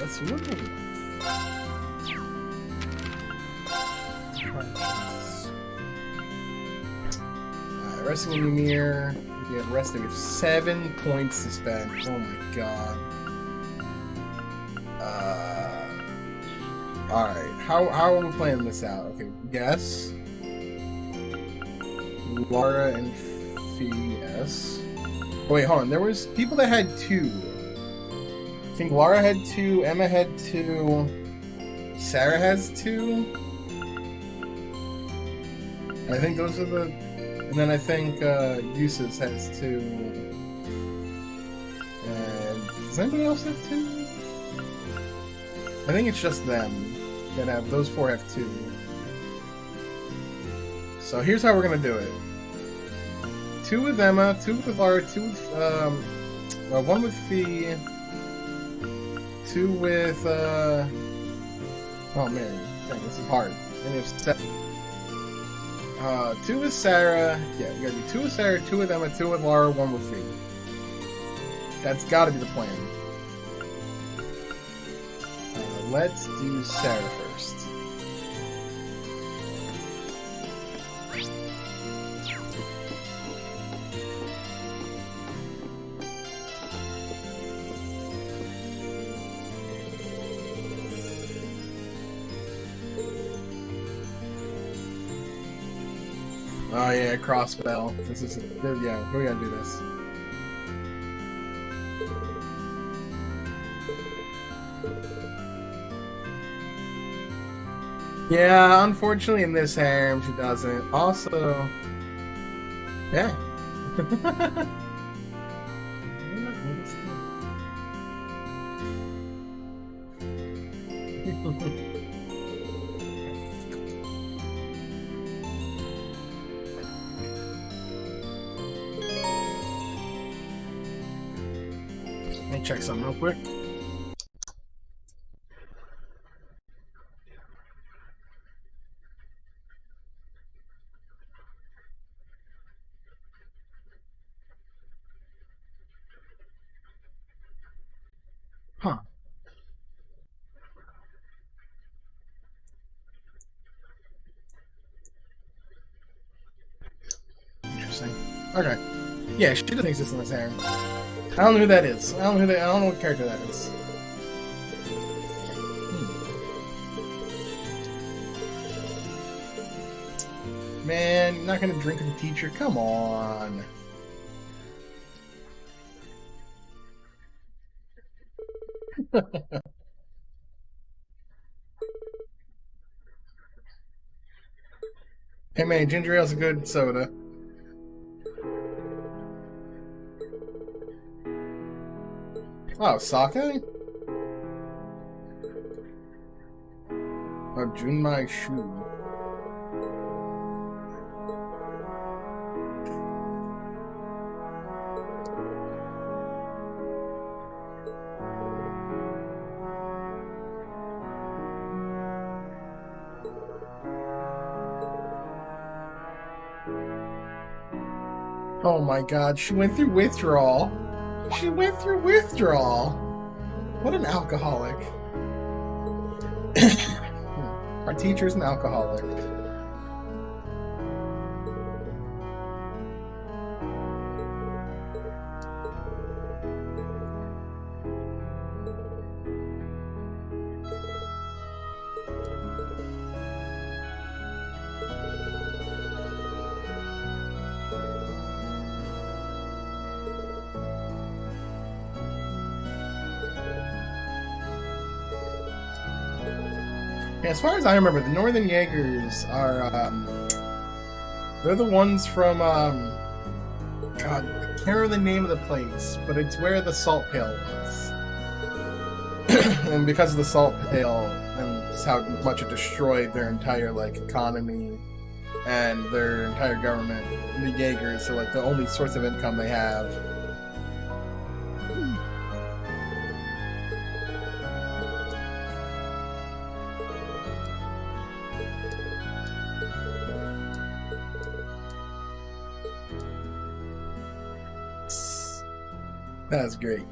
That's really resting in the mirror. We have rested. We have 7 points to spend. Oh my god. Alright. How are we playing this out? Okay, yes. Laura and Fee, yes. Oh, wait, hold on. There was people that had 2. I think Laura had 2, Emma had 2, Sarah has 2. I think those are the... And then I think Uses has 2. And does anybody else have 2? I think it's just them that have... Those 4 have 2. So here's how we're gonna do it. 2 with Emma, 2 with Laura, 2 with... well, 1 with Fee... 2 with, oh man, dang, this is hard. And there's 7. 2 with Sarah. Yeah, we gotta do 2 with Sarah, 2 with Emma, 2 with Laura, 1 with Fee. That's gotta be the plan. Let's do Sarah first. Oh yeah, crossbell. This is yeah. We gotta do this. Yeah, unfortunately in this harem she doesn't. Also, yeah. Let me check something real quick. Huh. Interesting. Okay. Yeah, she doesn't exist in this harem. I don't know who that is. I don't know what character that is. Man, you're not gonna drink with the teacher? Come on. Hey man, ginger ale's a good soda. Oh, sake? Oh, Junmai Shu. Oh my god, she went through withdrawal. She went through withdrawal. What an alcoholic. Our teacher's an alcoholic. As far as I remember, the Northern Jaegers are, they're the ones from, God, I can't remember the name of the place, but it's where the salt pail was. And because of the salt pail, and how much it destroyed their entire, like, economy and their entire government, the Jaegers are, like, the only source of income they have. That's great.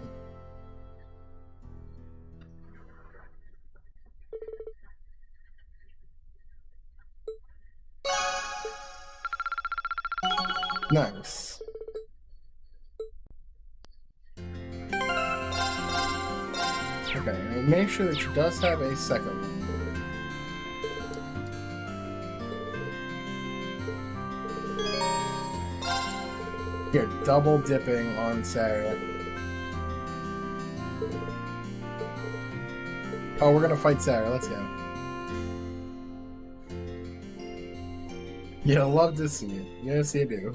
Nice. Okay, and make sure that she does have a second one. Here, double dipping on Sarah. Oh, we're gonna fight Sarah. Let's go. Yeah, love to see it. Yes, you do.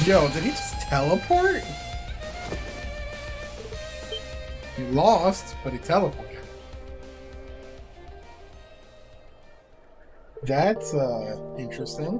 Yo, did he just teleport? He lost, but he teleported. That's, interesting.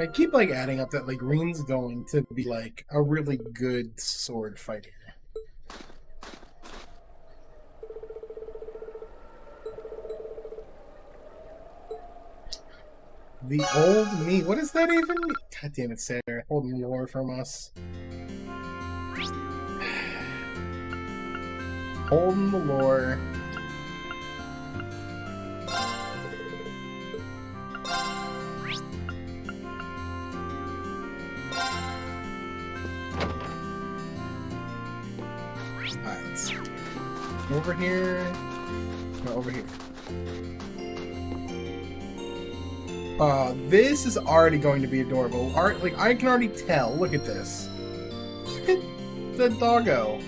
I keep like adding up that like Green's going to be like a really good sword fighter. The old me. What does that even mean? God damn it, Sarah. Holding lore from us. Holding the lore. Alright, let's see. Over here. No, over here. This is already going to be adorable. Like, I can already tell. Look at this. Look at the doggo.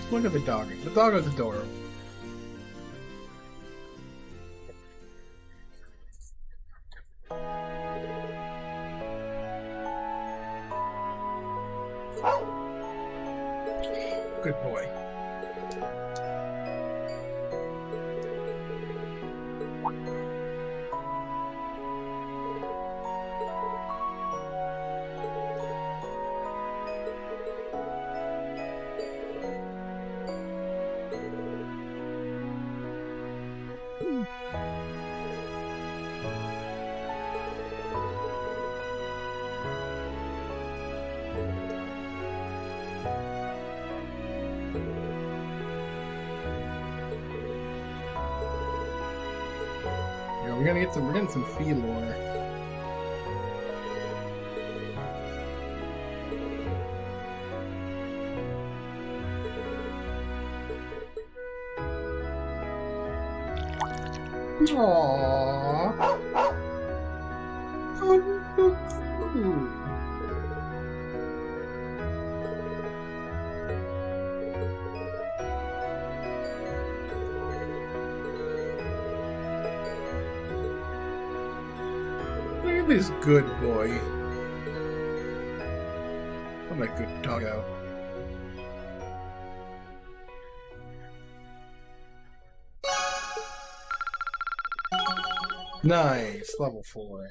Look at the doggo. The doggo's adorable. Good boy. We're getting some fee lore. Aww. So cute. Look at this good boy. What a good doggo. Nice, level 4.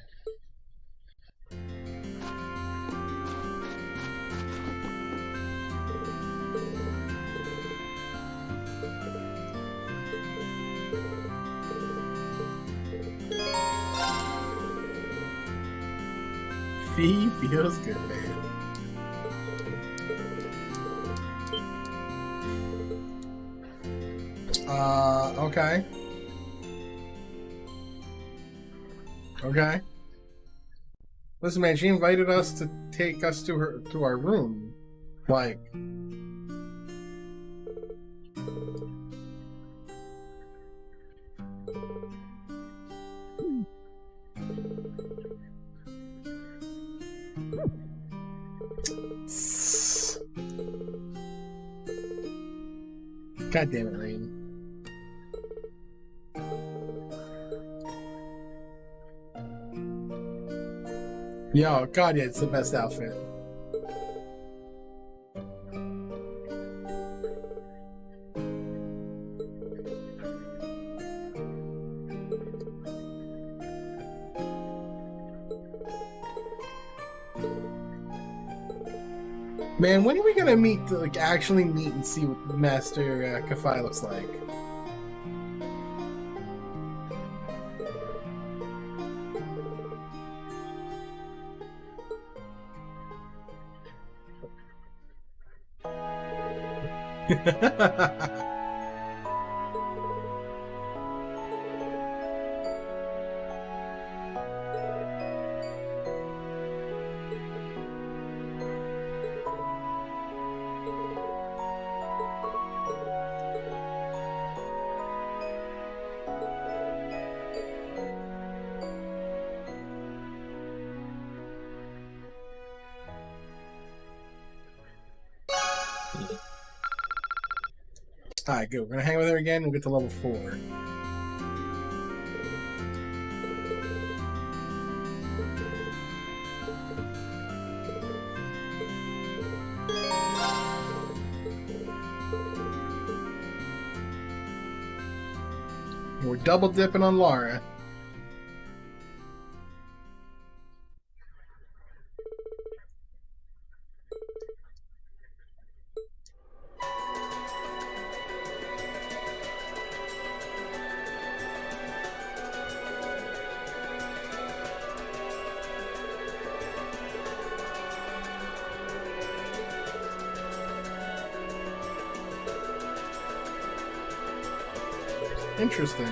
Fee feels good, man. Okay. Okay. Listen, man, she invited us to take us to our room. Like, God damn it, Rain. Yo, God, yeah, it's the best outfit. Man, when are we gonna meet, like, actually meet and see what Master Kafai looks like? Alright, good. We're gonna hang with her again and we'll get to level 4. We're double dipping on Lara. Interesting.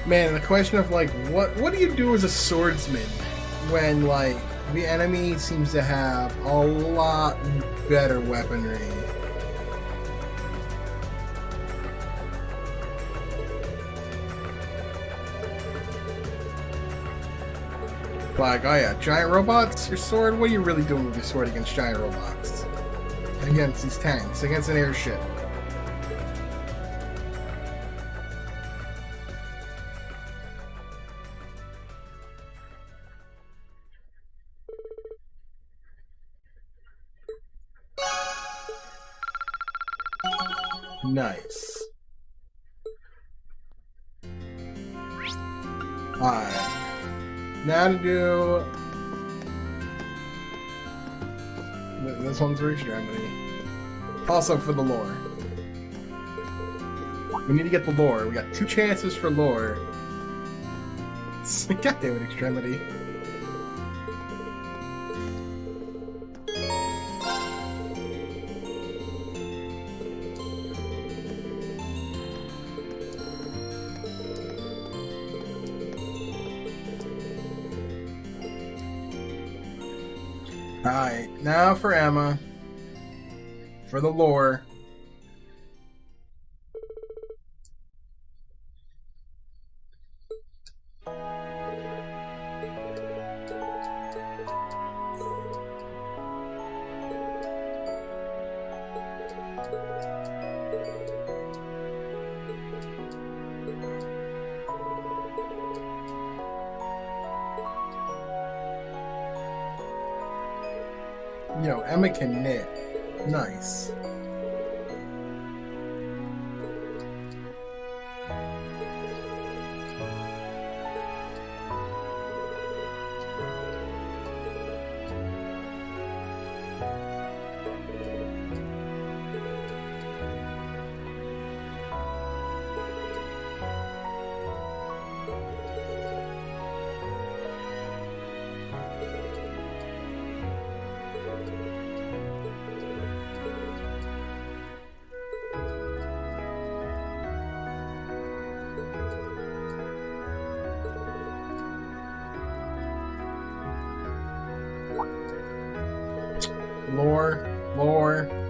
Man, the question of, like, what do you do as a swordsman when, like, the enemy seems to have a lot better weaponry? Like, oh yeah, giant robots? Your sword? What are you really doing with your sword against giant robots? Against these tanks, against an airship. Nice. Alright. Now to do... This one's for extremity. Also for the lore. We need to get the lore. We got 2 chances for lore. God damn it, extremity. Alright, now for Emma. For the lore. Yo, Emma can knit. Nice.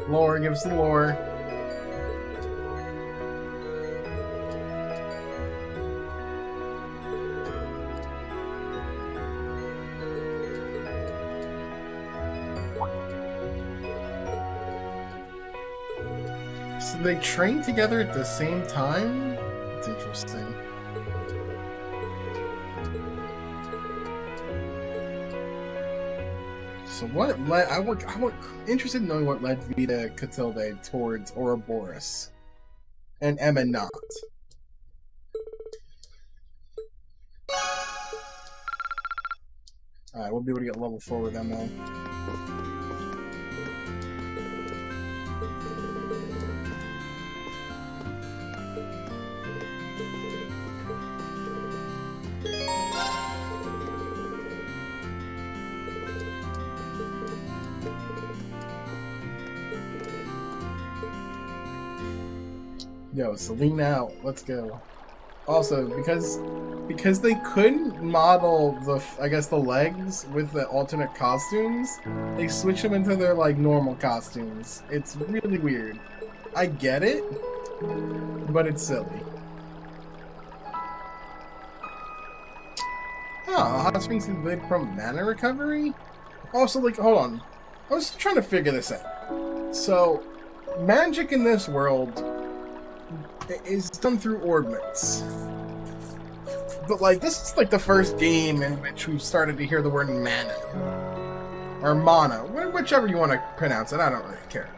Lore, give us the lore. So they train together at the same time? That's interesting. So what led? I want interested in knowing what led Vita Catilde towards Ouroboros, and Emma not. All right, we'll be able to get level 4 with Emma. Yo, Selena out. Let's go. Also, because they couldn't model the legs with the alternate costumes, they switch them into their like normal costumes. It's really weird. I get it, but it's silly. Oh, hot springs lid from mana recovery? Also, like, hold on. I was trying to figure this out. So, magic in this world is done through ordnance. But, like, this is, like, the first game in which we've started to hear the word mana. Or mana. Whichever you want to pronounce it. I don't really care.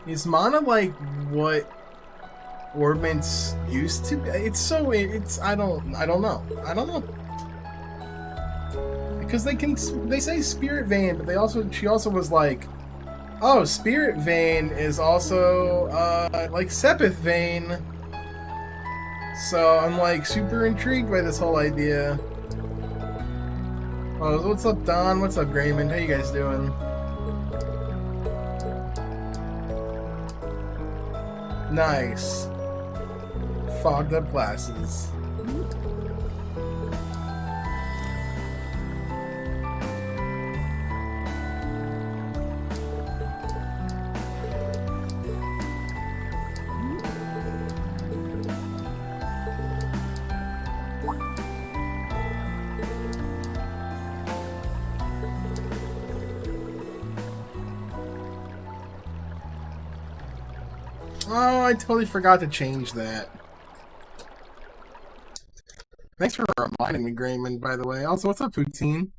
Is mana, like, what ordnance used to be? I don't know. Because they say spirit vein, but she also was like, oh, spirit vein is also like Sepith vein. So I'm like super intrigued by this whole idea. Oh, what's up, Don? What's up, Grayman? How you guys doing? Nice. Fogged up glasses. Oh, I totally forgot to change that. Thanks for reminding me, Grayman, by the way. Also, what's up, Poutine?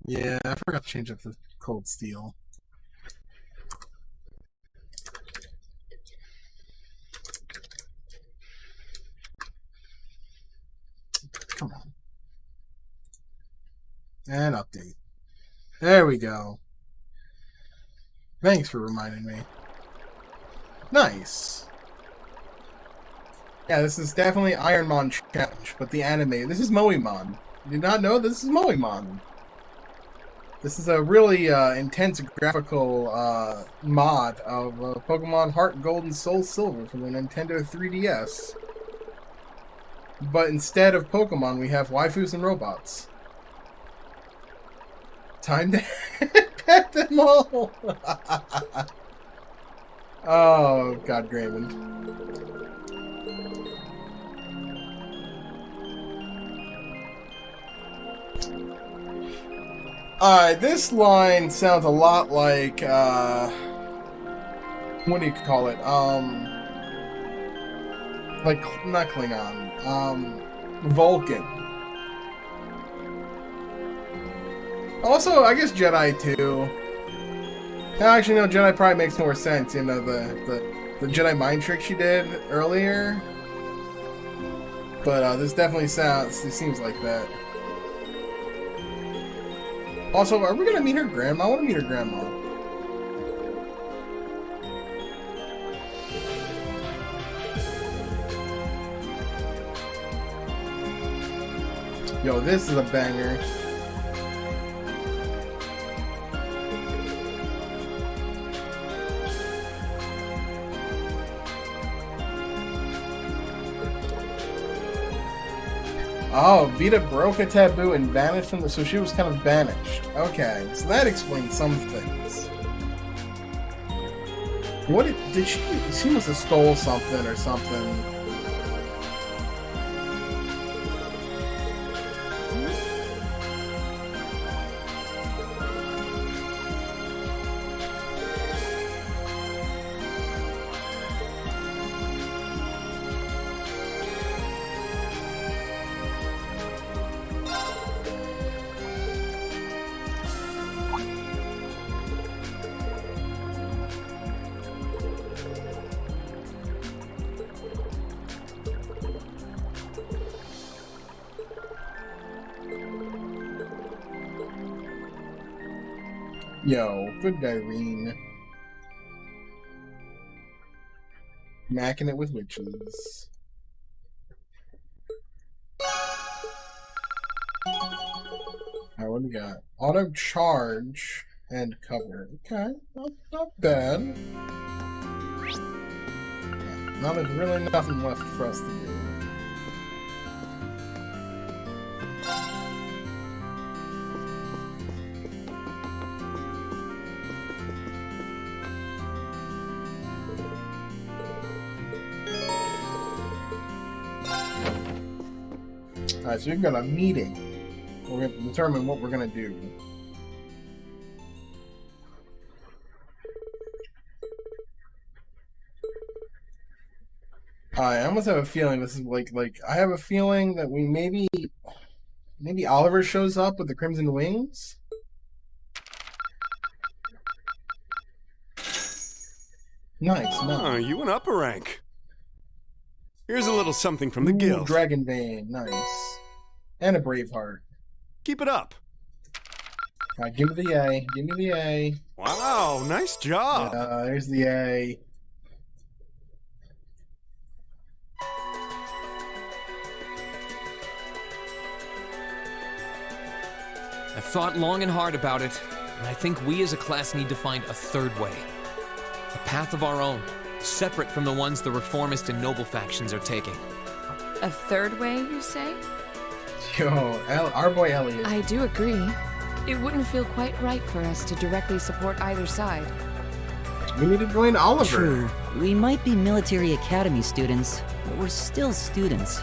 Yeah, I forgot to change up the cold steel. Come on. And update. There we go. Thanks for reminding me. Nice. Yeah, this is definitely Ironmon Challenge, but the anime. This is Moemon. Did not know this is Moemon. This is a really intense graphical mod of Pokemon Heart Gold and Soul Silver from the Nintendo 3DS. But instead of Pokemon, we have waifus and robots. Time to pet them all! Oh, God, Graymond. Alright, this line sounds a lot like, what do you call it? Like, not Klingon, Vulcan. Also, I guess Jedi too. Actually, no, Jedi probably makes more sense. You know, the Jedi mind trick she did earlier. But this definitely seems like that. Also, are we gonna meet her grandma? I want to meet her grandma. Yo, this is a banger. Oh, Vita broke a taboo and vanished from the... So she was kind of banished. Okay, so that explains some things. What did she... She must have stole something or something. Yo, good guy, Reen. Macking it with witches. Alright, what do we got? Auto charge and cover. Okay, not bad. Now there's really nothing left for us to do. Alright, so we've got a meeting. We're going to determine what we're going to do. I almost have a feeling this is like I have a feeling that we maybe Oliver shows up with the Crimson Wings. Nice. Oh, you went up a rank. Here's a little something from the guild. Dragon Vein, nice. And a Braveheart. Keep it up. Alright, give me the A. Give me the A. Wow, nice job. Yeah, there's the A. I've thought long and hard about it, and I think we as a class need to find a third way. A path of our own, separate from the ones the reformist and noble factions are taking. A third way, you say? Yo, our boy Elliot. I do agree. It wouldn't feel quite right for us to directly support either side. We need to join Oliver. True. We might be military academy students, but we're still students.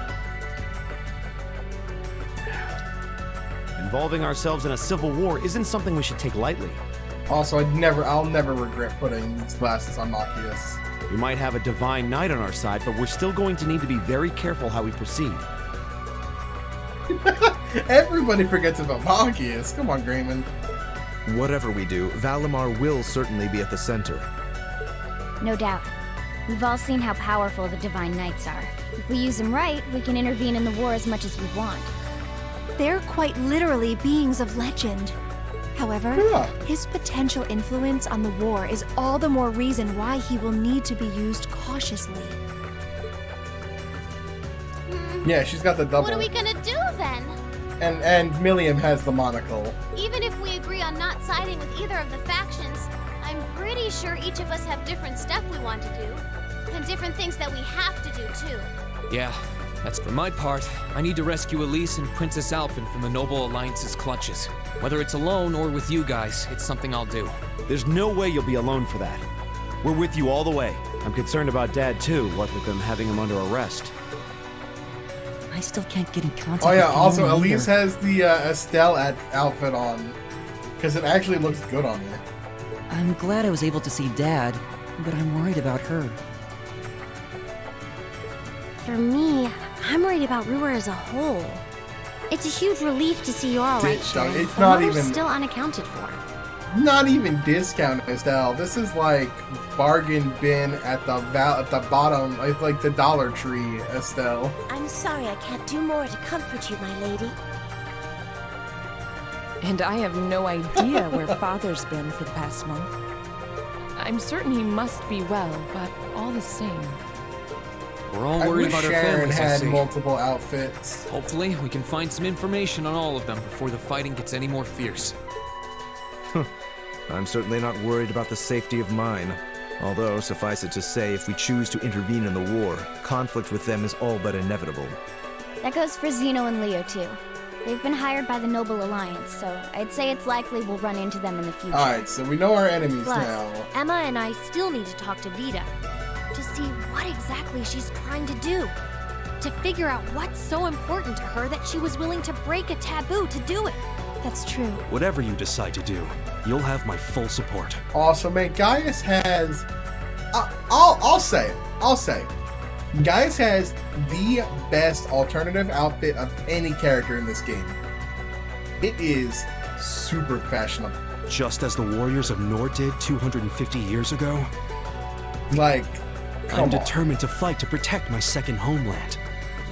Involving ourselves in a civil war isn't something we should take lightly. Also, I'll never regret putting these glasses on Machias. We might have a divine knight on our side, but we're still going to need to be very careful how we proceed. Everybody forgets about Machias. Come on, Grayman. Whatever we do, Valimar will certainly be at the center. No doubt. We've all seen how powerful the Divine Knights are. If we use them right, we can intervene in the war as much as we want. They're quite literally beings of legend. However, his potential influence on the war is all the more reason why he will need to be used cautiously. Yeah, she's got the double. What are we gonna do then? And Milliam has the monocle. Even if we agree on not siding with either of the factions, I'm pretty sure each of us have different stuff we want to do. And different things that we have to do, too. Yeah, that's for my part. I need to rescue Elise and Princess Alphen from the Noble Alliance's clutches. Whether it's alone or with you guys, it's something I'll do. There's no way you'll be alone for that. We're with you all the way. I'm concerned about Dad, too, what with them having him under arrest. I still can't get in contact Oh yeah, with also Fiona Elise either. has the Estelle outfit on. Because it actually looks good on her. I'm glad I was able to see Dad, but I'm worried about her. For me, I'm worried about Ruhr as a whole. It's a huge relief to see you're alright, Sharon. It's The not mother's even still unaccounted for. not even discount, Estelle. This is like bargain bin at the bottom, like the Dollar Tree, Estelle. I'm sorry I can't do more to comfort you, my lady. And I have no idea where Father's been for the past month. I'm certain he must be well, but all the same. We're all I worried wish about our Sharon families, I had see. multiple outfits. Hopefully, we can find some information on all of them before the fighting gets any more fierce. I'm certainly not worried about the safety of mine. Although, suffice it to say, if we choose to intervene in the war, conflict with them is all but inevitable. That goes for Zeno and Leo, too. They've been hired by the Noble Alliance, so I'd say it's likely we'll run into them in the future. Alright, so we know our enemies Plus, now. Emma and I still need to talk to Vita to see what exactly she's trying to do. To figure out what's so important to her that she was willing to break a taboo to do it. That's true. Whatever you decide to do, you'll have my full support. Also, man, Gaius has... I'll say it. Gaius has the best alternative outfit of any character in this game. It is super fashionable. Just as the warriors of Nord did 250 years ago? Like, come I'm on. determined to fight to protect my second homeland,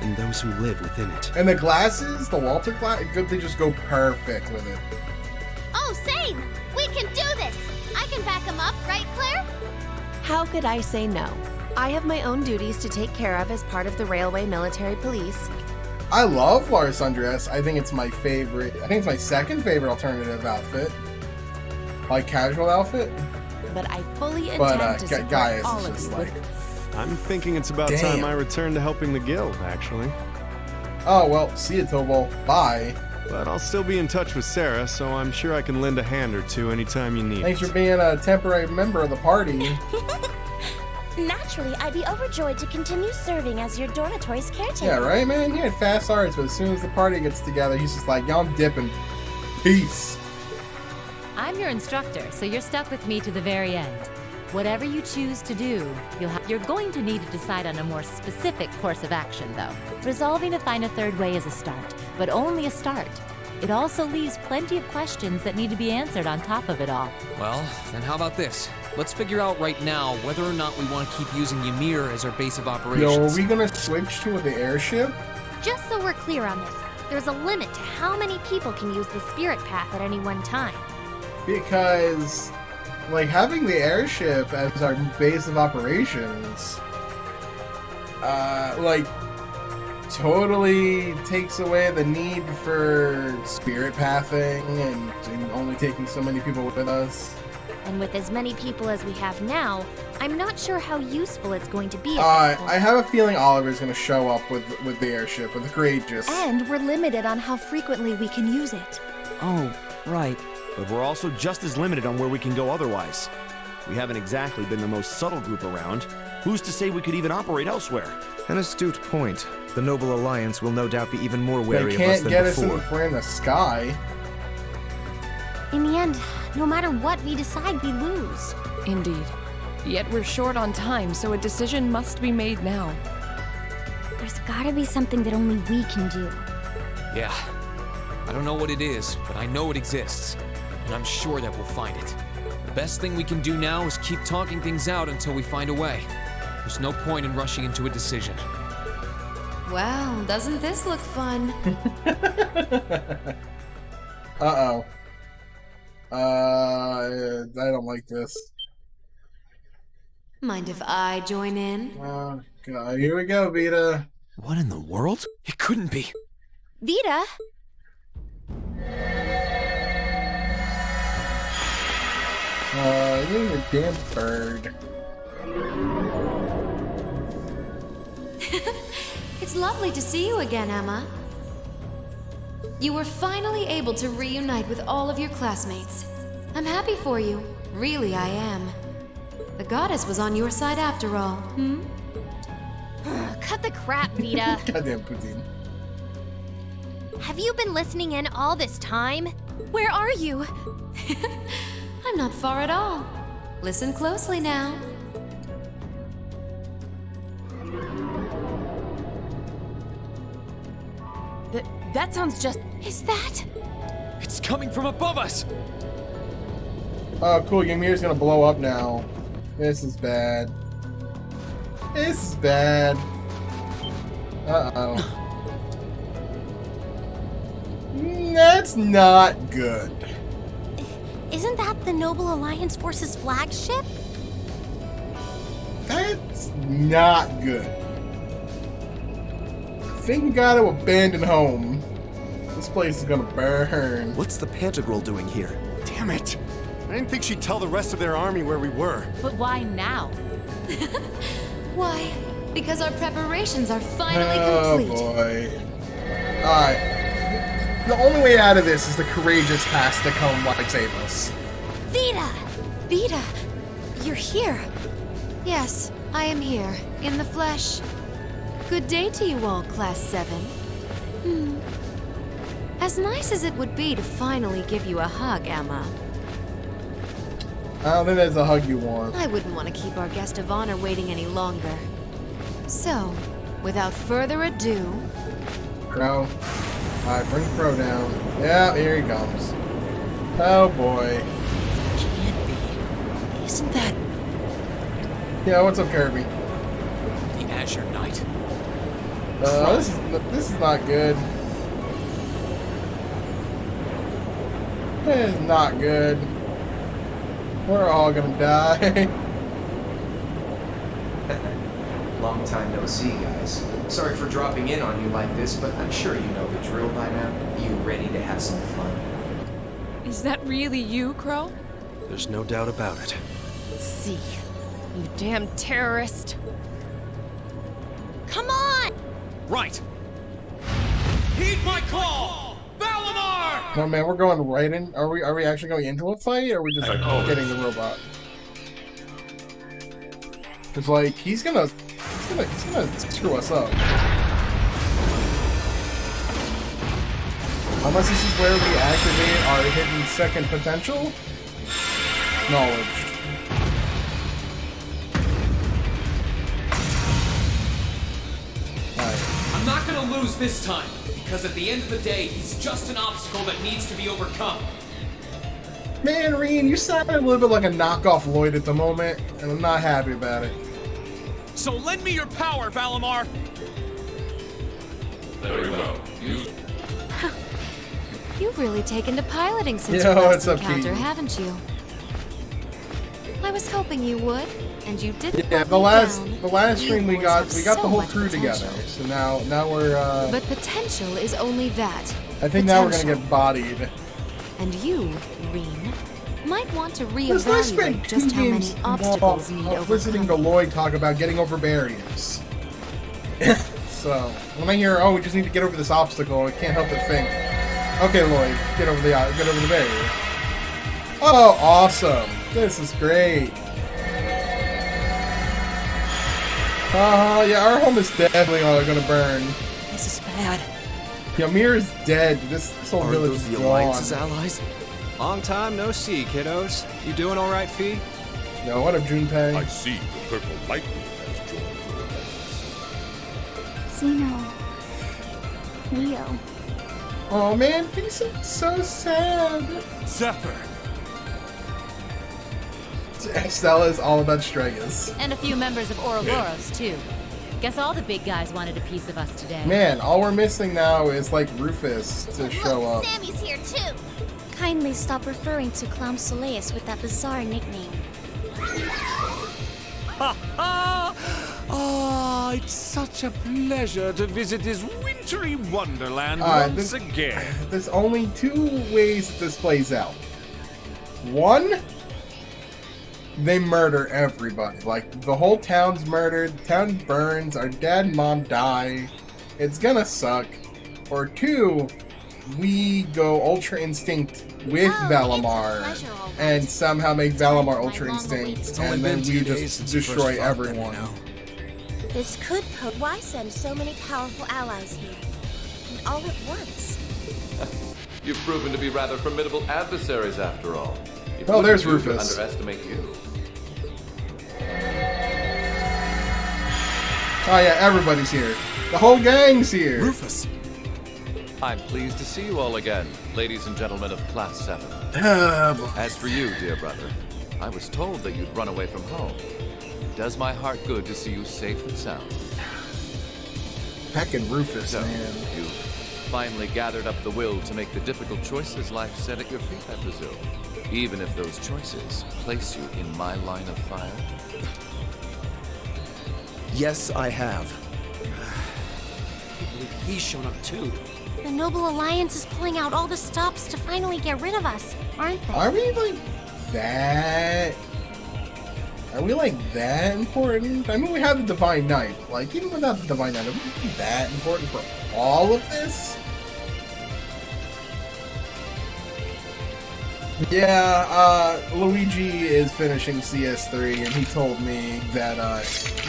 and those who live within it. And the glasses, the Walter glass, they just go perfect with it. Oh, same! We can do this! I can back him up, right, Claire? How could I say no? I have my own duties to take care of as part of the Railway Military Police. I love Lars Undress. I think it's my favorite. I think it's my second favorite alternative outfit. Like, casual outfit. But I fully intend But, to support Gaius all is of just you. like... I'm thinking it's about Damn. time I return to helping the guild, actually. Oh, well, see you, Tobal. Bye. But I'll still be in touch with Sarah, so I'm sure I can lend a hand or two anytime you need Thanks it. for being a temporary member of the party. Naturally, I'd be overjoyed to continue serving as your dormitory's caretaker. Yeah, right, man? He had fast arts, but as soon as the party gets together, he's just like, yo, I'm dipping. Peace. I'm your instructor, so you're stuck with me to the very end. Whatever you choose to do, you're going to need to decide on a more specific course of action, though. Resolving to find a third way is a start, but only a start. It also leaves plenty of questions that need to be answered on top of it all. Well, then how about this? Let's figure out right now whether or not we want to keep using Ymir as our base of operations. Yo, are we gonna switch to the airship? Just so we're clear on this, there's a limit to how many people can use the spirit path at any one time. Because, like, having the airship as our base of operations, like, totally takes away the need for spirit pathing and only taking so many people with us. And with as many people as we have now, I'm not sure how useful it's going to be at this point. I have a feeling Oliver's gonna show up with the airship, with the Courageous. And we're limited on how frequently we can use it. Oh, right. But we're also just as limited on where we can go otherwise. We haven't exactly been the most subtle group around. Who's to say we could even operate elsewhere? An astute point. The Noble Alliance will no doubt be even more wary They of us can't than get us before. in the sky. In the end, no matter what we decide, we lose. Indeed. Yet we're short on time, so a decision must be made now. There's gotta be something that only we can do. Yeah. I don't know what it is, but I know it exists. And I'm sure that we'll find it. The best thing we can do now is keep talking things out until we find a way. There's no point in rushing into a decision. Wow, doesn't this look fun? Uh-oh. I don't like this. Mind if I join in? Oh, God. Here we go, Vita. What in the world? It couldn't be. Vita? You're a damn bird. It's lovely to see you again, Emma. You were finally able to reunite with all of your classmates. I'm happy for you. Really, I am. The goddess was on your side after all, hmm? Cut the crap, Vita. Goddamn Putin. Have you been listening in all this time? Where are you? I'm not far at all. Listen closely now. That sounds just... Is that? It's coming from above us! Oh, cool. Ymir's gonna blow up now. This is bad. This is bad. Uh-oh. That's not good. Isn't that the Noble Alliance Force's flagship? That's not good. I think we gotta abandon home. This place is gonna burn. What's the Pantagruel doing here? Damn it! I didn't think she'd tell the rest of their army where we were. But why now? Why? Because our preparations are finally complete. Oh boy. Alright. The only way out of this is the courageous has to come like save us. Vita! Vita, you're here. Yes, I am here, in the flesh. Good day to you all, Class 7. As nice as it would be to finally give you a hug, Emma, I don't think that's the hug you want. I wouldn't want to keep our guest of honor waiting any longer. So, without further ado... Crow. Alright, bring Crow down. Yeah, here he comes. Oh boy. Can't be. Isn't that... Yeah, what's up, Kirby? The Azure Knight. This is not good. This is not good. We're all gonna die. Long time no see, guys. Sorry for dropping in on you like this, but I'm sure you know the drill by now. You ready to have some fun? Is that really you, Crow? There's no doubt about it. See. You damn terrorist. Come on! Right! Heed my call! Valimar! No man, we're going right in. Are we actually going into a fight, or are we just getting the robot? Cause like he's gonna screw us up. Unless this is where we activate our hidden second potential. Knowledge. I'm not gonna lose this time, because at the end of the day, he's just an obstacle that needs to be overcome. Man, Reen, you sound a little bit like a knockoff Lloyd at the moment, and I'm not happy about it. So lend me your power, Valimar! Very well. You've really taken to piloting since Yo, your last what's up, encounter, Keaton? haven't you? I was hoping you would, and you didn't. Yeah, the last stream we got the whole crew together. So now we're But potential is only that. I think now we're gonna get bodied. And you, Reen, might want to Let's spend reevaluate just how many obstacles need listening to Lloyd talk about getting over barriers. So when I hear, oh, we just need to get over this obstacle, I can't help but think, okay, Lloyd, get over the barrier. Oh, awesome! This is great. Yeah, our home is definitely gonna burn. This is bad. Ymir is dead. This whole Are village those is the gone. Alliance's allies? Long time no see, kiddos. You doing all right, Fee? No, what up, Junpei? I see the purple lightning has joined your ranks. Zeno. Leo. Oh man, Fee's so sad. Zephyr! Stella's all about Stregas. And a few members of Ouroboros, too. Guess all the big guys wanted a piece of us today. Man, all we're missing now is like Rufus to show up. Sammy's here too. Kindly stop referring to Clown Soleus with that bizarre nickname. Ah, it's such a pleasure to visit this wintry wonderland Alright, once again. There's only two ways that this plays out. One, they murder everybody. Like, the whole town's murdered, the town burns, our dad and mom die. It's gonna suck. Or two, we go Ultra Instinct with Valimar and somehow make Valimar Ultra Instinct, and then we just destroy everyone. This could pose. Why send so many powerful allies here? And all at once? You've proven to be rather formidable adversaries after all. It Oh, there's wouldn't do to Rufus. underestimate you. Oh yeah, everybody's here. The whole gang's here. Rufus! I'm pleased to see you all again, ladies and gentlemen of Class 7. As for you, dear brother, I was told that you'd run away from home. It does my heart good to see you safe and sound. Heckin' Rufus, So, man. you've finally gathered up the will to make the difficult choices life set at your feet, I presume. Even if those choices place you in my line of fire. Yes, I have. He's shown up too. The Noble Alliance is pulling out all the stops to finally get rid of us, aren't they? Are we like that? Are we like that important? I mean, we have the Divine Knight. Like, even without the Divine Knight, are we that important for all of this? Yeah, Luigi is finishing CS3, and he told me that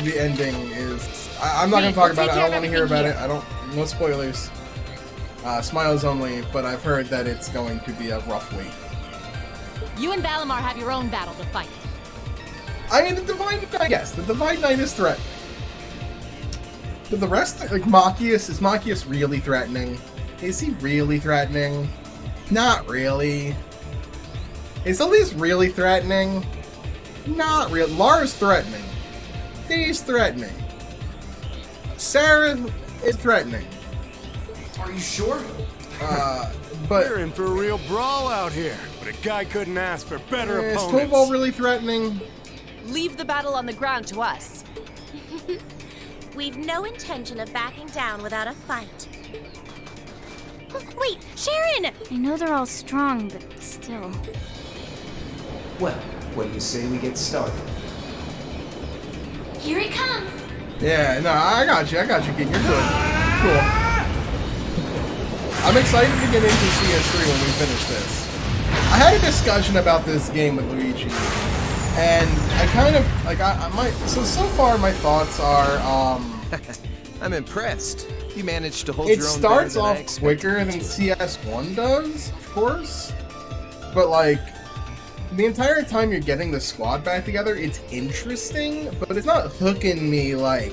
the ending is. I'm not gonna talk about it. I don't want to hear about it. I don't. No spoilers. Smiles only, but I've heard that it's going to be a rough wait. You and Valimar have your own battle to fight. I mean, the Divine Knight, yes, the Divine Knight is threatening. But the rest, like Machias, is Machias really threatening? Is he really threatening? Not really. Is Elise really threatening? Not real. Lara's threatening. Dee's threatening. Sarah is threatening. Are you sure? But we're in for a real brawl out here. But a guy couldn't ask for better is opponents. Cobalt really threatening? Leave the battle on the ground to us. We've no intention of backing down without a fight. Wait, Sharon! I know they're all strong, but still. Well, what do you say we get started? Here he comes! Yeah, no, I got you, Kid. You're good. Cool. I'm excited to get into CS3 when we finish this. I had a discussion about this game with Luigi, and I kind of, like, so far my thoughts are, I'm impressed. You managed to hold your it own starts better than I off expected quicker than CS1 does, of course, but, like, the entire time you're getting the squad back together, it's interesting, but it's not hooking me like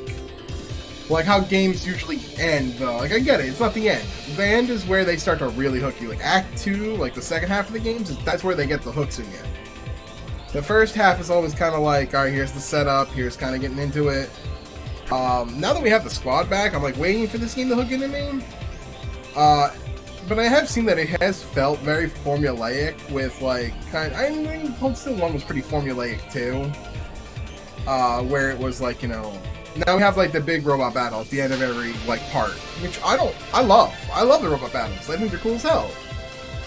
how games usually end, though. Like, I get it, it's not the end. The end is where they start to really hook you. Like, Act 2, like the second half of the games, that's where they get the hooks in you. The first half is always kind of like, alright, here's the setup, here's kind of getting into it. Now that we have the squad back, I'm like waiting for this game to hook into me. But I have seen that it has felt very formulaic with, like, I mean, Cold Steel 1 was pretty formulaic, too. Where it was, like, you know, now we have, like, the big robot battle at the end of every, like, part. Which I love. I love the robot battles. I think they're cool as hell.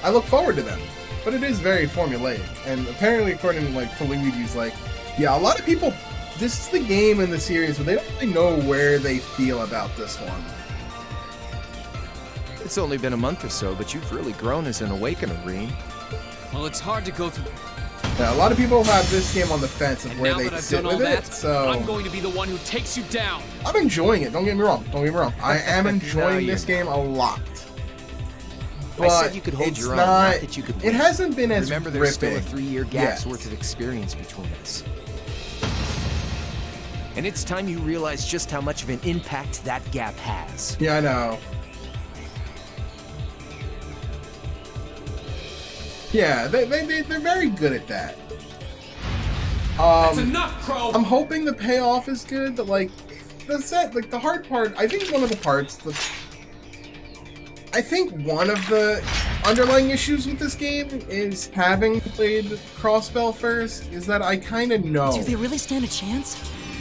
I look forward to them. But it is very formulaic. And apparently, according to, like, to Luigi's, like, yeah, a lot of people, this is the game in the series where they don't really know where they feel about this one. It's only been a month or so, but you've really grown as an Awakener, Reen. Well, it's hard to go through. Yeah, a lot of people have this game on the fence of And where now they that I've sit done all with that, it, so... I'm going to be the one who takes you down. I'm enjoying it, don't get me wrong. I am enjoying this game a lot. But I said you could hold it's your own, not that you could it win. hasn't been as Remember, there's still a gripping 3-year gap's yet. worth of experience between us. And it's time you realize just how much of an impact that gap has. Yeah, I know. Yeah, they're very good at that. That's enough, Crow! I'm hoping the payoff is good, but like the hard part, I think one of the parts I think one of the underlying issues with this game is having played Crossbell first, is that I kinda know. Do they really stand a chance?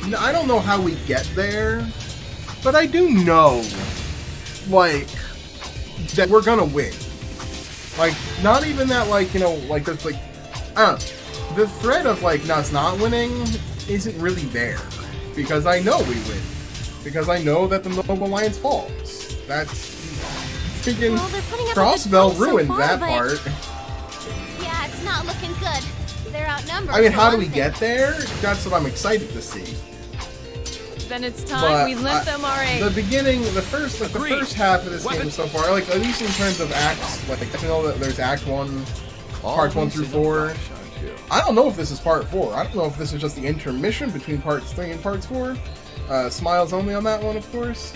No, I don't know how we get there, but I do know, like, that we're gonna win. Like, not even that, like, you know, like, there's, like, I don't know. The threat of, like, us not winning isn't really there. Because I know we win. Because I know that the Noble Alliance falls. That's freaking Crossbell ruined that part. Yeah, it's not looking good. They're outnumbered. I mean, for how do one we thing. get there? That's what I'm excited to see. Then it's time But we limp them our age. the beginning, the first half of this game so far, like at least in terms of acts, like I know that there's Act 1, Parts 1 through 4. I don't know if this is Part 4. I don't know if this is just the intermission between Parts 3 and Parts 4. Smiles only on that one, of course.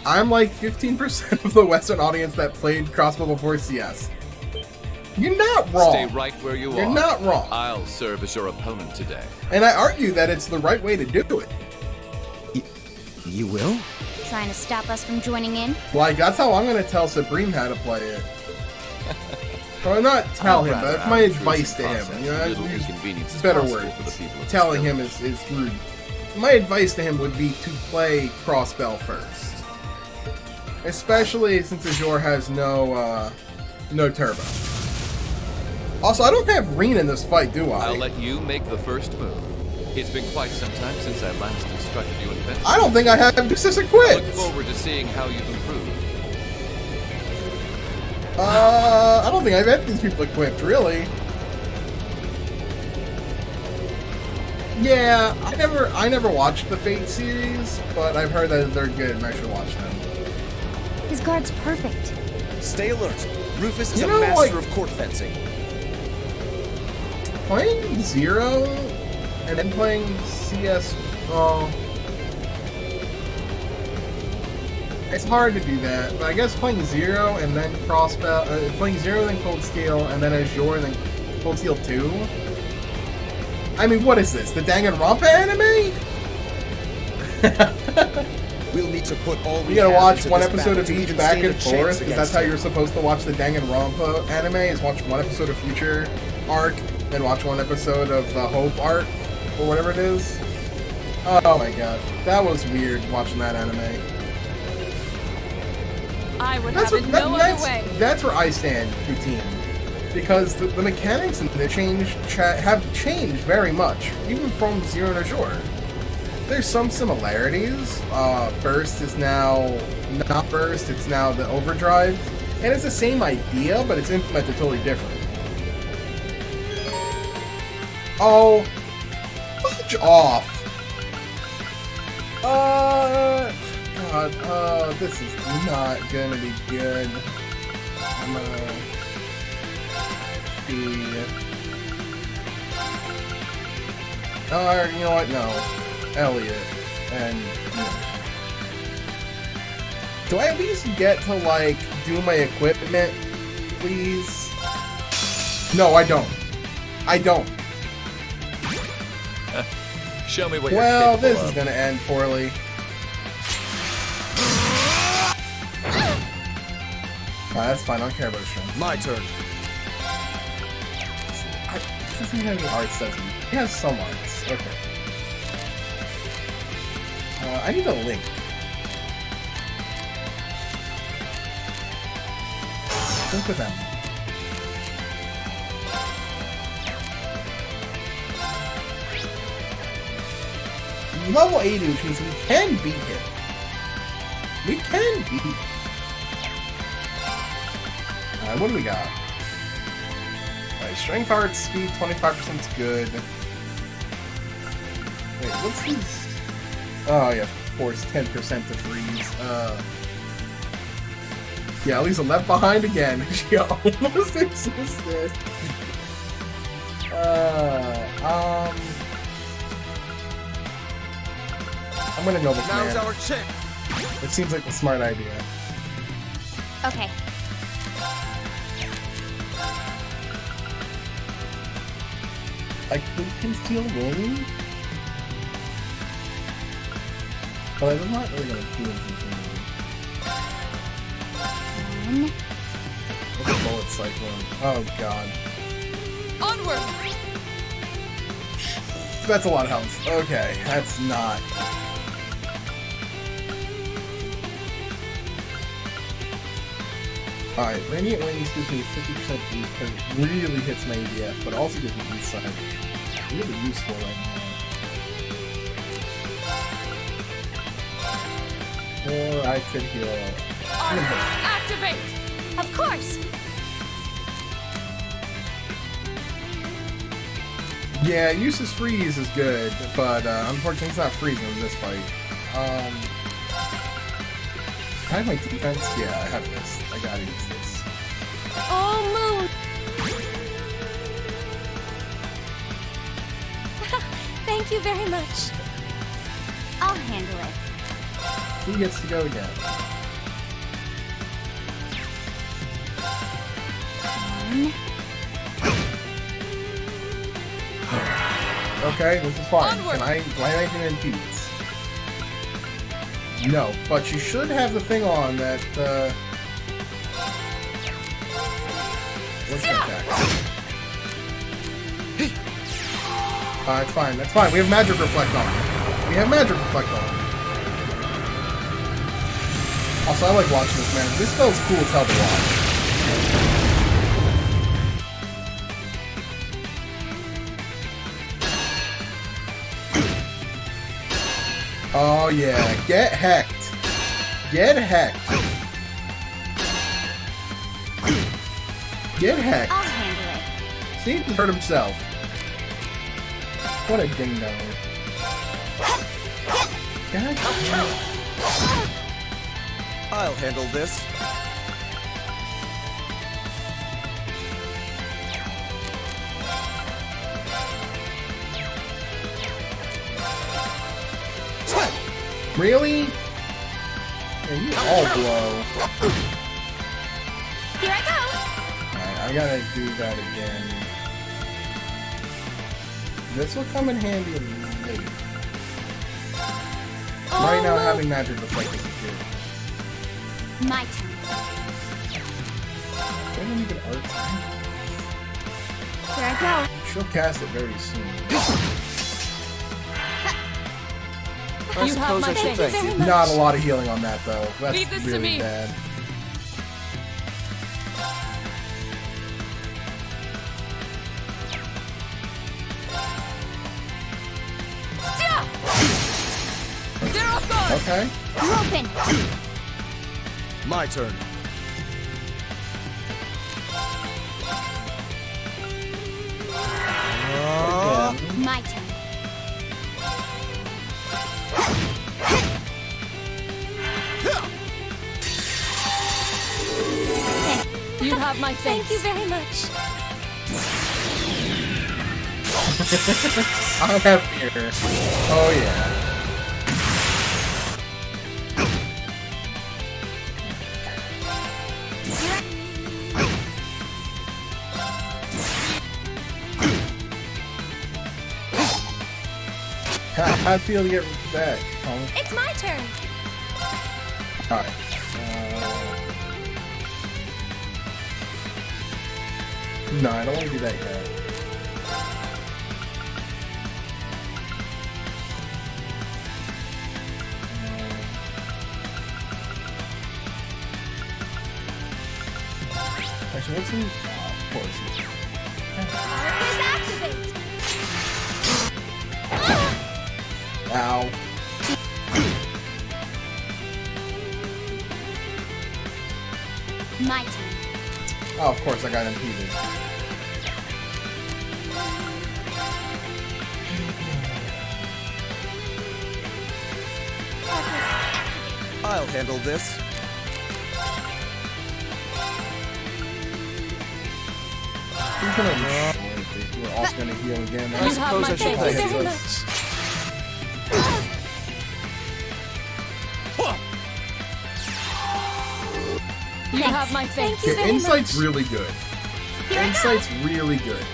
I'm like 15% of the Western audience that played Crossbow before CS. You're not wrong. Stay right where you are. You're not wrong. I'll serve as your opponent today. And I argue that it's the right way to do it. You will? Trying to stop us from joining in? Like, that's how I'm going to tell Supreme how to play it. So I'm not tell him, but that's my advice to him. You know, inconvenience better possible word. for the people of Telling this him is rude. My advice to him would be to play Crossbell first. Especially since Azure has no turbo. Also, I don't have Reen in this fight, do I? I'll let you make the first move. It's been quite some time since I last instructed you in fencing. I don't think I have Deuces equipped. I look forward to seeing how you've improved. I don't think I've had these people equipped, really. Yeah, I never watched the Fate series, but I've heard that they're good and I should watch them. His guard's perfect. Stay alert. Rufus is You a know, master like- of court fencing. Playing Zero and then playing CS, it's hard to do that, but I guess playing Zero and then playing Zero then Cold Steel and then Azure and then Cold Steel 2? I mean, what is this? The Danganronpa anime? We'll need to put all You gotta have watch into one this episode battle of to each even back stand and a chance forth, because that's against how him. you're supposed to watch the Danganronpa anime, is watch one episode of Future arc, then watch one episode of Hope arc, or whatever it is. Oh my god, that was weird watching that anime. I would have it no other way. That's where I stand, Poutine. Because the mechanics and the have changed very much, even from Zero and Azure. There's some similarities. Burst is now not Burst, it's now the Overdrive. And it's the same idea, but it's implemented totally different. Oh, fudge off. God, this is not gonna be good. I'm gonna see. You know what? No. Elliot. And, do I at least get to, like, do my equipment, please? No, I don't. I don't. Show me what Well, you're capable this is of. gonna end poorly. That's fine, I don't care about strength. My turn. This doesn't have any arts, does he? He has some arts. Okay. I need a link. Link with them. Level 80, which means we can beat him. We can beat him. Alright, what do we got? Alright, strength arts, speed 25% is good. Wait, what's his... Oh yeah, of course, 10% to freeze. Yeah, at least I'm left behind again. She almost existed. I'm gonna Noble Now's Command. our chance. It seems like a smart idea. Okay. I could conceal rolling, but I'm not really gonna do anything for me. Look at bullet cyclone. Oh god. Onward! That's a lot of health. Okay, that's not. Alright, Radiant Wings gives me 50% boost because it really hits my ADF, but also gives me insight. Really useful right now. Or I could heal. Activate! Of course! Yeah, Use's freeze is good, but unfortunately it's not freezing in this fight. I have my defense? Yeah, I have this. I gotta use this. Oh, Moon! Thank you very much. I'll handle it. Who gets to go again? fun. Okay, this is fine. Do I have anything impedes? No, but you should have the thing on that, what's that attack? It's fine, that's fine. We have Magic Reflect on. We have Magic Reflect on. Also, I like watching this, man. This spell's cool as hell to watch. Oh yeah, get hecked. Get hecked. Get hecked. I'll handle it. See, he hurt himself. What a ding dong. God damn it. I'll handle this. Really? Yeah, you all blow. Here I go. Alright, I gotta do that again. This will come in handy later. Right now, having Magic Reflect is good. My turn. Wait, let me get art time. Here I go. She'll cast it very soon. I suppose I should thank you. Not a lot of healing on that, though. That's Leave this to really me. bad. Okay. You're open. My turn. My turn. You have my thanks. Thank you very much. I'm happy here. Oh yeah. How'd it feel to get back? It's my turn. Alright. No, I don't want to do that yet. Actually, what's in poison? Activate. Ow. My turn. Oh, of course, I got impeded. I'll handle this. Who's gonna We're also gonna heal again. I suppose I should thank you. You have my thanks. Okay, Insight's really good. Insight's really good.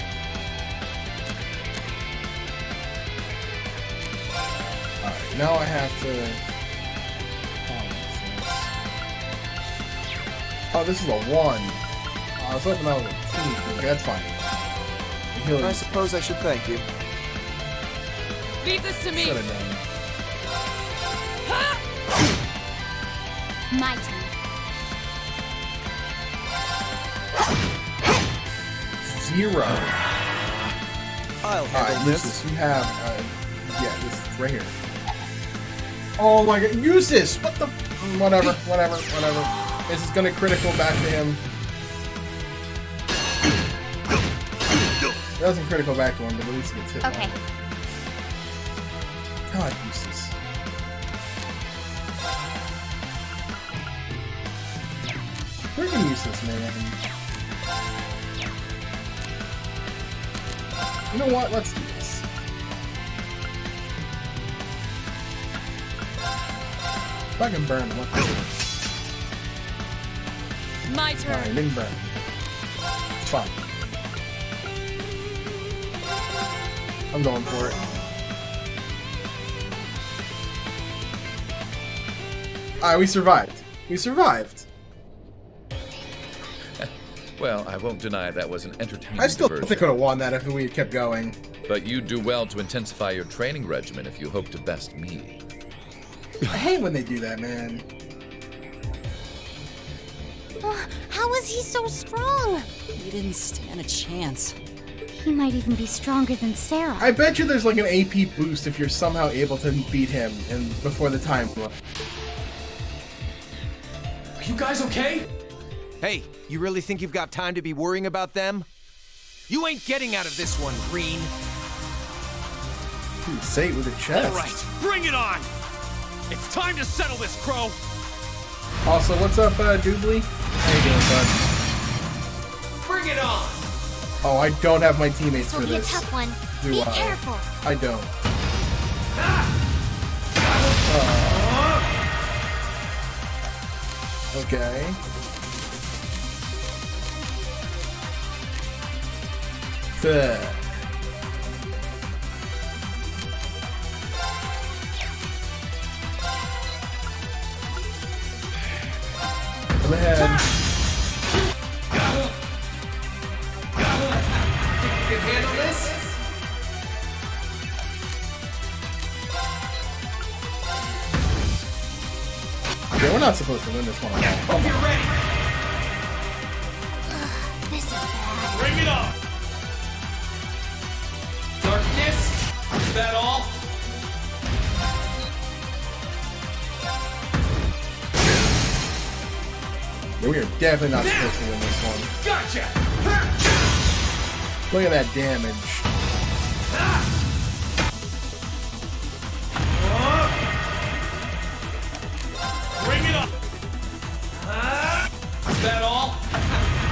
Alright, now I have to... Oh, this is a 1. I was hoping that was a 2. Okay, that's fine. I suppose I should thank you. Leave this to me. Should have done. My turn. Zero. I'll handle this. Useless. You have, yeah, this is right here. Oh my god, use this! What the? Whatever. This is gonna critical back to him. It doesn't critical back to him, but at least it gets hit. Okay. God, useless. Freaking useless, man. You know what? Let's do this. If I can burn, what? My turn. Alright, didn't burn. Fuck. I'm going for it. Alright, we survived. We survived. Well, I won't deny that was an entertaining I still diversion. think I could have won that if we had kept going. But you'd do well to intensify your training regimen if you hope to best me. I hate when they do that, man. How is he so strong? He didn't stand a chance. He might even be stronger than Sarah. I bet you there's like an AP boost if you're somehow able to beat him before the time. Are you guys okay? Hey, you really think you've got time to be worrying about them? You ain't getting out of this one, Green. Dude, say it with a chest. All right, bring it on! It's time to settle this, Crow! Also, what's up, Doobly? How you doing, bud? Bring it on! Oh, I don't have my teammates This for will be a this. tough one. Do Be I? careful. I don't. Okay. Fuck. Come ahead. You can handle this? Okay, we're not supposed to win this one. Hope you're ready. This is bad. Bring it on! Darkness? Is that all? Yeah, we are definitely not supposed to win this one. Gotcha! Look at that damage. Bring it on! Is that all?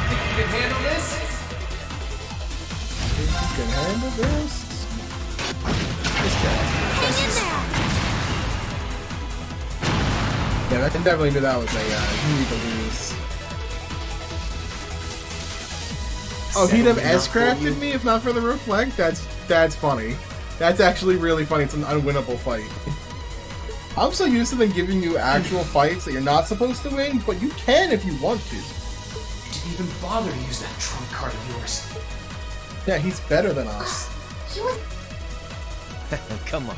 Think you can handle this? Think you can handle this? This guy. Hang in there. Yeah, I definitely knew that was a need to lose. Oh, he'd have S-crafted me if not for the reflect? That's funny. That's actually really funny. It's an unwinnable fight. I'm so used to them giving you actual fights that you're not supposed to win, but you can if you want to. Didn't even bother to use that trump card of yours. Yeah, he's better than us. He was. Come on.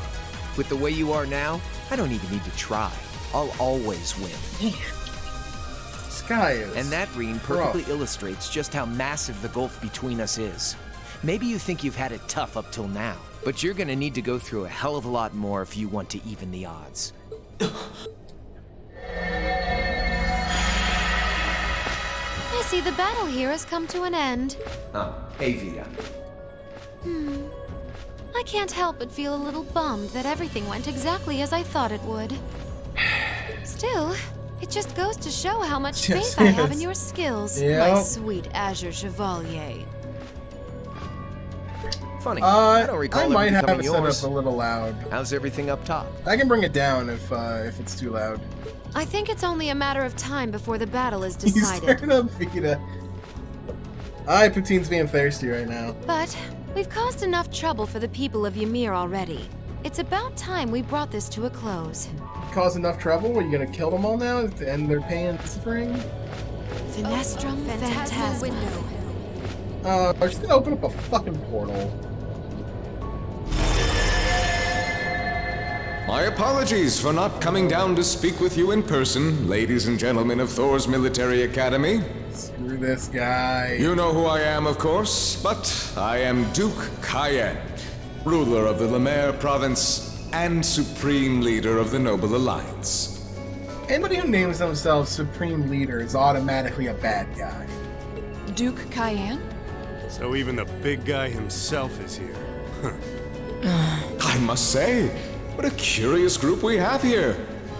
With the way you are now, I don't even need to try. I'll always win. Sky is. And that green perfectly illustrates just how massive the gulf between us is. Maybe you think you've had it tough up till now, but you're gonna need to go through a hell of a lot more if you want to even the odds. I see the battle here has come to an end. Oh, hey Vita. I can't help but feel a little bummed that everything went exactly as I thought it would. Still, it just goes to show how much Yes, faith I have yes. in your skills, Yep. my sweet Azure Chevalier. Funny, I don't recall I it might have becoming it set yours. up a little loud. How's everything up top? I can bring it down if it's too loud. I think it's only a matter of time before the battle is He's decided. staring up Vita. Alright, Poutine's being thirsty right now. But we've caused enough trouble for the people of Ymir already. It's about time we brought this to a close. Cause enough trouble? Are you gonna kill them all now and they're paying suffering? Finestrum Phantasma. Window. I'm just gonna open up a fucking portal. My apologies for not coming down to speak with you in person, ladies and gentlemen of Thor's Military Academy. Screw this guy. You know who I am, of course, but I am Duke Cayenne, ruler of the Lemaire province and supreme leader of the Noble Alliance. Anybody who names themselves Supreme Leader is automatically a bad guy. Duke Cayenne? So even the big guy himself is here. I must say, what a curious group we have here.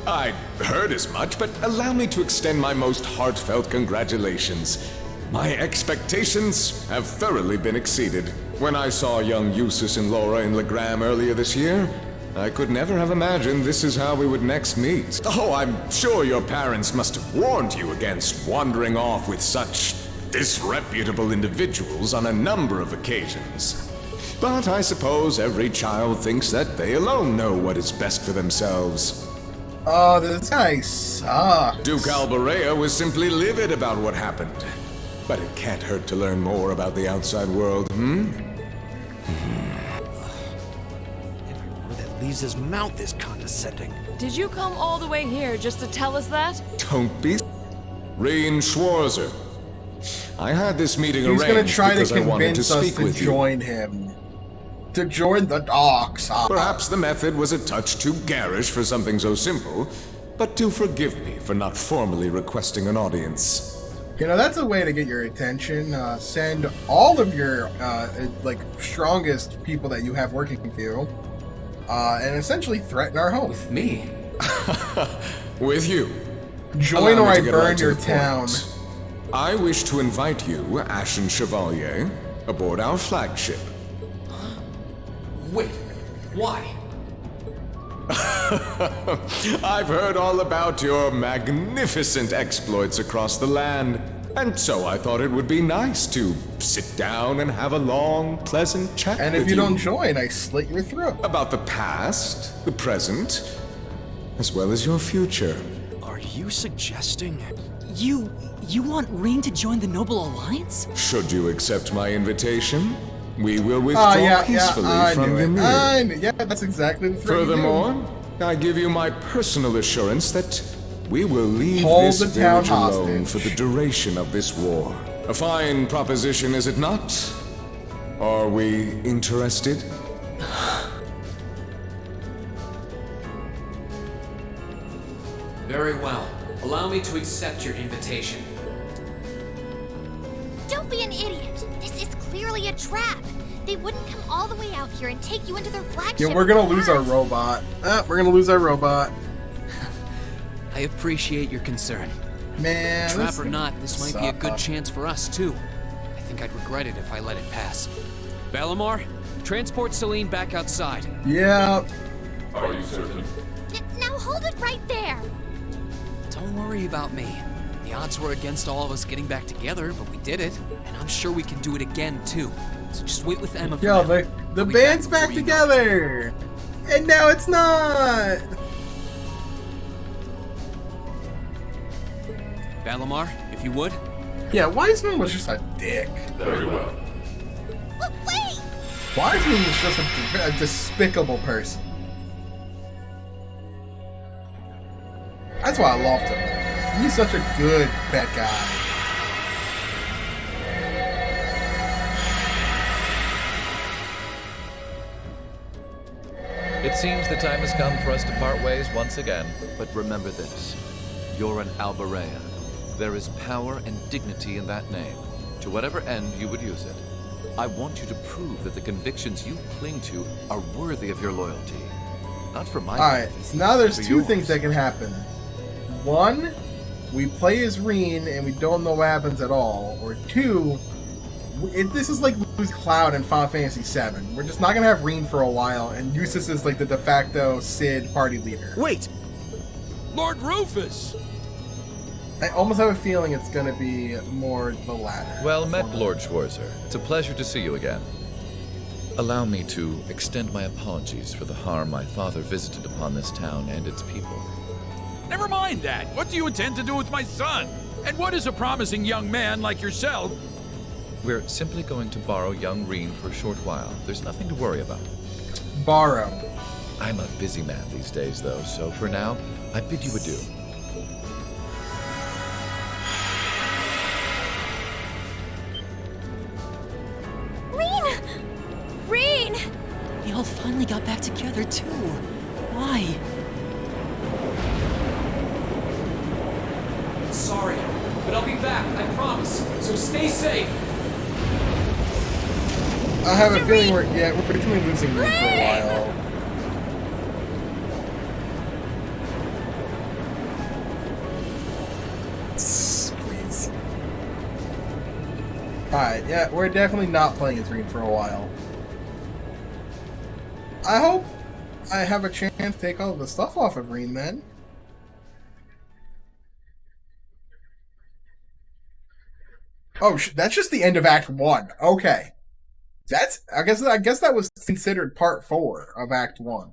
I'd heard as much, but allow me to extend my most heartfelt congratulations. My expectations have thoroughly been exceeded. When I saw young Eustace and Laura in Legram earlier this year, I could never have imagined this is how we would next meet. Oh, I'm sure your parents must have warned you against wandering off with such disreputable individuals on a number of occasions. But I suppose every child thinks that they alone know what is best for themselves. Oh, this guy sucks. Duke Alberea was simply livid about what happened. But it can't hurt to learn more about the outside world, Everywhere that leaves his mouth is condescending. Did you come all the way here just to tell us that? Don't be... Reen Schwarzer. I had this meeting He's gonna arranged try to because I wanted to convince us speak to with you. join him. To join the dark side. Perhaps the method was a touch too garish for something so simple, but do forgive me for not formally requesting an audience. You know, that's a way to get your attention. Send all of your, strongest people that you have working for you, and essentially threaten our home. With me? With you. Join Allow or me I to get burn right to your the town. point. I wish to invite you, Ashen Chevalier, aboard our flagship. Wait, why? I've heard all about your magnificent exploits across the land, and so I thought it would be nice to sit down and have a long, pleasant chat And with if you don't join, I slit your throat. About the past, the present, as well as your future. Are you suggesting... You want Reen to join the Noble Alliance? Should you accept my invitation, we will withdraw peacefully from Ymir. Yeah, that's exactly the threat. Furthermore, I give you my personal assurance that we will leave Hold this the town village alone for the duration of this war. A fine proposition, is it not? Are we interested? Very well. Allow me to accept your invitation. Don't be an idiot. This is clearly a trap. They wouldn't come all the way out here and take you into their flagship. Yeah, we're gonna lose our robot. We're gonna lose our robot. I appreciate your concern. Man, Trap or not, this might be a good sucks. chance for us, too. I think I'd regret it if I let it pass. Balamar, transport Celine back outside. Yeah. Are you certain? Now hold it right there. Don't worry about me. The odds were against all of us getting back together, but we did it. And I'm sure we can do it again, too. So just wait with Emma for Yo, now. the I'll be band's back back before you know together! And now it's not! Balamar, if you would. Yeah, Wiseman was just a dick. Very well. But wait! Wiseman was just a despicable person. That's why I loved him. He's such a good bad guy. It seems the time has come for us to part ways once again. But remember this. You're an Alberea. There is power and dignity in that name, to whatever end you would use it. I want you to prove that the convictions you cling to are worthy of your loyalty. Not for my Alright, benefit, so now there's for two yours. things that can happen. One, we play as Reen and we don't know what happens at all. Or two, this is like lose Cloud in Final Fantasy VII. We're just not gonna have Reen for a while and use this as like the de facto Cid party leader. Wait! Lord Rufus! I almost have a feeling it's gonna be more the latter. Well met, Lord Schwarzer. It's a pleasure to see you again. Allow me to extend my apologies for the harm my father visited upon this town and its people. Never mind that. What do you intend to do with my son? And what is a promising young man like yourself? We're simply going to borrow young Reen for a short while. There's nothing to worry about. Borrow. I'm a busy man these days, though, so for now, I bid you adieu. Reen! Reen! They all finally got back together, too. Why? Sorry, but I'll be back, I promise. So stay safe. I have a feeling we're between losing Reen for a while. Please. Alright, yeah, we're definitely not playing as Reen for a while. I hope I have a chance to take all of the stuff off of Reen then. Oh, that's just the end of Act 1. Okay. I guess that was considered part 4 of Act 1.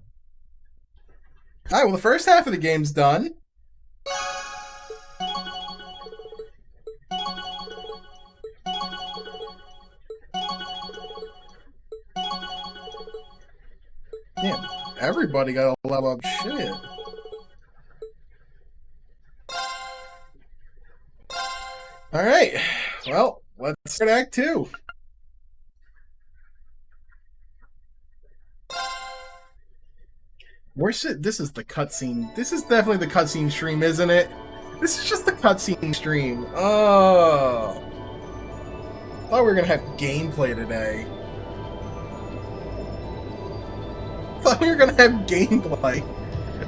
Alright, well the first half of the game's done. Damn, everybody got a level up. Shit. Alright, well, let's start Act 2. This is the cutscene. This is definitely the cutscene stream, isn't it? This is just the cutscene stream. Oh. Thought we were gonna have gameplay today. Thought we were gonna have gameplay.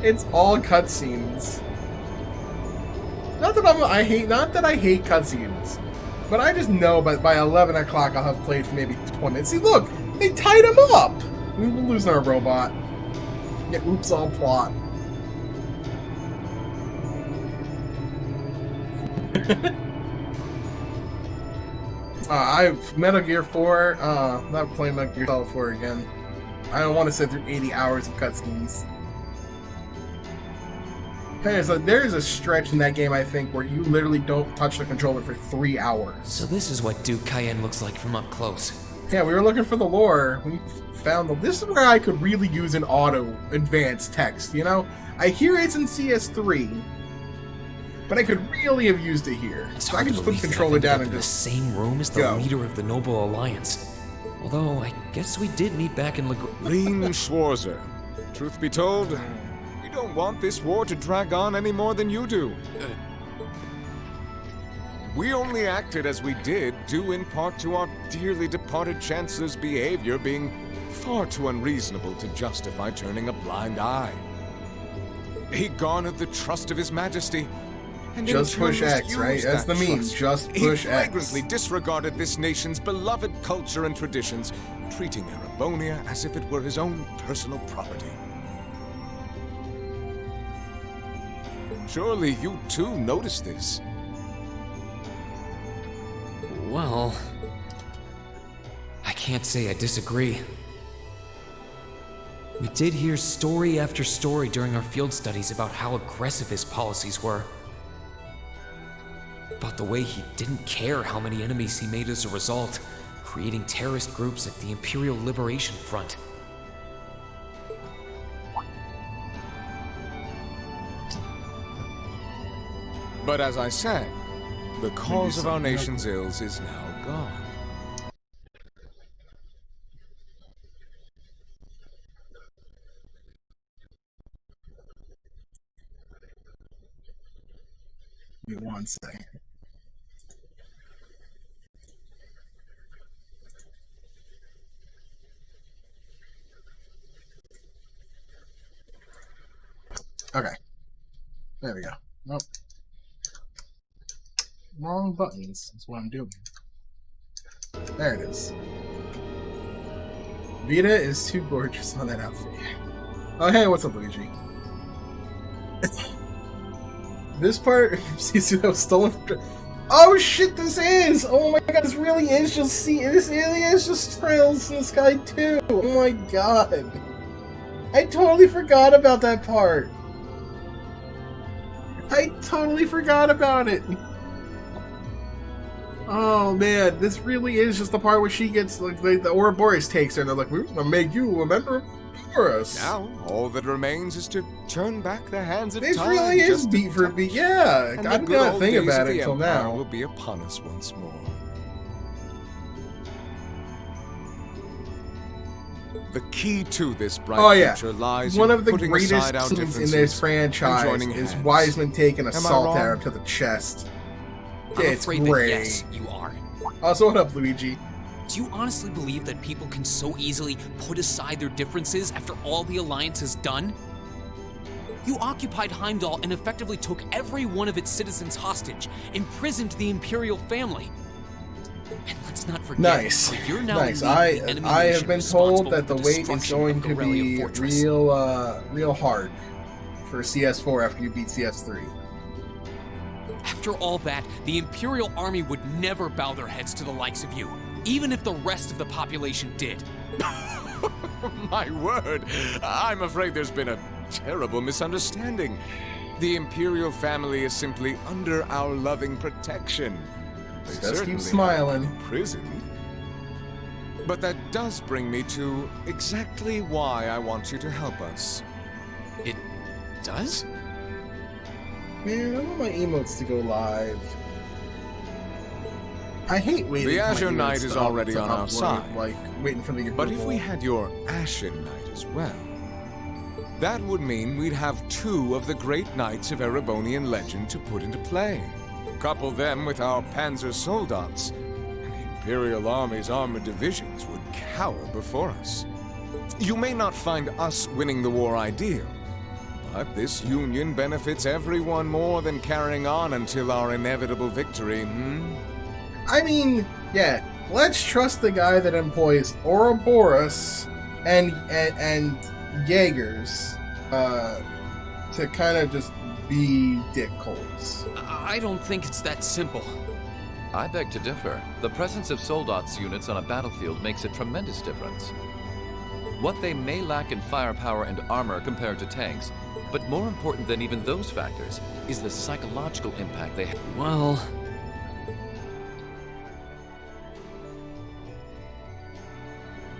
It's all cutscenes. Not that I hate cutscenes, but I just know by 11 o'clock I'll have played for maybe 20 minutes. See, look, they tied him up. We will lose our robot. Yeah, oops, all plot. Metal Gear 4. Not playing Metal Gear Solid 4 again. I don't want to sit through 80 hours of cutscenes. There's a stretch in that game, I think, where you literally don't touch the controller for 3 hours. So this is what Duke Cayenne looks like from up close. Yeah, we were looking for the lore. We found this is where I could really use an auto advanced text, you know? I hear it's in CS3, but I could really have used it here. So I can just put the controller down and just the same room as the leader of the Noble Alliance. Although, I guess we did meet back in Lean Schwarzer. Truth be told, we don't want this war to drag on any more than you do. We only acted as we did, due in part to our dearly departed Chancellor's behavior being far too unreasonable to justify turning a blind eye. He garnered the trust of His Majesty, and just push X, right? That's the meme. Just push X. He flagrantly disregarded this nation's beloved culture and traditions, treating Erebonia as if it were his own personal property. Surely you too noticed this. Well, I can't say I disagree. We did hear story after story during our field studies about how aggressive his policies were. About the way he didn't care how many enemies he made as a result, creating terrorist groups like the Imperial Liberation Front. But as I said, the cause of our nation's ills is now gone. Give me one second. Okay. There we go. Nope. Wrong buttons. That's what I'm doing. There it is. Vita is too gorgeous on that outfit. Oh, hey, what's up, Luigi? This part, see that was stolen from... Oh shit, this is! Oh my god, this really is just this really is just trails in the sky too! Oh my god. I totally forgot about that part. I totally forgot about it. Oh man, this really is just the part where she gets, like, the Ouroboros takes her and they're like, we're gonna make you a member of Ouroboros. Now, all that remains is to turn back the hands of this time. This really is beat for beat, yeah. I did not think about it until now. Will be upon us once more. The key to this bright future lies one of the putting greatest aside our scenes in differences this franchise is hands. Wiseman taking a Am I salt wrong? arrow to the chest. I'm It's afraid great. that yes, you are. Also, what up, Luigi? Do you honestly believe that people can so easily put aside their differences after all the Alliance has done? You occupied Heimdall and effectively took every one of its citizens hostage, imprisoned the Imperial family. And let's not forget, Nice. you're now Nice. leading the enemy I have nation been responsible told that for the wait is destruction going of to Corellia be Fortress. real hard for CS4 after you beat CS3. After all that, the Imperial Army would never bow their heads to the likes of you, even if the rest of the population did. My word, I'm afraid there's been a terrible misunderstanding. The Imperial family is simply under our loving protection. They Just certainly keep smiling. aren't imprisoned. But that does bring me to exactly why I want you to help us. It does? Man, I want my emotes to go live. I hate waiting. The for my Azure emotes Knight to is up- already to on our upload, side. Like waiting for the But if approval. we had your Ashen Knight as well, that would mean we'd have two of the great knights of Erebonian legend to put into play. Couple them with our Panzer Soldats, and the Imperial Army's armored divisions would cower before us. You may not find us winning the war ideal, but this union benefits everyone more than carrying on until our inevitable victory, I mean, yeah, let's trust the guy that employs Ouroboros and Jaegers to kind of just be dickholes. I don't think it's that simple. I beg to differ. The presence of Soldats units on a battlefield makes a tremendous difference. What they may lack in firepower and armor compared to tanks, but more important than even those factors, is the psychological impact they have. Well...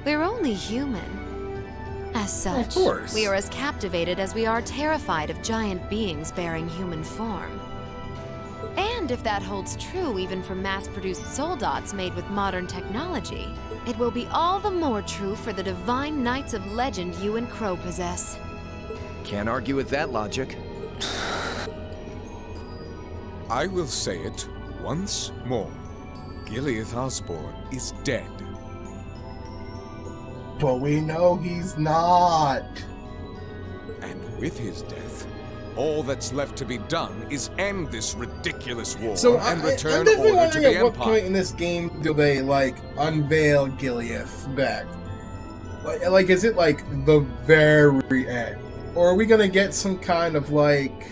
We're only human. As such, Of course. we are as captivated as we are terrified of giant beings bearing human form. And if that holds true even for mass-produced Soldats made with modern technology, it will be all the more true for the divine knights of legend you and Crow possess. Can't argue with that logic. I will say it once more. Gileath Osborne is dead. But we know he's not. And with his death, all that's left to be done is end this ridiculous war So and I'm return definitely order to wondering the at what Empire. point in this game do they like unveil Gileath back? Like, is it like the very end, or are we gonna get some kind of like,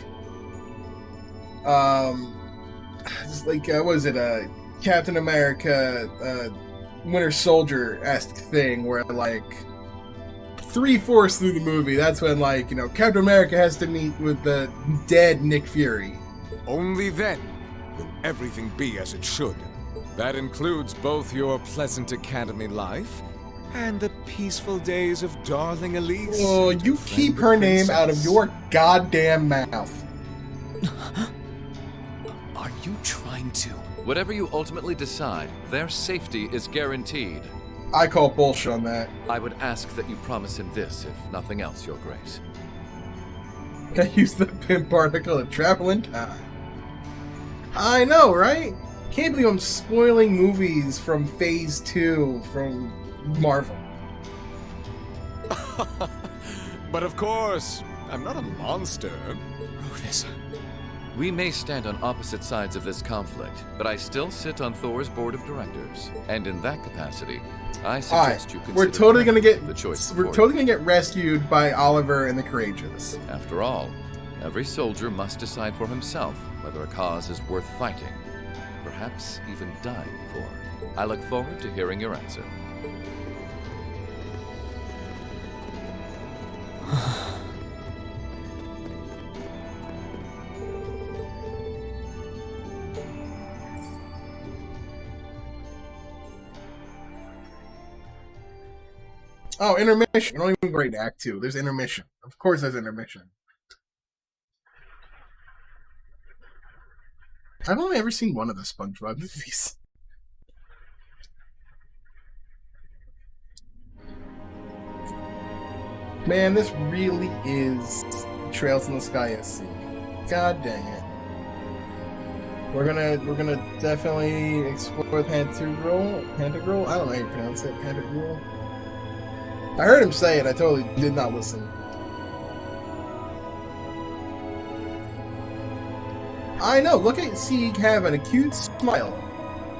just like what is it, Captain America, Winter Soldier-esque thing where like 3/4 through the movie, that's when like, you know, Captain America has to meet with the dead Nick Fury. Only then will everything be as it should. That includes both your pleasant academy life and the peaceful days of darling Elise. Oh, and you friend keep the her name princess. out of your goddamn mouth. Are you trying to... Whatever you ultimately decide, their safety is guaranteed. I call bullshit on that. I would ask that you promise him this, if nothing else, Your Grace. I use the pimp particle to travel in time. I know, right? Can't believe I'm spoiling movies from Phase 2 from Marvel. But of course, I'm not a monster. Rufus. We may stand on opposite sides of this conflict, but I still sit on Thor's board of directors, and in that capacity, I suggest you consider we're totally gonna get the choice we're before totally gonna get rescued by Oliver and the Courageous. you. After all, every soldier must decide for himself whether a cause is worth fighting, perhaps even dying for. I look forward to hearing your answer. Oh, intermission. I don't even grade Act 2. There's intermission. Of course there's intermission. I've only ever seen one of the SpongeBob movies. Man, this really is Trails in the Sky SC. God dang it. We're gonna definitely explore Pantagruel. I don't know how you pronounce it. Pantagruel. I heard him say it. I totally did not listen. I know. Look at Sieg have an acute smile,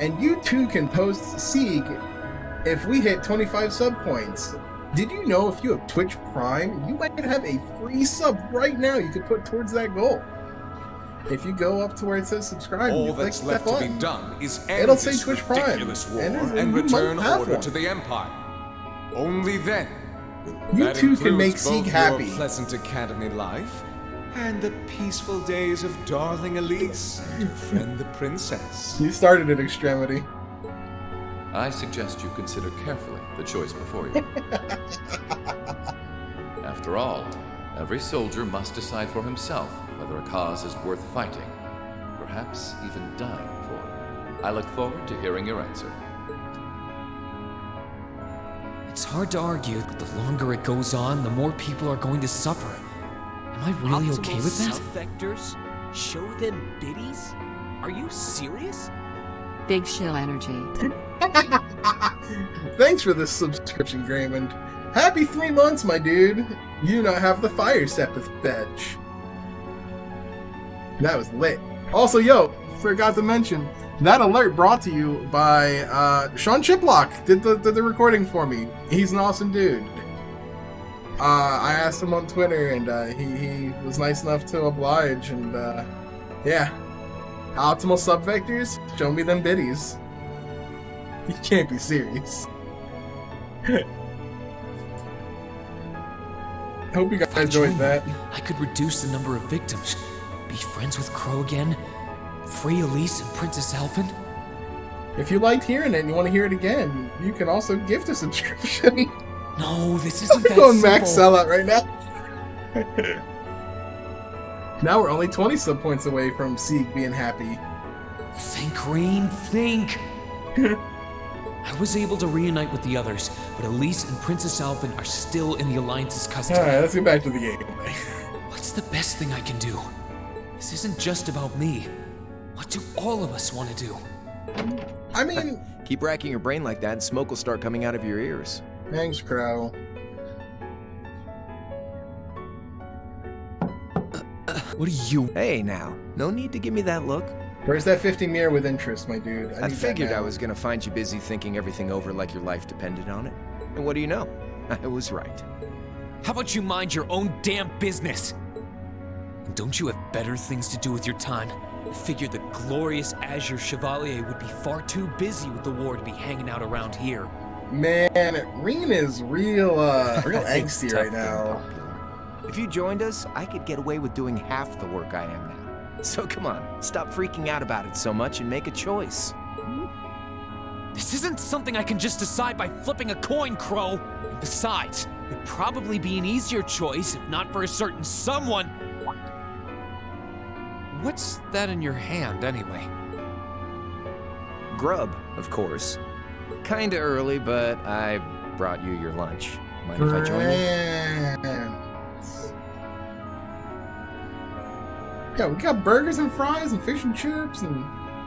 and you too can post Sieg if we hit 25 sub points. Did you know if you have Twitch Prime, you might have a free sub right now you could put towards that goal? If you go up to where it says subscribe, All you click that's that left to be button. done is end It'll say this Twitch Prime, ridiculous war and and you return might have order one. to the Empire. Only then will You that too can includes make Sieg both happy. your pleasant academy life and the peaceful days of darling Elise and your friend the princess. You started at Extremity. I suggest you consider carefully the choice before you. After all, every soldier must decide for himself whether a cause is worth fighting, perhaps even dying for. I look forward to hearing your answer. It's hard to argue, but the longer it goes on, the more people are going to suffer. Am I really okay with that? Sub-vectors? Show them biddies? Are you serious? Big shill energy. Thanks for this subscription, Graymond. Happy 3 months, my dude. You now have the Fire Sepith badge. That was lit. Also, yo, forgot to mention, that alert brought to you by Sean Chiplock. Did the recording for me. He's an awesome dude. I asked him on Twitter, and he was nice enough to oblige, and yeah. Optimal sub-vectors, show me them biddies. You can't be serious. Hope you guys enjoyed that. I could reduce the number of victims, be friends with Crow again, free Elise and Princess Elfin. If you liked hearing it and you want to hear it again, you can also gift a subscription. No, this isn't that going simple. max sellout right now. Now we're only 20 sub points away from Sieg being happy. Think, Rain, think! I was able to reunite with the others, but Elise and Princess Elfin are still in the Alliance's custody. Alright, let's get back to the game. What's the best thing I can do? This isn't just about me. What do all of us want to do? I mean... Keep racking your brain like that and smoke will start coming out of your ears. Thanks, Crow. What are you... Hey, now. No need to give me that look. Where's that 50 mirror with interest, my dude? I figured I was gonna find you busy thinking everything over like your life depended on it. And what do you know? I was right. How about you mind your own damn business? And don't you have better things to do with your time? I figured the glorious Azure Chevalier would be far too busy with the war to be hanging out around here. Man, Ring is real angsty right now. If you joined us, I could get away with doing half the work I am now. So come on, stop freaking out about it so much and make a choice. This isn't something I can just decide by flipping a coin, Crow. And besides, it'd probably be an easier choice if not for a certain someone. What's that in your hand, anyway? Grub, of course. Kinda early, but I brought you your lunch. Mind if I join you? Yeah, we got burgers and fries and fish and chips and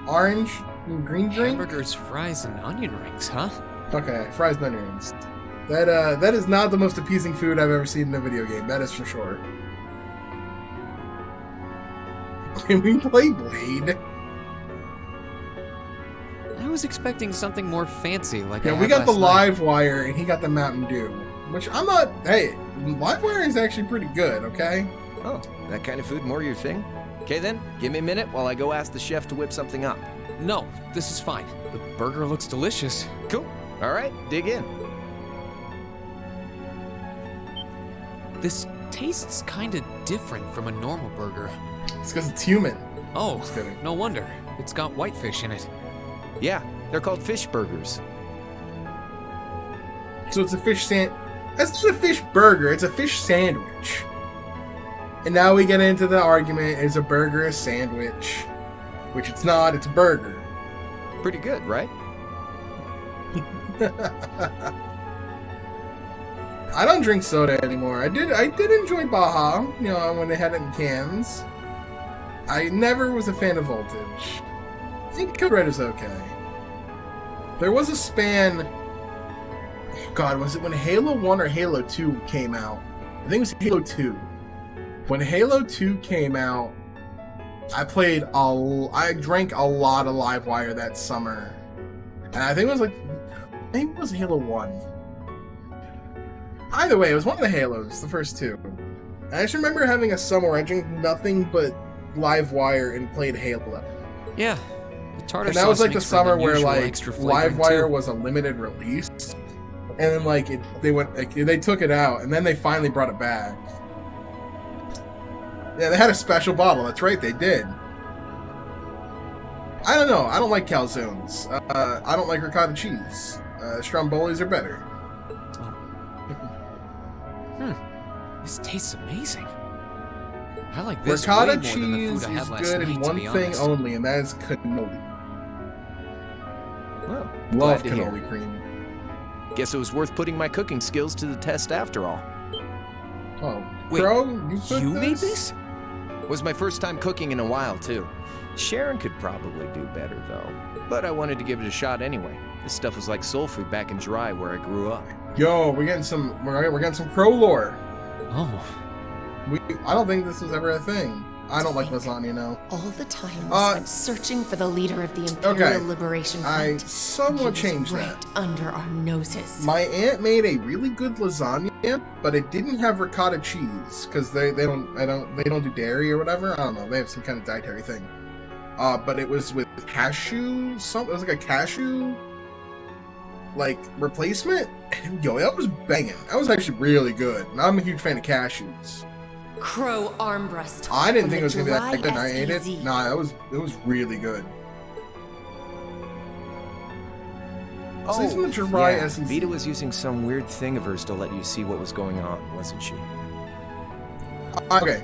orange and green drink. Hamburgers, fries, and onion rings, huh? Okay, fries and onion rings. That is not the most appeasing food I've ever seen in a video game. That is for sure. Can we play Blade? I was expecting something more fancy, like Yeah, I we had got the last night. live wire and he got the Mountain Dew. Which I'm not. Hey, live wire is actually pretty good, okay? Oh, that kind of food more your thing? Okay then, give me a minute while I go ask the chef to whip something up. No, this is fine. The burger looks delicious. Cool. All right, dig in. This tastes kind of different from a normal burger. It's because it's human. Oh, Just kidding. no wonder. It's got whitefish in it. Yeah, they're called fish burgers. So it's a fish That's just a fish burger. It's a fish sandwich. And now we get into the argument, is a burger a sandwich? Which it's not, it's a burger. Pretty good, right? I don't drink soda anymore. I did enjoy Baja, you know, when they had it in cans. I never was a fan of Voltage. I think Code Red is okay. There was a span... Oh God, was it when Halo 1 or Halo 2 came out? I think it was Halo 2. When Halo 2 came out, I drank a lot of Livewire that summer. And I think it was Halo 1. Either way, it was one of the Halos, the first two. And I just remember having a summer where I drank nothing but Livewire and played Halo. Yeah. The tartar And that was sauce like the makes for summer an where unusual like extra flavoring, Livewire too. was a limited release, and then like they took it out, and then they finally brought it back. Yeah, they had a special bottle. That's right, they did. I don't know. I don't like calzones. I don't like ricotta cheese. Strombolis are better. This tastes amazing. I like this Ricotta way more than the cheese food I had is last good night, in to one be thing honest. only, and that is cannoli. Well, Love glad to hear. cannoli cream. Guess it was worth putting my cooking skills to the test after all. Oh, Wait, Crow, you cooked made this? Was my first time cooking in a while, too. Sharon could probably do better, though. But I wanted to give it a shot anyway. This stuff was like soul food back in Dry, where I grew up. Yo, we're getting some Crow lore. Oh. I don't think this was ever a thing. I don't like lasagna now. All the time we spent searching for the leader of the Imperial Liberation Front. I somewhat He was changed right that. under our noses. My aunt made a really good lasagna, but it didn't have ricotta cheese because they don't do dairy or whatever. I don't know. They have some kind of dietary thing. But it was with cashew. It was like a cashew replacement. And, yo, that was banging. That was actually really good. And I'm a huge fan of cashews. Crow armbrust. I didn't from think it was the gonna be that good. And I ate it. SEZ. Nah, it was really good. So it's from the Dry yeah. SEZ. Vita was using some weird thing of hers to let you see what was going on, wasn't she? Okay.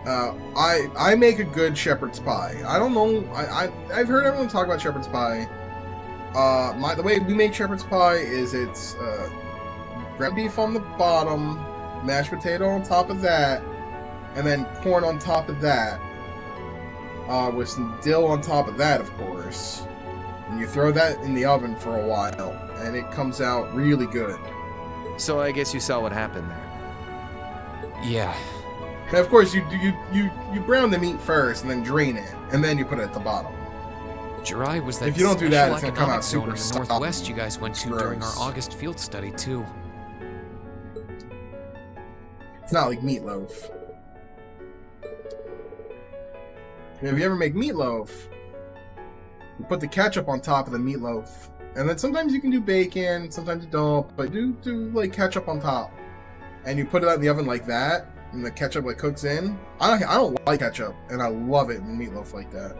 I make a good shepherd's pie. I don't know. I've heard everyone talk about shepherd's pie. The way we make shepherd's pie is it's ground beef on the bottom, mashed potato on top of that, and then corn on top of that, with some dill on top of that, of course. And you throw that in the oven for a while, and it comes out really good. So I guess you saw what happened there. Yeah. And of course, you brown the meat first, and then drain it, and then you put it at the bottom. Dry was that If you don't do that, special it's gonna come out economic zone super in the soft. Northwest you guys went to during our Gross. August field study, too. It's not like meatloaf. If you ever make meatloaf, you put the ketchup on top of the meatloaf, and then sometimes you can do bacon, sometimes you don't, but do like ketchup on top, and you put it out in the oven like that, and the ketchup cooks in. I don't like ketchup, and I love it in meatloaf like that.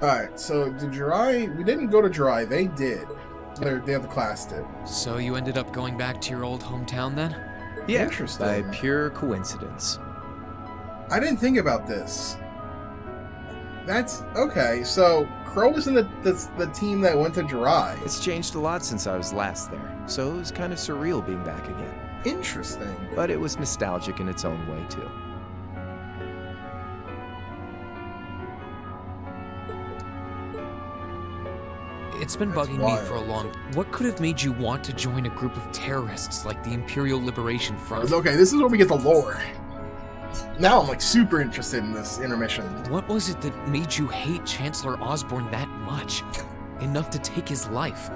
Alright, so we didn't go to Dry, they did. The other class did. So you ended up going back to your old hometown then? Yeah, Interesting. by pure coincidence. I didn't think about this. That's okay. So Crow was in the team that went to Dry. It's changed a lot since I was last there, so it was kind of surreal being back again. Interesting. But it was nostalgic in its own way, too. It's been bugging me for a long... What could have made you want to join a group of terrorists like the Imperial Liberation Front? Okay, this is where we get the lore. Now I'm super interested in this intermission. What was it that made you hate Chancellor Osborne that much? Enough to take his life?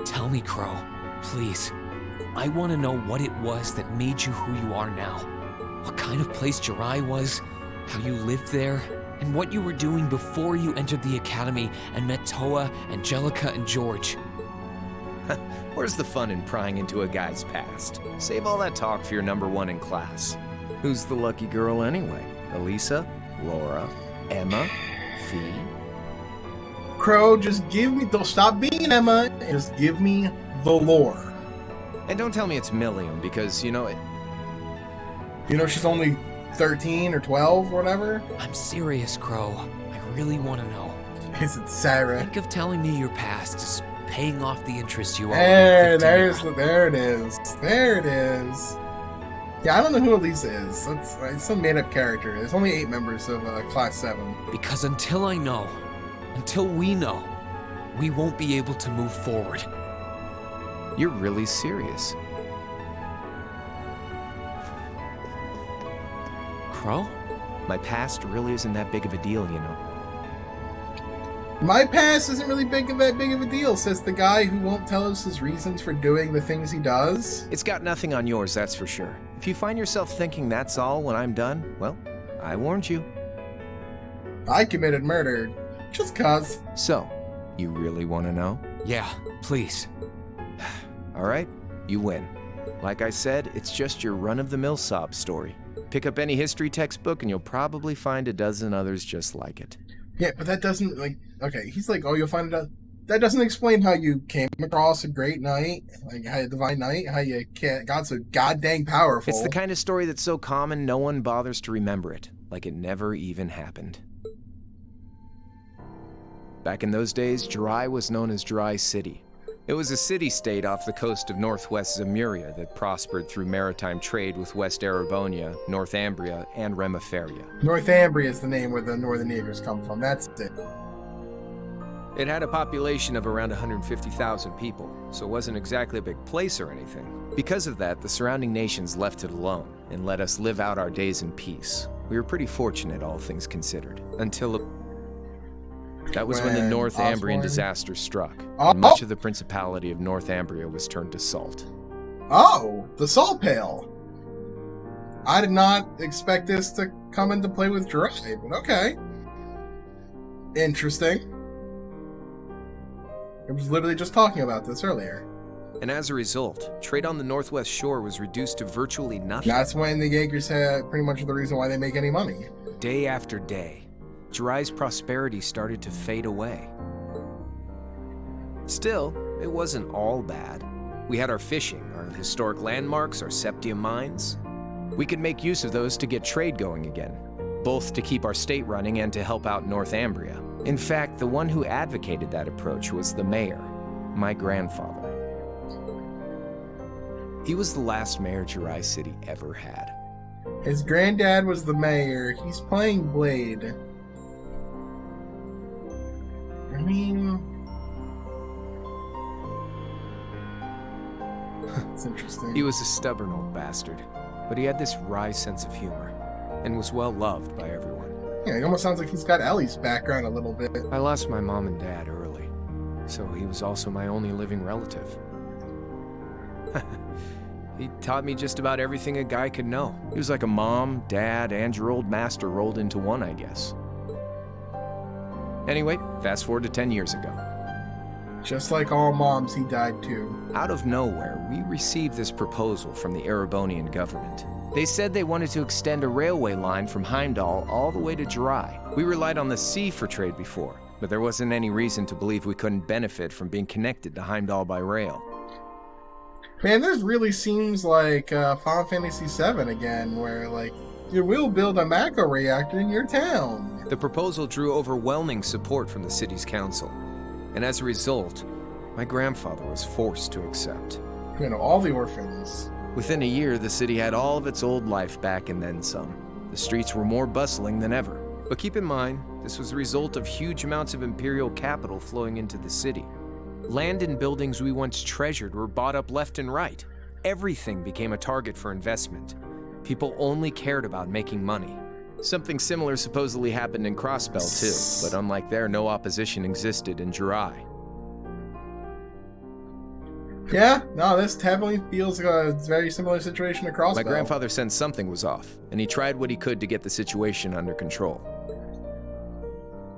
Tell me, Crow. Please. I want to know what it was that made you who you are now. What kind of place Jirai was, how you lived there, and what you were doing before you entered the academy and met Toa, Angelica, and George. Where's the fun in prying into a guy's past? Save all that talk for your number one in class. Who's the lucky girl anyway? Elisa? Laura? Emma? Fee? Crow, don't stop being Emma, and just give me the lore. And don't tell me it's Milliam, because, you know it. You know she's only 13 or 12 or whatever? I'm serious, Crow. I really want to know. Is it Sarah? Think of telling me your past is paying off the interest you owe. There it is. There it is. Yeah, I don't know who Elisa is. It's some made-up character. There's only 8 members of Class 7. Because until I know, until we know, we won't be able to move forward. You're really serious. Crow? My past really isn't that big of a deal, you know. My past isn't really that big of a deal, says the guy who won't tell us his reasons for doing the things he does. It's got nothing on yours, that's for sure. If you find yourself thinking that's all when I'm done, well, I warned you. I committed murder. Just cuz. So, you really want to know? Yeah, please. All right, you win. Like I said, it's just your run-of-the-mill sob story. Pick up any history textbook and you'll probably find a dozen others just like it. Yeah, but that doesn't, like, okay, he's like, oh, you'll find it out. That doesn't explain how you came across a great knight, like how a divine knight, how you got so goddamn powerful. It's the kind of story that's so common no one bothers to remember it, like it never even happened. Back in those days, Jirai was known as Dry City. It was a city-state off the coast of northwest Zemuria that prospered through maritime trade with West Erebonia, Northumbria, and Remiferia. Northumbria is the name where the Northern Jaegers come from, that's it. It had a population of around 150,000 people, so it wasn't exactly a big place or anything. Because of that, the surrounding nations left it alone and let us live out our days in peace. We were pretty fortunate, all things considered, until that was when the Northumbrian disaster struck, and much of the Principality of Northumbria was turned to salt. Oh, the Salt Pale. I did not expect this to come into play with Jirai, but okay. Interesting. I was literally just talking about this earlier. And as a result, trade on the northwest shore was reduced to virtually nothing. That's when the Jaegers had pretty much the reason why they make any money. Day after day, Jirai's prosperity started to fade away. Still, it wasn't all bad. We had our fishing, our historic landmarks, our septium mines. We could make use of those to get trade going again, both to keep our state running and to help out Northumbria. In fact, the one who advocated that approach was the mayor, my grandfather. He was the last mayor Jirai City ever had. His granddad was the mayor. He's playing Blade. I mean... It's interesting. He was a stubborn old bastard, but he had this wry sense of humor, and was well loved by everyone. Yeah, it almost sounds like he's got Ellie's background a little bit. I lost my mom and dad early, so he was also my only living relative. He taught me just about everything a guy could know. He was like a mom, dad, and your old master rolled into one, I guess. Anyway, fast forward to 10 years ago. Just like all moms, he died too. Out of nowhere, we received this proposal from the Erebonian government. They said they wanted to extend a railway line from Heimdall all the way to Jirai. We relied on the sea for trade before, but there wasn't any reason to believe we couldn't benefit from being connected to Heimdall by rail. Man, this really seems like Final Fantasy VII again, where, like, you will build a macro reactor in your town. The proposal drew overwhelming support from the city's council, and as a result, my grandfather was forced to accept. You know, all the orphans. Within a year, the city had all of its old life back and then some. The streets were more bustling than ever. But keep in mind, this was the result of huge amounts of imperial capital flowing into the city. Land and buildings we once treasured were bought up left and right. Everything became a target for investment. People only cared about making money. Something similar supposedly happened in Crossbell too, but unlike there, no opposition existed in Jirai. Yeah, no, this definitely feels like a very similar situation to Crossbell. My grandfather sensed something was off, and he tried what he could to get the situation under control.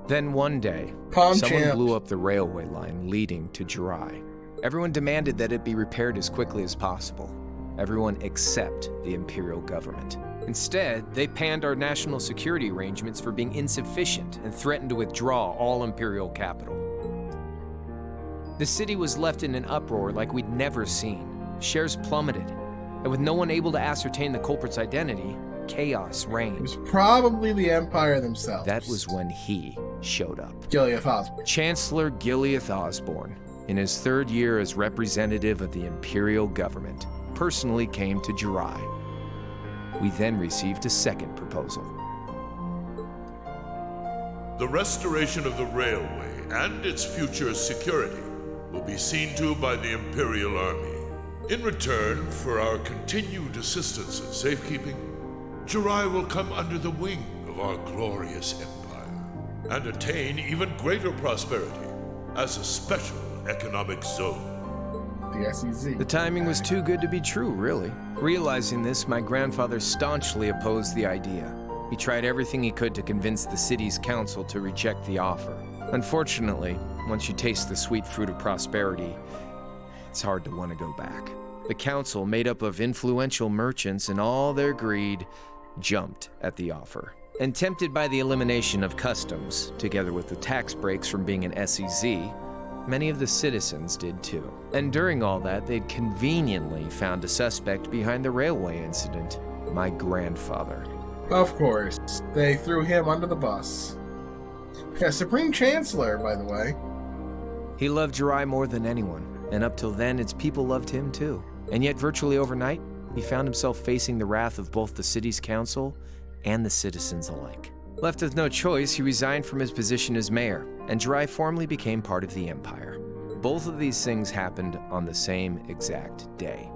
Then one day, someone blew up the railway line leading to Jirai. Everyone demanded that it be repaired as quickly as possible. Everyone except the imperial government. Instead, they panned our national security arrangements for being insufficient and threatened to withdraw all imperial capital. The city was left in an uproar like we'd never seen. Shares plummeted, and with no one able to ascertain the culprit's identity, chaos reigned. It was probably the Empire themselves. That was when he showed up. Gileath Osborne. Chancellor Gileath Osborne, in his third year as representative of the imperial government, personally came to Jirai. We then received a second proposal. The restoration of the railway and its future security will be seen to by the Imperial Army. In return for our continued assistance in safekeeping, Jirai will come under the wing of our glorious empire. and attain even greater prosperity as a special economic zone. The SEZ. The timing was too good to be true, really. Realizing this, my grandfather staunchly opposed the idea. He tried everything he could to convince the city's council to reject the offer. Unfortunately, once you taste the sweet fruit of prosperity, it's hard to want to go back. The council, made up of influential merchants and all their greed, jumped at the offer. And tempted by the elimination of customs, together with the tax breaks from being an SEZ, many of the citizens did too. And during all that, they'd conveniently found a suspect behind the railway incident, my grandfather. Of course. They threw him under the bus. Yeah, Supreme Chancellor, by the way. He loved Jirai more than anyone, and up till then, its people loved him too. And yet, virtually overnight, he found himself facing the wrath of both the city's council and the citizens alike. Left with no choice, he resigned from his position as mayor, and Jirai formally became part of the empire. Both of these things happened on the same exact day.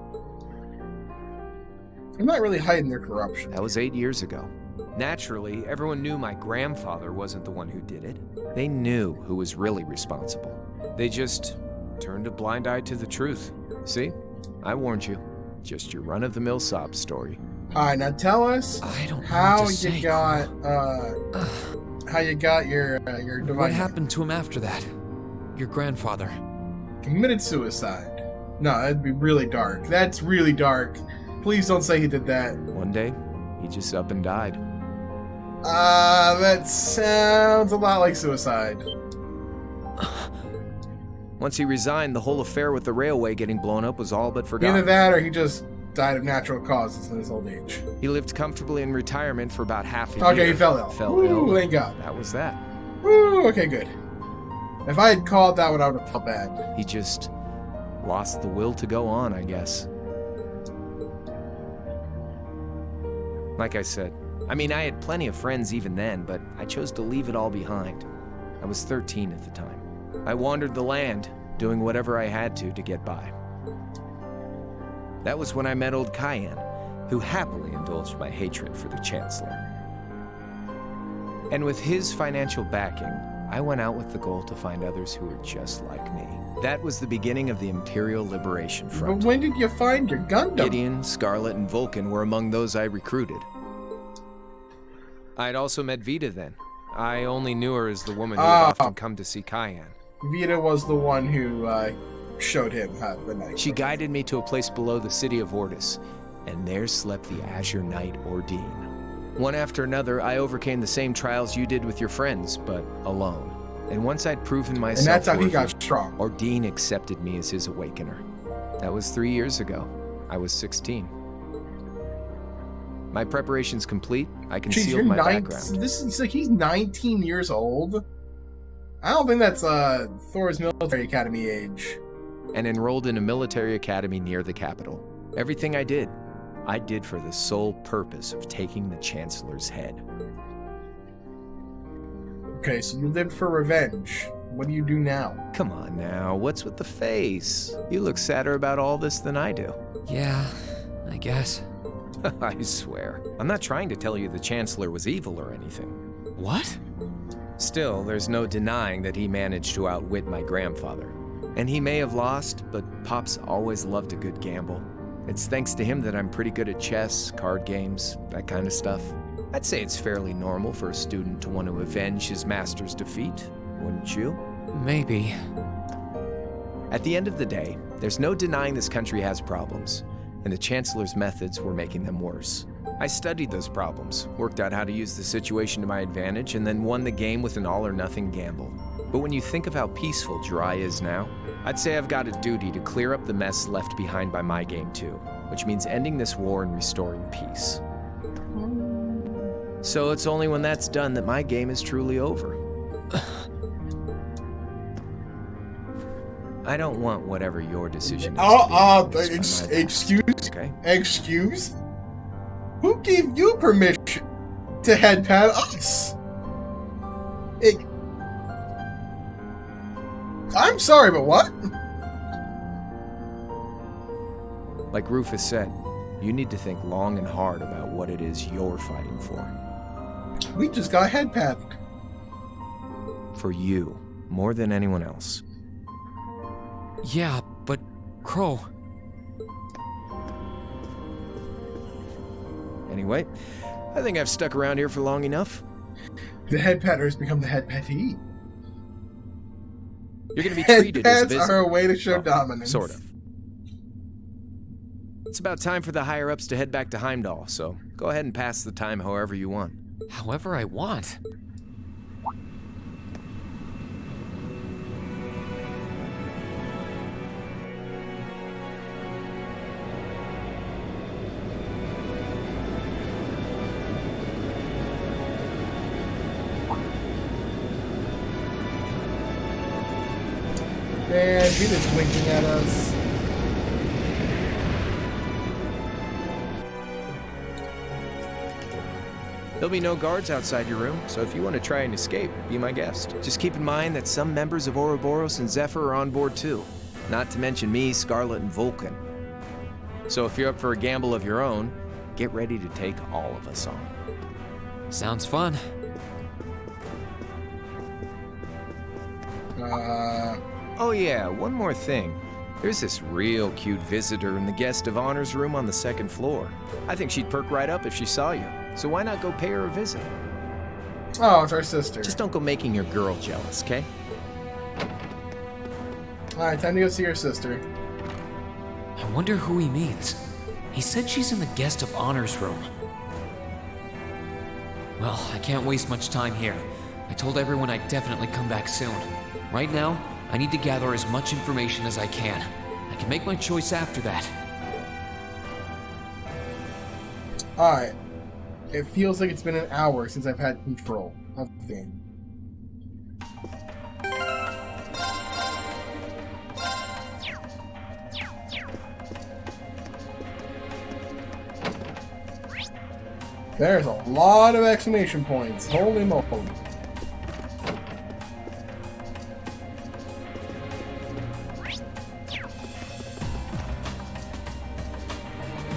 They're not really hiding their corruption. That was 8 years ago. Naturally, everyone knew my grandfather wasn't the one who did it. They knew who was really responsible. They just turned a blind eye to the truth. See? I warned you. Just your run-of-the-mill sob story. Alright, now tell us how you got your divine. What happened to him after that? Your grandfather. Committed suicide. No, that'd be really dark. That's really dark. Please don't say he did that. One day, he just up and died. That sounds a lot like suicide. Once he resigned, the whole affair with the railway getting blown up was all but forgotten. Either that or he just died of natural causes in his old age. He lived comfortably in retirement for about half a year. Okay, he fell ill. Ill. Thank God. That was that. Woo, okay, good. If I had called that one, I would have felt bad. He just lost the will to go on, I guess. Like I said, I had plenty of friends even then, but I chose to leave it all behind. I was 13 at the time. I wandered the land, doing whatever I had to get by. That was when I met old Cayenne, who happily indulged my hatred for the Chancellor. And with his financial backing, I went out with the goal to find others who were just like me. That was the beginning of the Imperial Liberation Front. But when did you find your Gundam? Gideon, Scarlet, and Vulcan were among those I recruited. I'd also met Vita then. I only knew her as the woman who would often come to see Cayenne. Vita was the one who showed him how the night. She guided me to a place below the city of Ortis, and there slept the Azure Knight Ordine. One after another, I overcame the same trials you did with your friends, but alone. And once I'd proven myself and that's how worthy, he got strong. Ordine accepted me as his awakener. That was 3 years ago. I was 16. My preparations complete. I concealed my background. This is like he's 19 years old. I don't think that's Thor's military academy age. And enrolled in a military academy near the capital. Everything I did for the sole purpose of taking the Chancellor's head. Okay, so you lived for revenge. What do you do now? Come on now, what's with the face? You look sadder about all this than I do. Yeah, I guess. I swear. I'm not trying to tell you the Chancellor was evil or anything. What? Still, there's no denying that he managed to outwit my grandfather. And he may have lost, but Pop's always loved a good gamble. It's thanks to him that I'm pretty good at chess, card games, that kind of stuff. I'd say it's fairly normal for a student to want to avenge his master's defeat, wouldn't you? Maybe. At the end of the day, there's no denying this country has problems, and the Chancellor's methods were making them worse. I studied those problems, worked out how to use the situation to my advantage, and then won the game with an all-or-nothing gamble. But when you think of how peaceful Jirai is now, I'd say I've got a duty to clear up the mess left behind by my game too, which means ending this war and restoring peace. So it's only when that's done that my game is truly over. I don't want whatever your decision is. Excuse? Okay. Excuse? Who gave you permission to head pat us? I'm sorry, but what? Like Rufus said, you need to think long and hard about what it is you're fighting for. We just got head patted. For you, more than anyone else. Yeah, but Crow... Anyway, I think I've stuck around here for long enough. The head petter has become the head pettee. You're gonna be treated as a visitor. Head pets are a way to show dominance. Sort of. It's about time for the higher-ups to head back to Heimdall, so go ahead and pass the time however you want. However I want? Man, he is winking at us. There'll be no guards outside your room, so if you want to try and escape, be my guest. Just keep in mind that some members of Ouroboros and Zephyr are on board too. Not to mention me, Scarlet, and Vulcan. So if you're up for a gamble of your own, get ready to take all of us on. Sounds fun. Oh yeah, one more thing. There's this real cute visitor in the guest of honors room on the second floor. I think she'd perk right up if she saw you. So why not go pay her a visit? Oh, it's our sister. Just don't go making your girl jealous, okay? Alright, time to go see your sister. I wonder who he means. He said she's in the guest of honors room. Well, I can't waste much time here. I told everyone I'd definitely come back soon. Right now, I need to gather as much information as I can. I can make my choice after that. Alright. It feels like it's been an hour since I've had control of the game. There's a lot of exclamation points. Holy moly.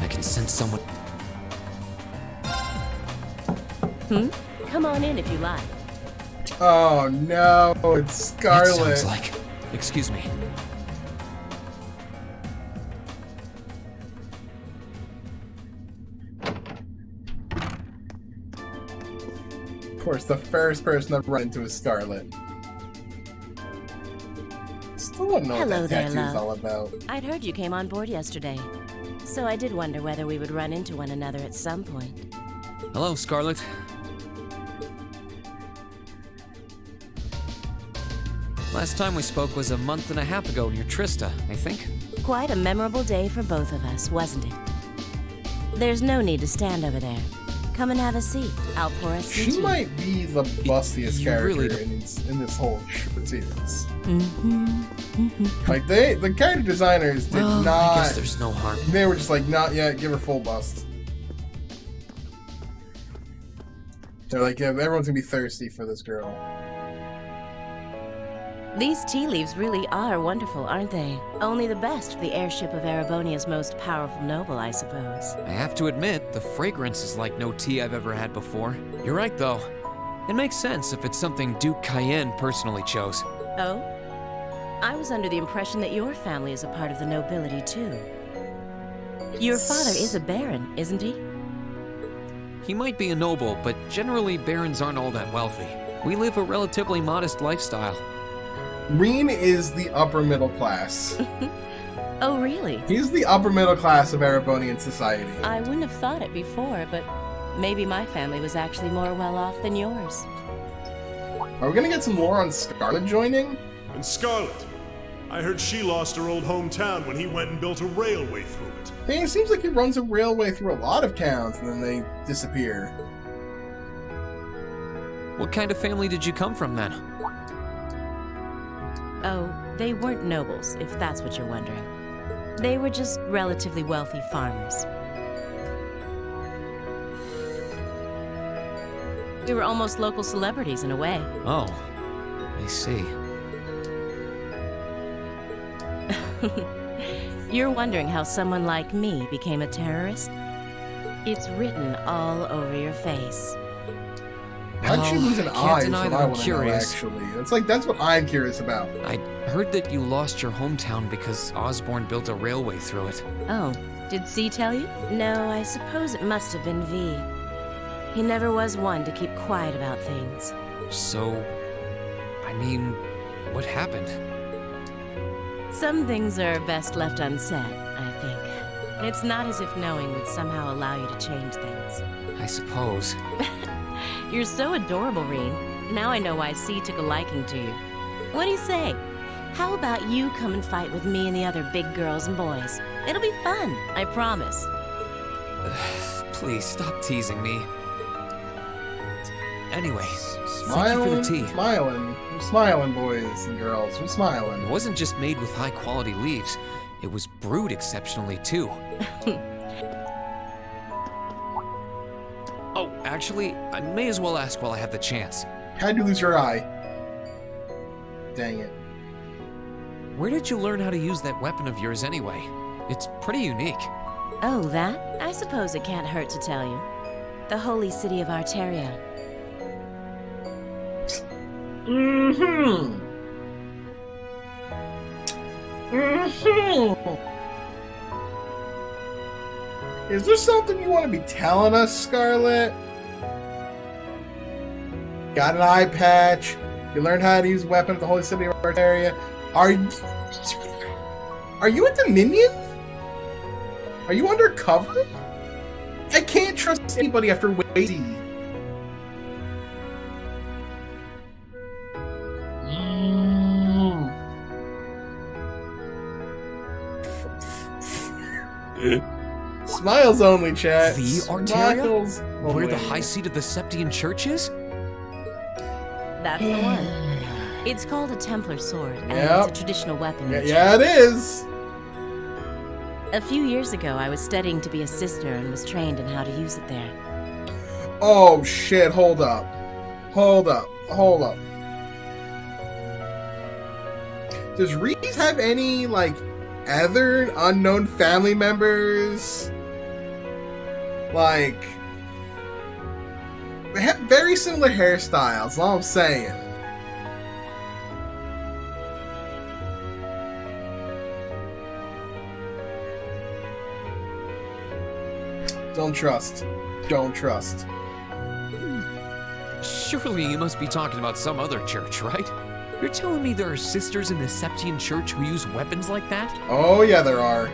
I can sense someone... Come on in if you like. Oh no, it's Scarlet. It sounds like... Excuse me. Of course, the first person I've run into is Scarlet. Still don't know Hello what that there, tattoo is love. all about. I'd heard you came on board yesterday, so I did wonder whether we would run into one another at some point. Hello, Scarlet. Last time we spoke was a month and a half ago near Trista, I think. Quite a memorable day for both of us, wasn't it? There's no need to stand over there. Come and have a seat. I'll pour us some She tea. might be the bustiest character really in this whole series. Like the character designers did not. I guess there's no harm. They were just like, not yet. Give her full bust. They're like, yeah, everyone's gonna be thirsty for this girl. These tea leaves really are wonderful, aren't they? Only the best for the airship of Erebonia's most powerful noble, I suppose. I have to admit, the fragrance is like no tea I've ever had before. You're right, though. It makes sense if it's something Duke Cayenne personally chose. Oh? I was under the impression that your family is a part of the nobility, too. Your father is a baron, isn't he? He might be a noble, but generally barons aren't all that wealthy. We live a relatively modest lifestyle. Reen is the upper middle class. Oh, really? He's the upper middle class of Erebonian society. I wouldn't have thought it before, but maybe my family was actually more well-off than yours. Are we gonna get some more on Scarlet joining? And Scarlet, I heard she lost her old hometown when he went and built a railway through it. I mean, it seems like he runs a railway through a lot of towns and then they disappear. What kind of family did you come from, then? Oh, they weren't nobles, if that's what you're wondering. They were just relatively wealthy farmers. We were almost local celebrities in a way. Oh, I see. You're wondering how someone like me became a terrorist? It's written all over your face. How'd she lose an eye? Can't deny is that what I I'm want to know, curious. actually. It's like, that's what I'm curious about. I heard that you lost your hometown because Osborn built a railway through it. Oh, did C tell you? No, I suppose it must have been V. He never was one to keep quiet about things. So, I mean, what happened? Some things are best left unsaid, I think. It's not as if knowing would somehow allow you to change things. I suppose. You're so adorable, Reen. Now I know why C took a liking to you. What do you say? How about you come and fight with me and the other big girls and boys? It'll be fun, I promise. Please, stop teasing me. Anyway, Smiling, thank you for the tea. Smiling. We're smiling, boys and girls. We're smiling. It wasn't just made with high-quality leaves. It was brewed exceptionally, too. Oh, actually, I may as well ask while I have the chance. How'd you lose your eye? Dang it. Where did you learn how to use that weapon of yours anyway? It's pretty unique. Oh, that? I suppose it can't hurt to tell you. The holy city of Arteria. Mm-hmm. Is there something you want to be telling us, Scarlet? Got an eye patch. You learned how to use a weapon at the holy city of Arteria. Are you a Dominion? Are you undercover? I can't trust anybody after waiting. Smiles only, chat. The Arteria? Where the high seat of the Septian Church is? That's the one. It's called a Templar sword, and Yep. it's a traditional weapon. Yeah, it is. A few years ago, I was studying to be a sister and was trained in how to use it there. Oh shit, hold up. Hold up. Hold up. Does Reese have any, like, other unknown family members? Like, they have very similar hairstyles, all I'm saying. Don't trust. Don't trust. Surely you must be talking about some other church, right? You're telling me there are sisters in the Septian Church who use weapons like that? Oh yeah, there are.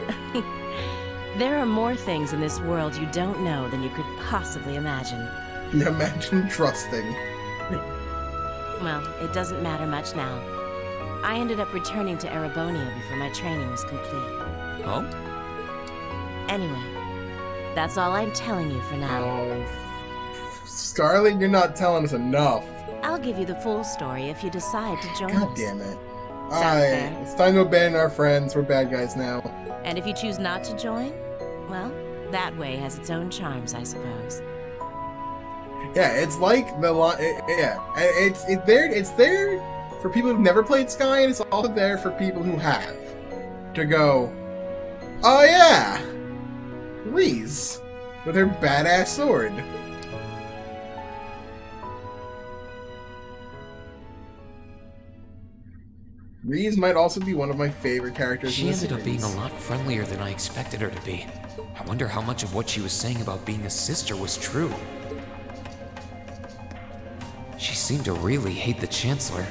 There are more things in this world you don't know than you could possibly imagine. Imagine trusting. Well, it doesn't matter much now. I ended up returning to Erebonia before my training was complete. Oh? Anyway, that's all I'm telling you for now. Oh, Scarlet, you're not telling us enough. I'll give you the full story if you decide to join us. God damn it. Sound Alright, fair? it's time to abandon our friends. We're bad guys now. And if you choose not to join, well, that way has its own charms, I suppose. Yeah, it's like the it's there for people who've never played Sky, and it's also there for people who have to go. Oh yeah, Reese with her badass sword. Reese might also be one of my favorite characters. She ended up being a lot friendlier than I expected her to be. I wonder how much of what she was saying about being a sister was true. She seemed to really hate the Chancellor.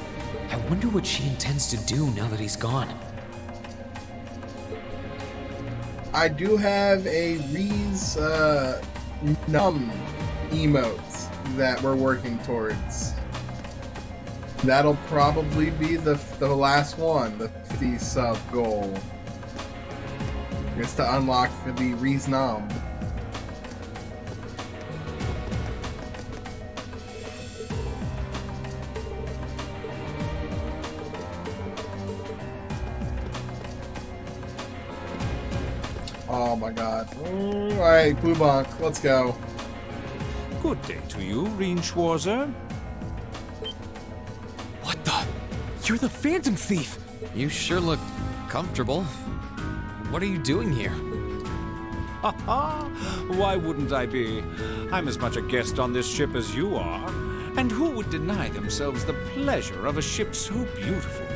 I wonder what she intends to do now that he's gone. I do have a Reese numb emote that we're working towards. That'll probably be the last one, the 50 sub goal. It's to unlock the Reese numb. Oh my god. Alright, Blue Bonk, let's go. Good day to you, Reen Schwarzer. What the? You're the Phantom Thief! You sure look comfortable. What are you doing here? Ha ha! Why wouldn't I be? I'm as much a guest on this ship as you are. And who would deny themselves the pleasure of a ship so beautiful?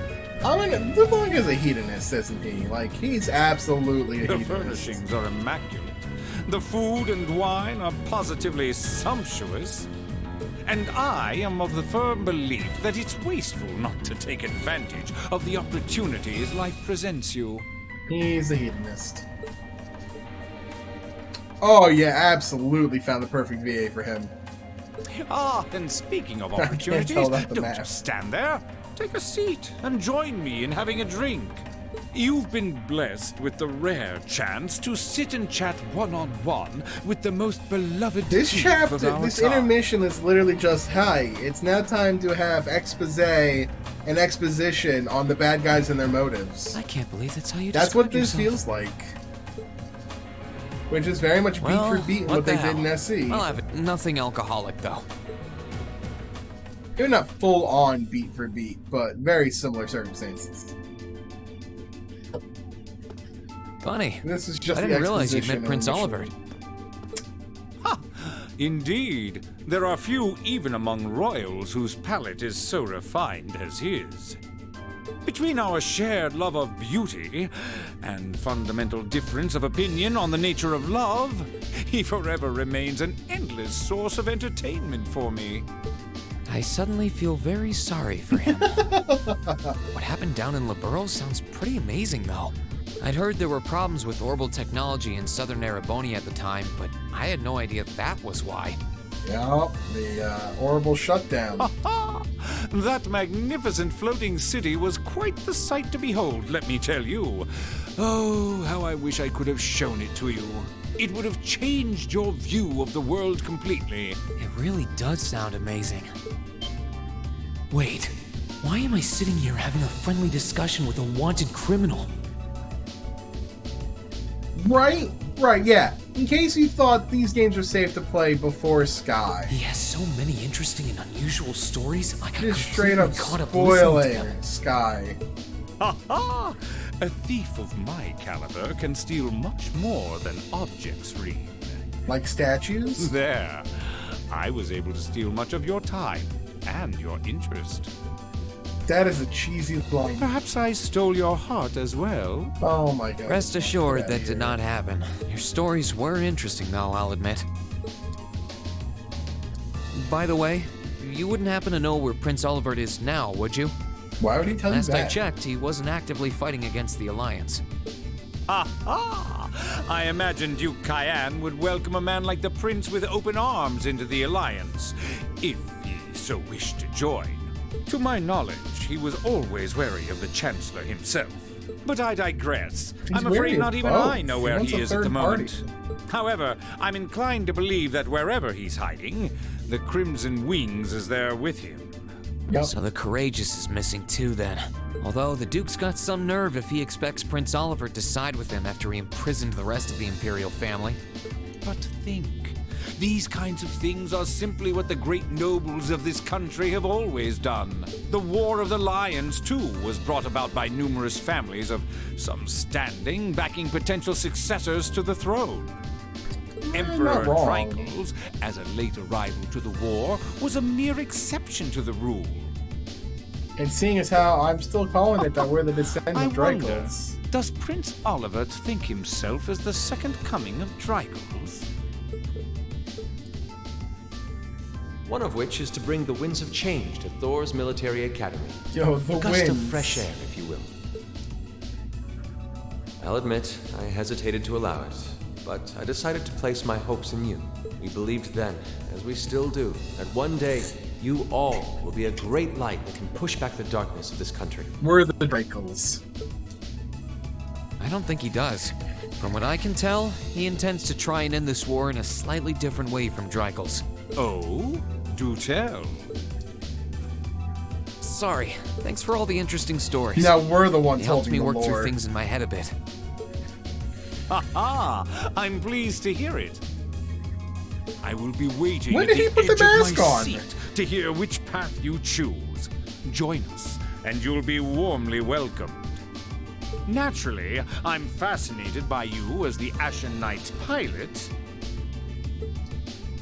I mean, LeBlanc is a hedonist, isn't he? Like, he's absolutely a hedonist. The furnishings are immaculate. The food and wine are positively sumptuous. And I am of the firm belief that it's wasteful not to take advantage of the opportunities life presents you. He's a hedonist. Oh yeah, absolutely found the perfect VA for him. Ah, and speaking of opportunities, don't just stand there. Take a seat and join me in having a drink. You've been blessed with the rare chance to sit and chat one-on-one with the most beloved This thief chapter, of our this time. intermission is literally just, hi, it's now time to have expose and exposition on the bad guys and their motives. I can't believe that's how you That's what describe this yourself. feels like. Which is very much beat for beat what they did in SC. I'll have it. Nothing alcoholic, though. They're not full on beat for beat, but very similar circumstances. Funny. This is just I the didn't realize you'd exposition met Prince intermission. Oliver. Indeed, there are few even among royals whose palate is so refined as his. Between our shared love of beauty and fundamental difference of opinion on the nature of love, he forever remains an endless source of entertainment for me. I suddenly feel very sorry for him. What happened down in Liberl sounds pretty amazing, though. I'd heard there were problems with orbital technology in southern Erebonia at the time, but I had no idea that was why. Yeah, the orbital shutdown. That magnificent floating city was quite the sight to behold, let me tell you. Oh, how I wish I could have shown it to you. It would have changed your view of the world completely. It really does sound amazing. Wait, why am I sitting here having a friendly discussion with a wanted criminal? Right, yeah. In case you thought these games were safe to play before Sky. He has so many interesting and unusual stories. I got Just straight up caught up listening to them. spoiling Sky. Ha ha! A thief of my caliber can steal much more than objects, Reed. Like statues? There. I was able to steal much of your time and your interest. That is a cheesy line. Perhaps I stole your heart as well. Oh my god. Rest assured that did not happen. Your stories were interesting, though, I'll admit. By the way, you wouldn't happen to know where Prince Oliver is now, would you? Why would he tell you Last that? I checked, he wasn't actively fighting against the Alliance. Ha ha! I imagined Duke Cayenne would welcome a man like the Prince with open arms into the Alliance, if he so wished to join. To my knowledge, he was always wary of the Chancellor himself. But I digress. I'm afraid not even I know where he is at the moment. However, I'm inclined to believe that wherever he's hiding, the Crimson Wings is there with him. Yep. So the Courageous is missing too, then. Although the Duke's got some nerve if he expects Prince Oliver to side with him after he imprisoned the rest of the Imperial family. But think, these kinds of things are simply what the great nobles of this country have always done. The War of the Lions, too, was brought about by numerous families of some standing backing potential successors to the throne. Emperor Drycles, as a late arrival to the war, was a mere exception to the rule. And seeing as how I'm still calling it that we're the descendant of Drycles. Does Prince Oliver think himself as the second coming of Drycles? One of which is to bring the winds of change to Thor's military academy. Yo, the a gust of winds. fresh air, if you will. I'll admit, I hesitated to allow it, but I decided to place my hopes in you. We believed then, as we still do, that one day you all will be a great light that can push back the darkness of this country. We're the Drycles. I don't think he does. From what I can tell, he intends to try and end this war in a slightly different way from Drycles. Oh? Do tell. Sorry. Thanks for all the interesting stories. Now we're the ones It helped holding me the work lore. through things in my head a bit. Ha ha! I'm pleased to hear it. I will be waiting When at did he the put the edge of mask my on? seat to hear which path you choose. Join us, and you'll be warmly welcomed. Naturally, I'm fascinated by you as the Ashen Knight's pilot.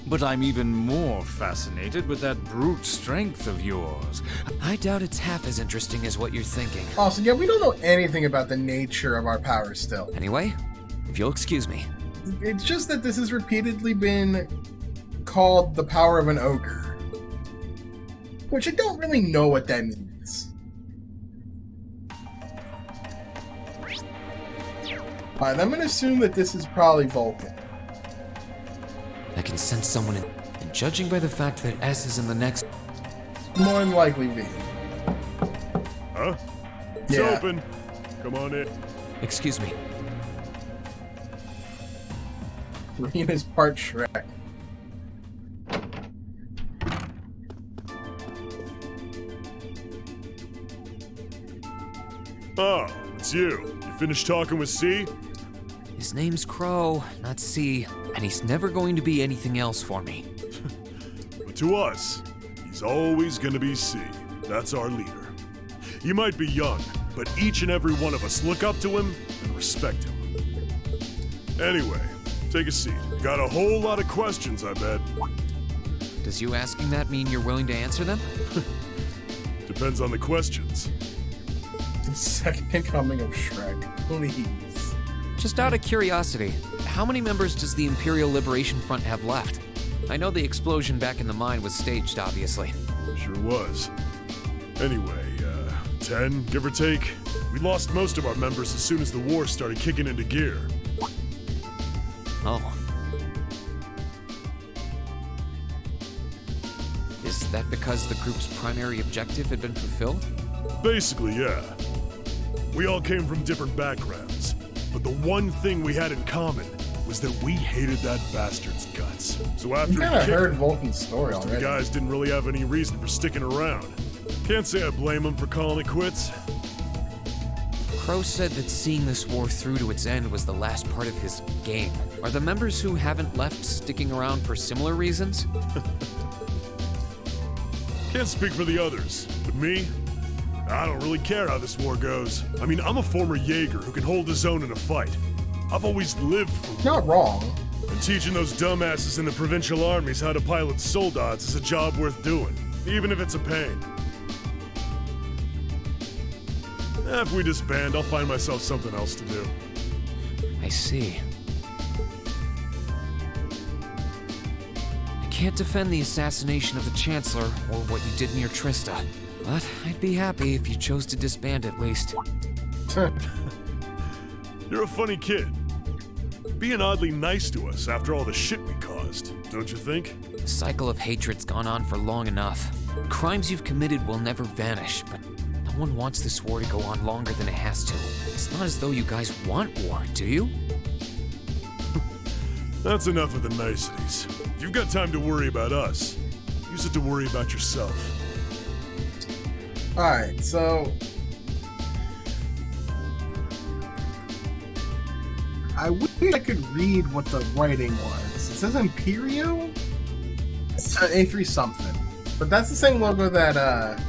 But I'm even more fascinated with that brute strength of yours. I doubt it's half as interesting as what you're thinking. Also, yeah, we don't know anything about the nature of our powers still. Anyway, if you'll excuse me. It's just that this has repeatedly been called the power of an ogre. Which I don't really know what that means. Alright, I'm going to assume that this is probably Vulcan. I can sense someone in, and judging by the fact that S is in the next... More than likely V. Huh? It's open. Come on in. Excuse me. Rena's part Shrek. Oh, it's you. You finished talking with C? His name's Crow, not C, and he's never going to be anything else for me. But to us, he's always gonna be C. That's our leader. He might be young, but each and every one of us look up to him and respect him. Anyway, take a seat. Got a whole lot of questions, I bet. Does you asking that mean you're willing to answer them? Depends on the questions. The second coming of Shrek, please. Just out of curiosity, how many members does the Imperial Liberation Front have left? I know the explosion back in the mine was staged, obviously. Sure was. Anyway, 10, give or take. We lost most of our members as soon as the war started kicking into gear. Oh. Is that because the group's primary objective had been fulfilled? Basically, yeah. We all came from different backgrounds, but the one thing we had in common was that we hated that bastard's guts. So after you kind of heard Vulcan's story already. The guys didn't really have any reason for sticking around. Can't say I blame them for calling it quits. Crow said that seeing this war through to its end was the last part of his game. Are the members who haven't left sticking around for similar reasons? Can't speak for the others, but me, I don't really care how this war goes. I mean, I'm a former Jaeger who can hold his own in a fight. I've always lived for... Not wrong. And teaching those dumbasses in the provincial armies how to pilot soldats is a job worth doing, even if it's a pain. If we disband, I'll find myself something else to do. I see. I can't defend the assassination of the Chancellor or what you did near Trista, but I'd be happy if you chose to disband at least. You're a funny kid. Being oddly nice to us after all the shit we caused, don't you think? The cycle of hatred's gone on for long enough. Crimes you've committed will never vanish, but no one wants this war to go on longer than it has to. It's not as though you guys want war, do you? That's enough of the niceties. If you've got time to worry about us, use it to worry about yourself. Alright, so... I wish I could read what the writing was. It says Imperio? It's A3 something. But that's the same logo that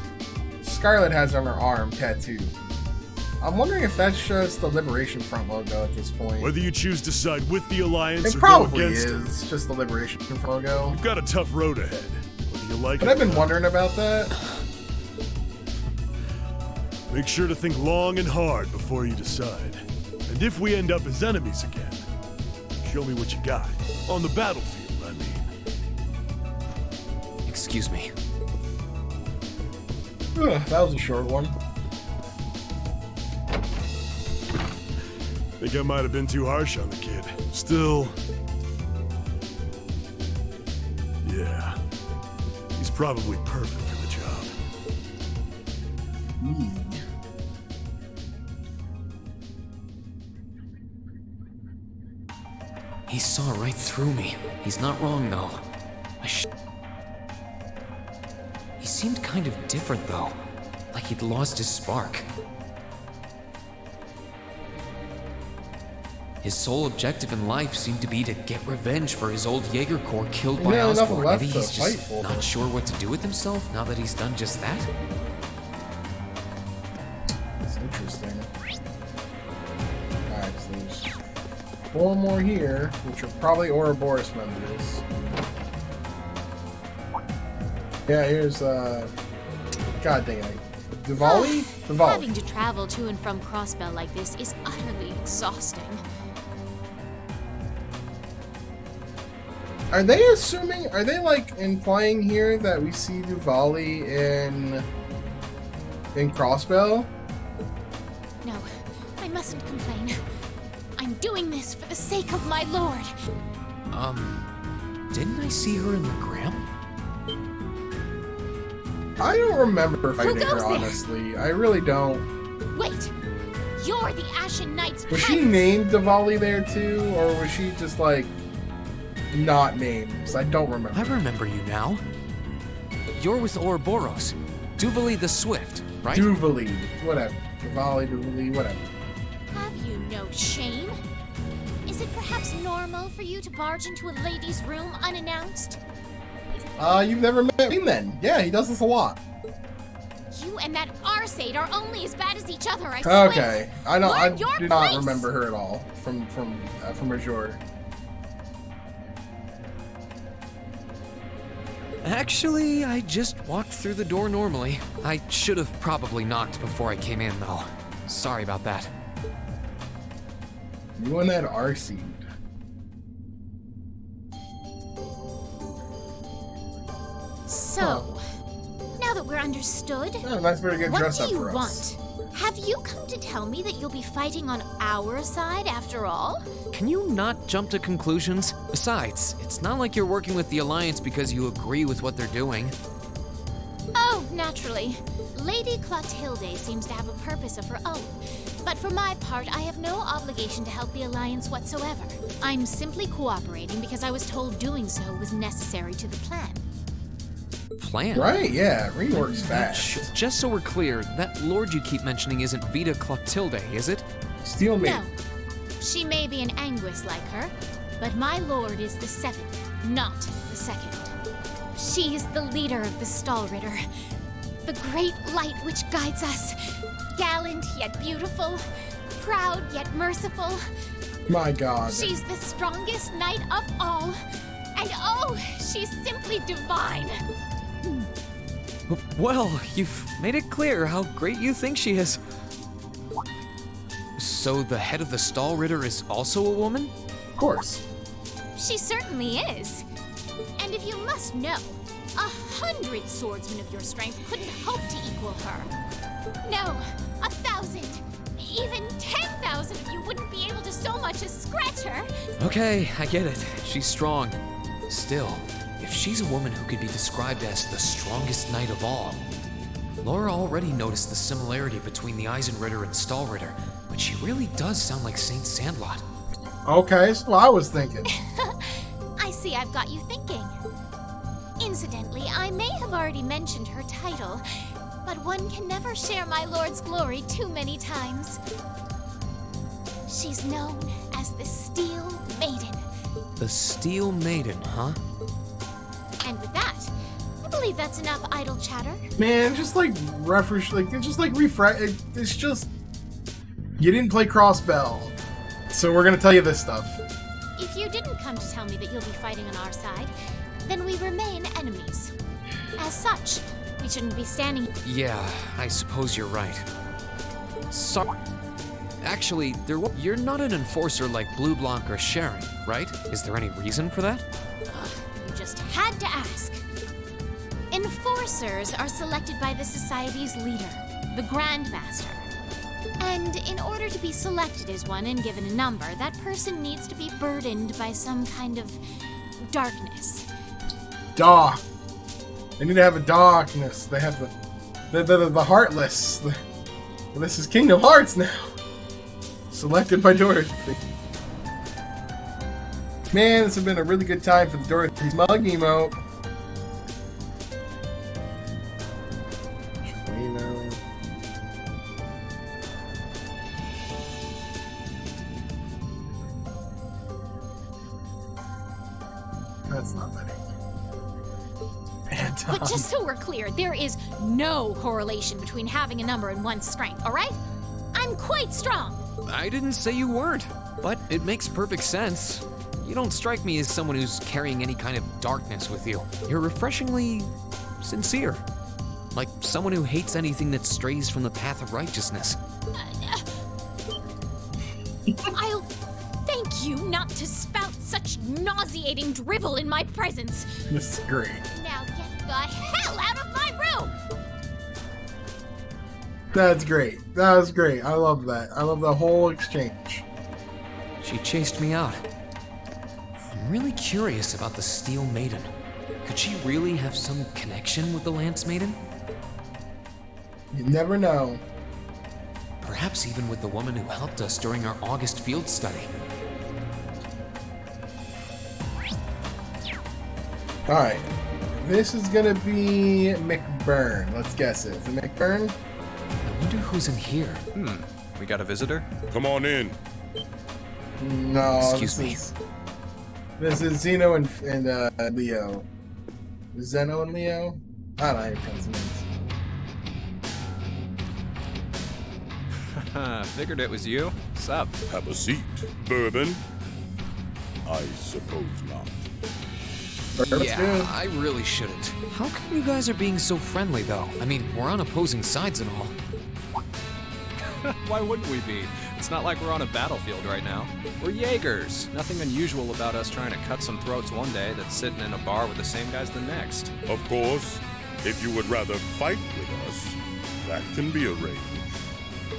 Scarlet has on her arm tattooed. I'm wondering if that's just the Liberation Front logo at this point. Whether you choose to side with the Alliance or go against it. Probably is just the Liberation Front logo. You've got a tough road ahead, whether you like it. But I've been wondering about that. Make sure to think long and hard before you decide. And if we end up as enemies again, show me what you got. On the battlefield, I mean. Excuse me. That was a short one. Think I might have been too harsh on the kid. Still... yeah. He's probably perfect for the job. He saw right through me. He's not wrong, though. He seemed kind of different, though. Like he'd lost his spark. His sole objective in life seemed to be to get revenge for his old Jaeger Corps killed by Osborn. Maybe he's just not sure what to do with himself now that he's done just that? That's interesting. Alright, so there's 4 more here, which are probably Ouroboros members. Yeah, here's God dang it. Diwali? Diwali. Having to travel to and from Crossbell like this is utterly exhausting. Are they like implying here that we see Diwali in Crossbell? No, I mustn't complain. I'm doing this for the sake of my lord. Didn't I see her in the gram? I don't remember fighting her, honestly. I really don't. Wait! You're the Ashen Knight's Was she named Diwali there too? Or was she just like not named? Because I don't remember. I remember you now. You're with Ouroboros. Duvali the Swift, right? Duvali. Whatever. Duvali, whatever. Have you no shame? Is it perhaps normal for you to barge into a lady's room unannounced? You've never met him then. Yeah, he does this a lot. You and that Arseid are only as bad as each other, I swear. Okay. I do not remember her at all from Major. Actually, I just walked through the door normally. I should have probably knocked before I came in, though. Sorry about that. You and that Arseid. So, now that we're understood, that's very good dress up for us. What do you want? Have you come to tell me that you'll be fighting on our side after all? Can you not jump to conclusions? Besides, it's not like you're working with the Alliance because you agree with what they're doing. Oh, naturally. Lady Clotilde seems to have a purpose of her own. But for my part, I have no obligation to help the Alliance whatsoever. I'm simply cooperating because I was told doing so was necessary to the plan. Plan? Right, yeah. Ring works fast. Just so we're clear, that lord you keep mentioning isn't Vita Clotilde, is it? Steal me. No. She may be an Anguis like her, but my lord is the seventh, not the second. She is the leader of the Stahlritter, the great light which guides us. Gallant yet beautiful, proud yet merciful. My God. She's the strongest knight of all, and oh, she's simply divine. Well, you've made it clear how great you think she is. So the head of the Stahlritter is also a woman? Of course. She certainly is. And if you must know, 100 swordsmen of your strength couldn't hope to equal her. No, 1,000, even 10,000 of you wouldn't be able to so much as scratch her. Okay, I get it. She's strong. Still, if she's a woman who could be described as the strongest knight of all, Laura already noticed the similarity between the Eisenritter and Stahlritter, but she really does sound like Saint Sandlot. Okay, so I was thinking. I see I've got you thinking. Incidentally, I may have already mentioned her title, but one can never share my lord's glory too many times. She's known as the Steel Maiden. The Steel Maiden, huh? And with that, I believe that's enough idle chatter. Man, just like refresh, refresh. It's just you didn't play Crossbell, so we're gonna tell you this stuff. If you didn't come to tell me that you'll be fighting on our side, then we remain enemies. As such, we shouldn't be standing. Yeah, I suppose you're right. Sorry. Actually, you're not an enforcer like Blue Blanc or Sharon, right? Is there any reason for that? You just had to ask. Enforcers are selected by the Society's leader, the Grandmaster. And in order to be selected as one and given a number, that person needs to be burdened by some kind of darkness. Dark. They need to have a darkness. They have the Heartless. This is Kingdom Hearts now. Selected by Dorothy. Man, this has been a really good time for the Dorothy's mug emote. That's not letting. But just so we're clear, there is no correlation between having a number and one's strength, alright? I'm quite strong. I didn't say you weren't, but it makes perfect sense. You don't strike me as someone who's carrying any kind of darkness with you. You're refreshingly sincere. Like someone who hates anything that strays from the path of righteousness. I'll thank you not to spout such nauseating drivel in my presence. This is great. Now get the hell out of my room! That's great. That was great. I love that. I love the whole exchange. She chased me out. I'm really curious about the Steel Maiden. Could she really have some connection with the Lance Maiden? You never know. Perhaps even with the woman who helped us during our August field study. Alright. This is gonna be McBurn. Let's guess it. Is it McBurn? I wonder who's in here. We got a visitor? Come on in. No. Excuse me. This is Zeno and Leo. Zeno and Leo? I don't know how you pronounce the names. Figured it was you. Sup? Have a seat. Bourbon? I suppose not. Yeah, I really shouldn't. How come you guys are being so friendly, though? I mean, we're on opposing sides and all. Why wouldn't we be? It's not like we're on a battlefield right now. We're Jaegers. Nothing unusual about us trying to cut some throats one day that's sitting in a bar with the same guys the next. Of course, if you would rather fight with us, that can be arranged.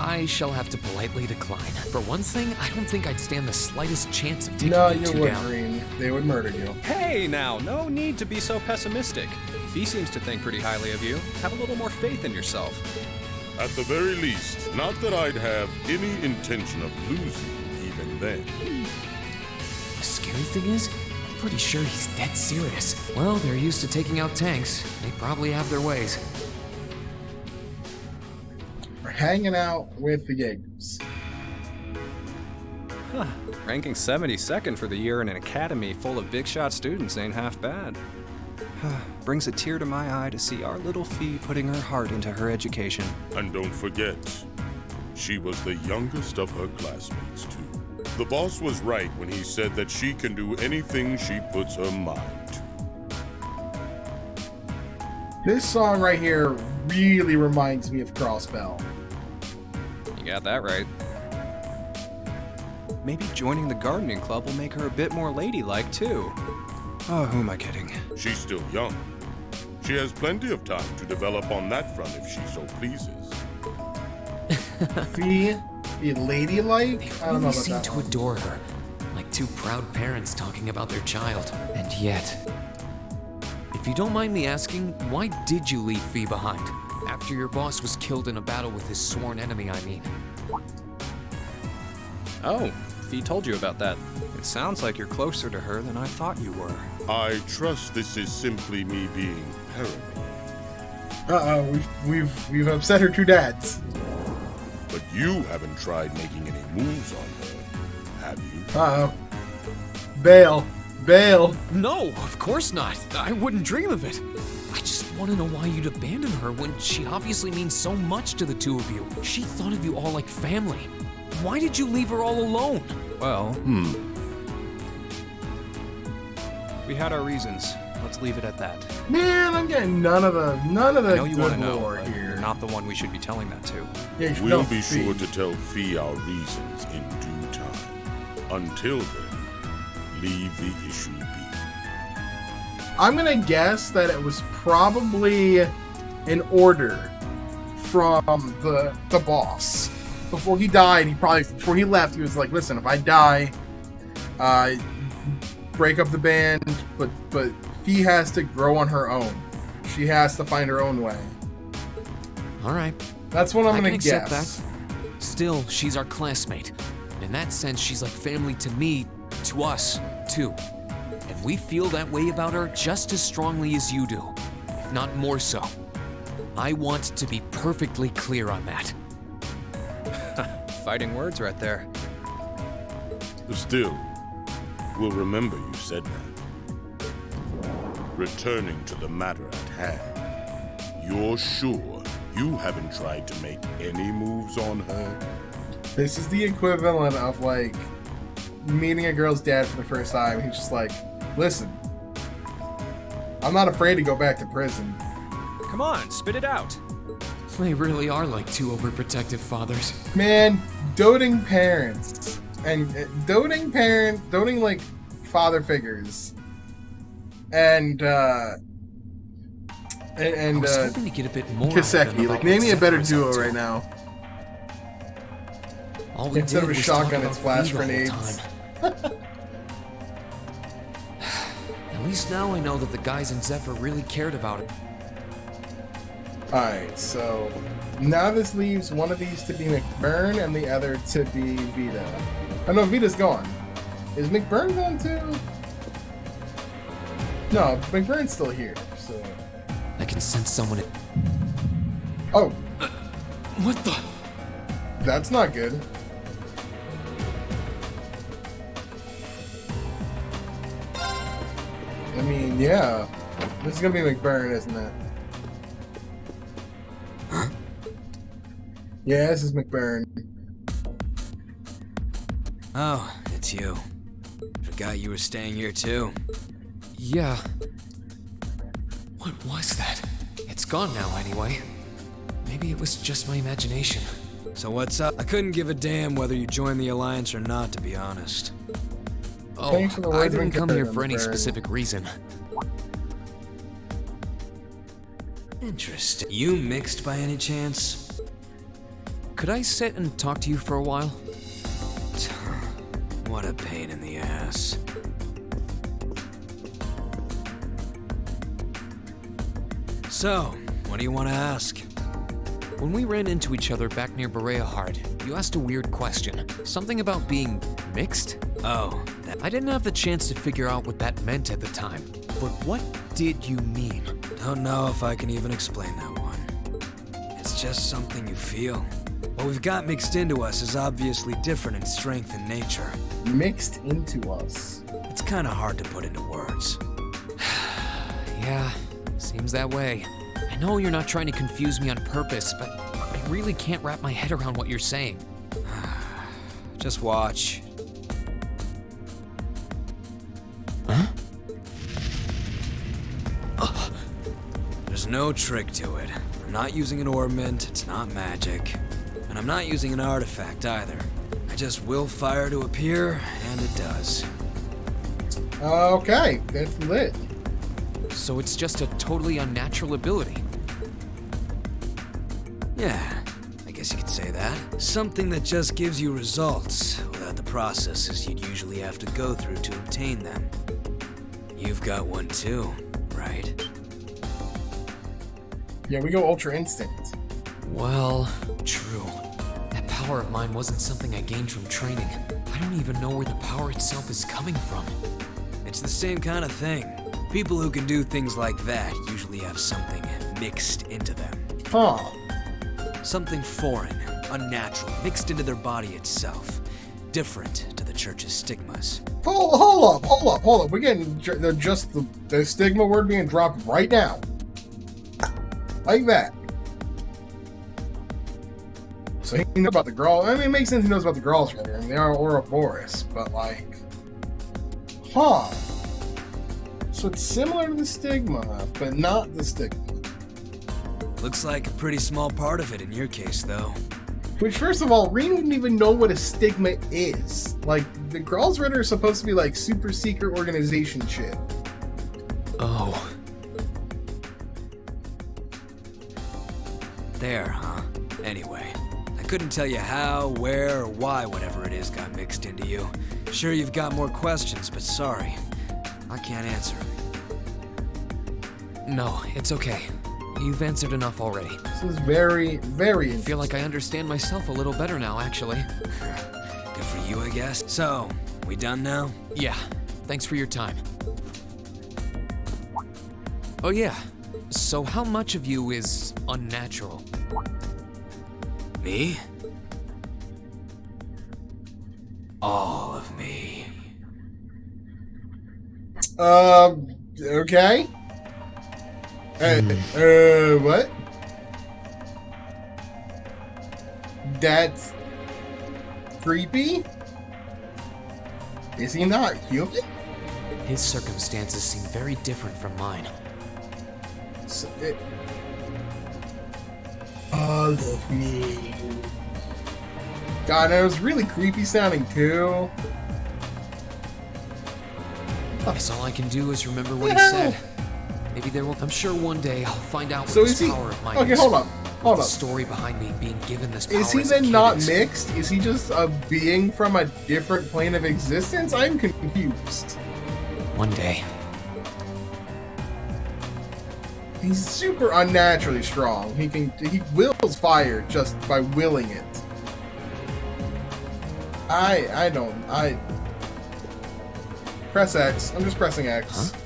I shall have to politely decline. For one thing, I don't think I'd stand the slightest chance of taking No, you you two wouldn't, down. Green. They would murder you. Hey now, no need to be so pessimistic. Fee seems to think pretty highly of you. Have a little more faith in yourself. At the very least, not that I'd have any intention of losing even then. The scary thing is, I'm pretty sure he's dead serious. Well, they're used to taking out tanks. They probably have their ways. We're hanging out with the Jaegers. Huh. Ranking 72nd for the year in an academy full of big shot students ain't half bad. Brings a tear to my eye to see our little Fee putting her heart into her education. And don't forget, she was the youngest of her classmates, too. The boss was right when he said that she can do anything she puts her mind to. This song right here really reminds me of Crossbell. You got that right. Maybe joining the gardening club will make her a bit more ladylike, too. Oh, who am I kidding? She's still young. She has plenty of time to develop on that front if she so pleases. Fee, be ladylike? They I don't know really about seem that to one. adore her, like two proud parents talking about their child. And yet, if you don't mind me asking, why did you leave Fee behind? After your boss was killed in a battle with his sworn enemy, I mean. Oh, Fee told you about that. It sounds like you're closer to her than I thought you were. I trust this is simply me being paranoid. Uh-oh, we've upset her two dads. But you haven't tried making any moves on her, have you? Uh-oh. Bail. No, of course not. I wouldn't dream of it. I just want to know why you'd abandon her when she obviously means so much to the two of you. She thought of you all like family. Why did you leave her all alone? Well, we had our reasons. Let's leave it at that. Man, I'm getting none of the I know you want good to know, lore but here. you're not the one we should be telling that to. Yeah, you should We'll know be Fee. sure to tell Fee our reasons in due time. Until then, leave the issue be. I'm gonna guess that it was probably an order from the boss. Before he died, before he left, he was like, listen, if I die, break up the band, but Fee has to grow on her own. She has to find her own way. All right. That's what I'm I gonna can accept guess. that. Still, she's our classmate. In that sense, she's like family to me, to us, too. And we feel that way about her just as strongly as you do, if not more so. I want to be perfectly clear on that. Fighting words right there. Still, we'll remember you said that. Returning to the matter at hand, you're sure you haven't tried to make any moves on her? This is the equivalent of like meeting a girl's dad for the first time. He's just like, listen, I'm not afraid to go back to prison. Come on, spit it out. They really are like two overprotective fathers. Man, doting parents. And doting like father figures. And I was hoping to get a bit more Kiseki. Like, name me a better duo right now. All we Instead did of a was shotgun, talk it's about flash V the whole grenades. time. At least now I know that the guys in Zephyr really cared about it. Alright, so now this leaves one of these to be McBurn and the other to be Vita. Oh no, Vita's gone. Is McBurn gone too? No, McBurn's still here, so... I can sense someone... Oh! What the... That's not good. I mean, yeah. This is gonna be McBurn, isn't it? Huh? Yeah, this is McBurn. Oh, it's you. Forgot you were staying here too. Yeah. What was that? It's gone now anyway. Maybe it was just my imagination. So what's up? I couldn't give a damn whether you joined the Alliance or not, to be honest. Oh, I didn't come here for any specific reason. Interesting. You mixed by any chance? Could I sit and talk to you for a while? What a pain in the ass. So, what do you want to ask? When we ran into each other back near Berea Heart, you asked a weird question. Something about being mixed? Oh, I didn't have the chance to figure out what that meant at the time. But what did you mean? Don't know if I can even explain that one. It's just something you feel. What we've got mixed into us is obviously different in strength and nature. Mixed into us? It's kind of hard to put into words. Yeah, seems that way. I know you're not trying to confuse me on purpose, but I really can't wrap my head around what you're saying. Just watch. Huh? There's no trick to it. I'm not using an ornament, it's not magic. And I'm not using an artifact either. I just will fire to appear, and it does. Okay, that's lit. So it's just a totally unnatural ability? Yeah, I guess you could say that. Something that just gives you results, without the processes you'd usually have to go through to obtain them. You've got one too, right? Yeah, we go Ultra Instinct. Well, true. That power of mine wasn't something I gained from training. I don't even know where the power itself is coming from. It's the same kind of thing. People who can do things like that usually have something mixed into them. Huh. Something foreign, unnatural, mixed into their body itself. Different to the church's stigmas. Hold up. We're getting just the stigma word being dropped right now. Like that. So he knows about the Grawl. I mean, it makes sense he knows about the Gralls right here. I mean, they are Ouroboros, but like... Huh. So it's similar to the stigma, but not the stigma. Looks like a pretty small part of it in your case, though. Which, first of all, Reen wouldn't even know what a stigma is. Like, the Gralls Ritter is supposed to be like super secret organization shit. Oh. There, huh? Anyway, I couldn't tell you how, where, or why whatever it is got mixed into you. Sure you've got more questions, but sorry. I can't answer them. No, it's okay. You've answered enough already. This is very, very I feel like I understand myself a little better now, actually. Good for you, I guess. So, we done now? Yeah. Thanks for your time. Oh yeah. So how much of you is unnatural? Me? All of me. Okay. What? That's creepy? Is he not human? His circumstances seem very different from mine. So All of me. God, that was really creepy sounding too. I guess all I can do is remember what he said. Maybe there will. I'm sure one day I'll find out what So this is he? power of mine Okay, is. hold up. Hold the up. story behind me being given this power. Is he as a then kid not is- mixed? Is he just a being from a different plane of existence? I'm confused. One day. He's super unnaturally strong. He wills fire just by willing it. I press X. I'm just pressing X. Huh?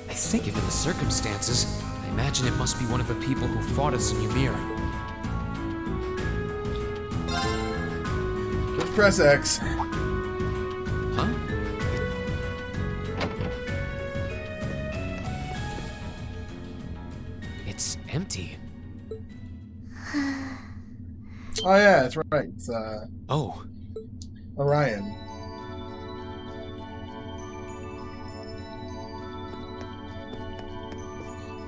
I think given the circumstances, I imagine it must be one of the people who fought us in Ymir. Just press X. Huh? It's empty. Oh yeah, that's right. It's Oh. Orion.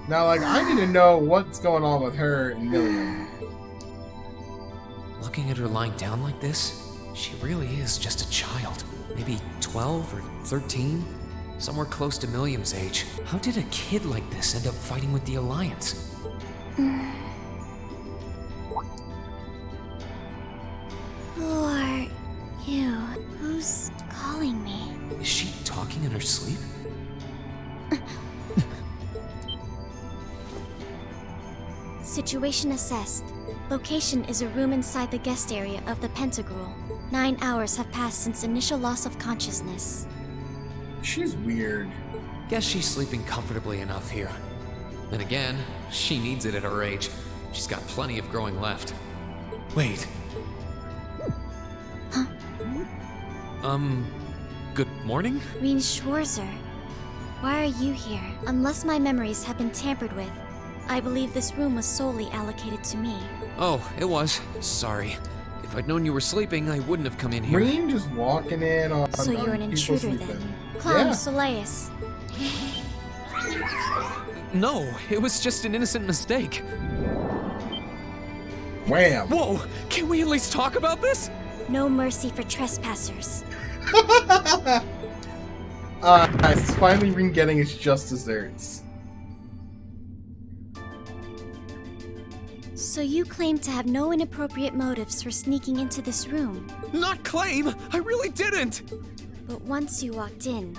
Now, like, I need to know what's going on with her and Milliam. Looking at her lying down like this, she really is just a child. Maybe 12 or 13? Somewhere close to Milliam's age. How did a kid like this end up fighting with the Alliance? Who are you? Who's calling me? Is she talking in her sleep? Situation assessed. Location is a room inside the guest area of the Pentagram. 9 hours have passed since initial loss of consciousness. She's weird. Guess she's sleeping comfortably enough here. Then again, she needs it at her age. She's got plenty of growing left. Wait. Huh? Good morning? Reen Schwarzer. Why are you here? Unless my memories have been tampered with, I believe this room was solely allocated to me. Oh, it was. Sorry. If I'd known you were sleeping, I wouldn't have come in here. Reen just walking in on. So you're an people intruder sleeping. then? Clown Yeah. Soleus. No, it was just an innocent mistake. Wham! Whoa! Can we at least talk about this? No mercy for trespassers. It's finally Reen getting his just desserts. So you claim to have no inappropriate motives for sneaking into this room. Not claim! I really didn't! But once you walked in,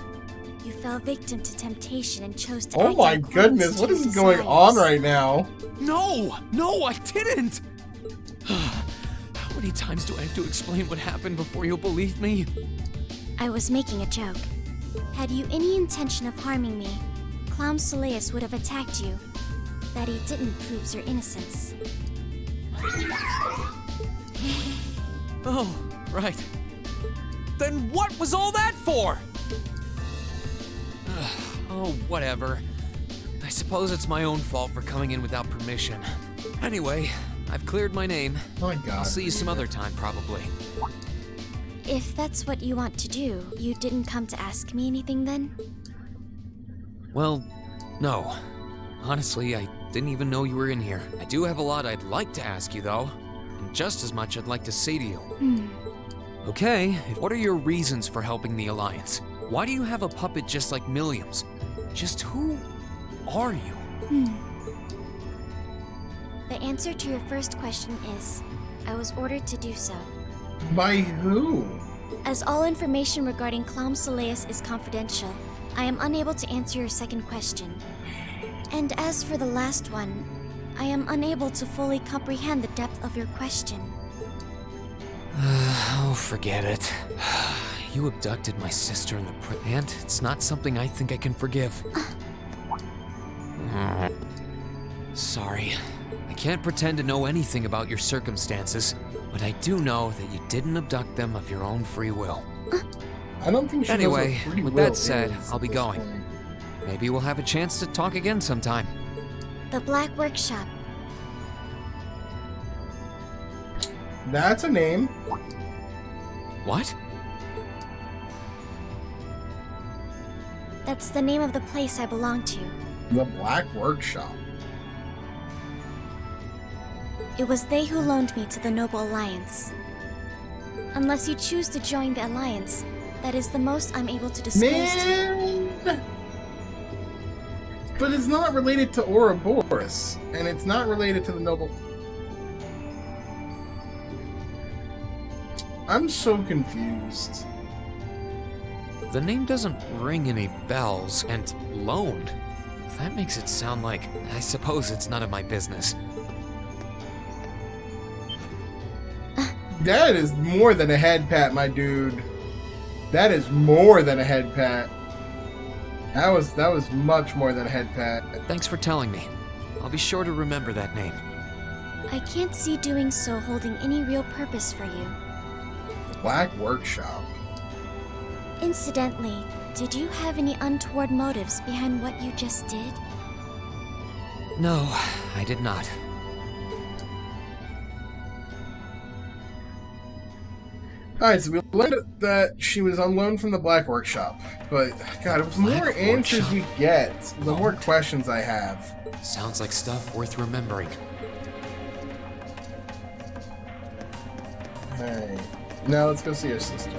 you fell victim to temptation and chose to Oh act my in accordance goodness, to what your is going on desires. right now? No, I didn't! How many times do I have to explain what happened before you'll believe me? I was making a joke. Had you any intention of harming me, Clown Soleus would have attacked you. That he didn't proves your innocence. Oh, right. Then what was all that for? Oh, whatever. I suppose it's my own fault for coming in without permission. Anyway, I've cleared my name. Oh my god. I'll see you some other time, probably. If that's what you want to do, you didn't come to ask me anything then? Well, no. Honestly, I didn't even know you were in here. I do have a lot I'd like to ask you, though. And just as much I'd like to say to you. Okay, what are your reasons for helping the Alliance? Why do you have a puppet just like Milliam's? Just who are you? The answer to your first question is, I was ordered to do so. By who? As all information regarding Clown Soleus is confidential, I am unable to answer your second question. And as for the last one, I am unable to fully comprehend the depth of your question. Oh, forget it. You abducted my sister in the and it's not something I think I can forgive. Sorry. I can't pretend to know anything about your circumstances, but I do know that you didn't abduct them of your own free will. I don't think she knows Anyway, what free with will that said, is I'll be at this going. point. Maybe we'll have a chance to talk again sometime. The Black Workshop. That's a name. What? That's the name of the place I belong to. The Black Workshop. It was they who loaned me to the Noble Alliance. Unless you choose to join the Alliance, that is the most I'm able to disclose to you. But it's not related to Ouroboros, and it's not related to the Noble... I'm so confused. The name doesn't ring any bells, and loaned. That makes it sound like I suppose it's none of my business. That is more than a head pat, my dude. That is more than a head pat. That was much more than a head pat. Thanks for telling me. I'll be sure to remember that name. I can't see doing so holding any real purpose for you. Black Workshop. Incidentally, did you have any untoward motives behind what you just did? No, I did not. Alright, so we learned that she was on loan from the Black Workshop. But, God, the more answers we get, the more questions I have. Sounds like stuff worth remembering. Alright. Now let's go see her sister.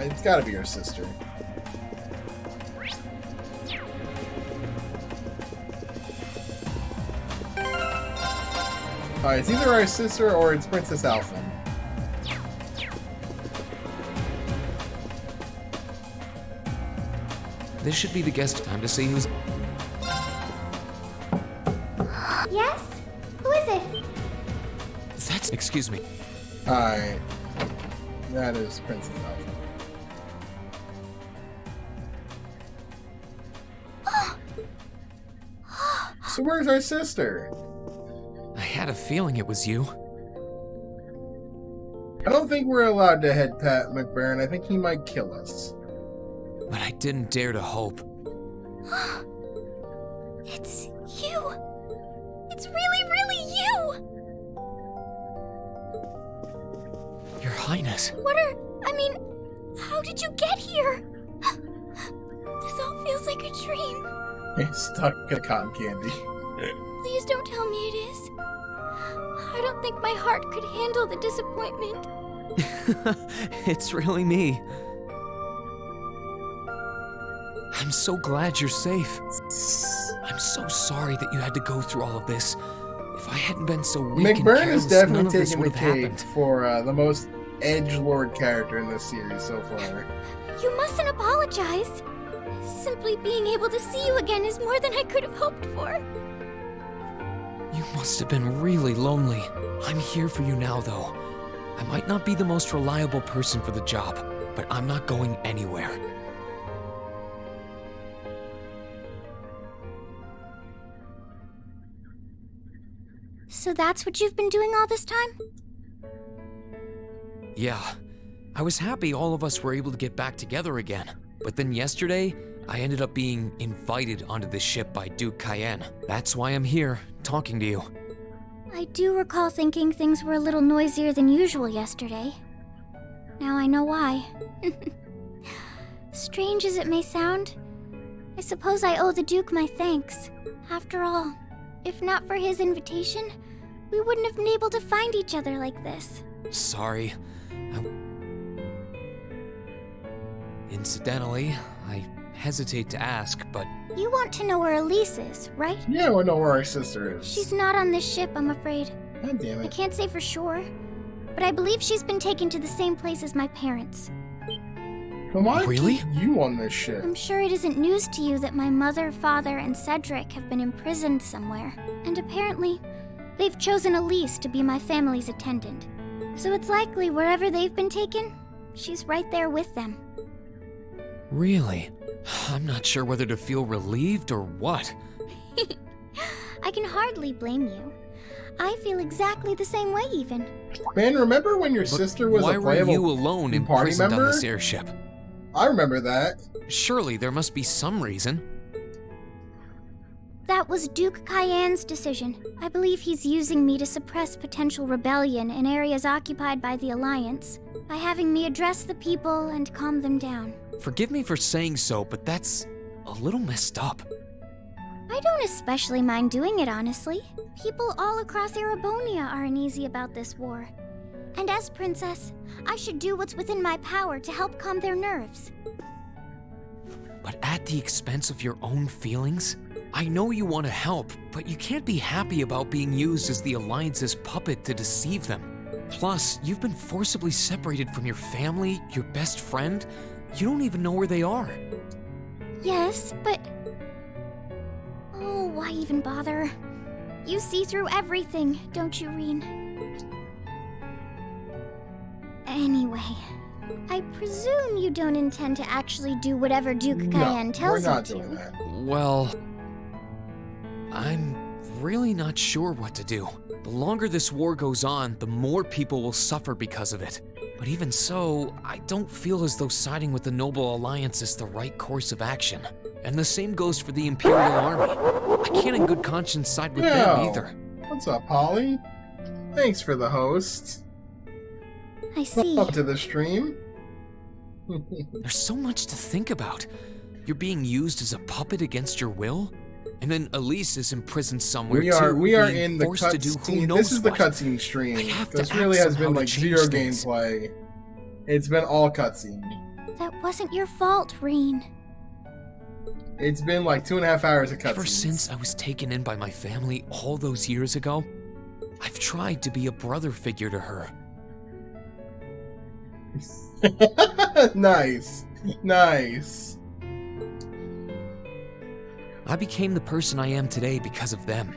It's gotta be her sister. Alright, it's either our sister or it's Princess Alpha. This should be the guest time to see who's... Yes? Who is it? That's... Excuse me. Alright. That is Princess Alpha. So where's our sister? I had a feeling it was you. I don't think we're allowed to head pat McBurn. I think he might kill us. But I didn't dare to hope. It's you! It's really you! Your Highness. How did you get here? This all feels like a dream. He's stuck in cotton candy. Please don't tell me it is. I don't think my heart could handle the disappointment. It's really me. I'm so glad you're safe. I'm so sorry that you had to go through all of this. If I hadn't been so weak and McBurn is careless, none definitely of this taking the would have cake happened. for the most edgelord character in this series so far. You mustn't apologize. Simply being able to see you again is more than I could have hoped for. You must have been really lonely. I'm here for you now, though. I might not be the most reliable person for the job, but I'm not going anywhere. So that's what you've been doing all this time? Yeah. I was happy all of us were able to get back together again. But then yesterday, I ended up being invited onto this ship by Duke Cayenne. That's why I'm here, talking to you. I do recall thinking things were a little noisier than usual yesterday. Now I know why. Strange as it may sound, I suppose I owe the Duke my thanks. After all, if not for his invitation, we wouldn't have been able to find each other like this. Sorry. Incidentally, I hesitate to ask, but... You want to know where Elise is, right? Yeah, we know where our sister is. She's not on this ship, I'm afraid. God damn I it. can't say for sure, but I believe she's been taken to the same place as my parents. Come on, really? You on this ship? I'm sure it isn't news to you that my mother, father, and Cedric have been imprisoned somewhere. And apparently, they've chosen Elise to be my family's attendant. So it's likely wherever they've been taken, she's right there with them. Really? I'm not sure whether to feel relieved or what. I can hardly blame you. I feel exactly the same way, even. Man, remember when your But sister was why a were playable you alone party imprisoned member? on this airship? I remember that. Surely there must be some reason. That was Duke Cayenne's decision. I believe he's using me to suppress potential rebellion in areas occupied by the Alliance, by having me address the people and calm them down. Forgive me for saying so, but that's a little messed up. I don't especially mind doing it, honestly. People all across Erebonia are uneasy about this war. And as princess, I should do what's within my power to help calm their nerves. But at the expense of your own feelings? I know you want to help, but you can't be happy about being used as the Alliance's puppet to deceive them. Plus, you've been forcibly separated from your family, your best friend. You don't even know where they are. Yes, but... Oh, why even bother? You see through everything, don't you, Reen? Anyway, I presume you don't intend to actually do whatever Duke Cayenne tells you to. Well, I'm really not sure what to do. The longer this war goes on, the more people will suffer because of it. But even so, I don't feel as though siding with the Noble Alliance is the right course of action. And the same goes for the Imperial Army. I can't in good conscience side with them either. What's up, Polly? Thanks for the host. I see. Welcome to the stream. There's so much to think about. You're being used as a puppet against your will? And then Elise is imprisoned somewhere We are being in the forced to do who cutscene. knows This is the what. cutscene stream. This really act has been somehow to like change zero things. gameplay. It's been all cutscene. That wasn't your fault, Reen. It's been like 2.5 hours of cutscenes. Ever since I was taken in by my family all those years ago, I've tried to be a brother figure to her. Nice. Nice. I became the person I am today because of them.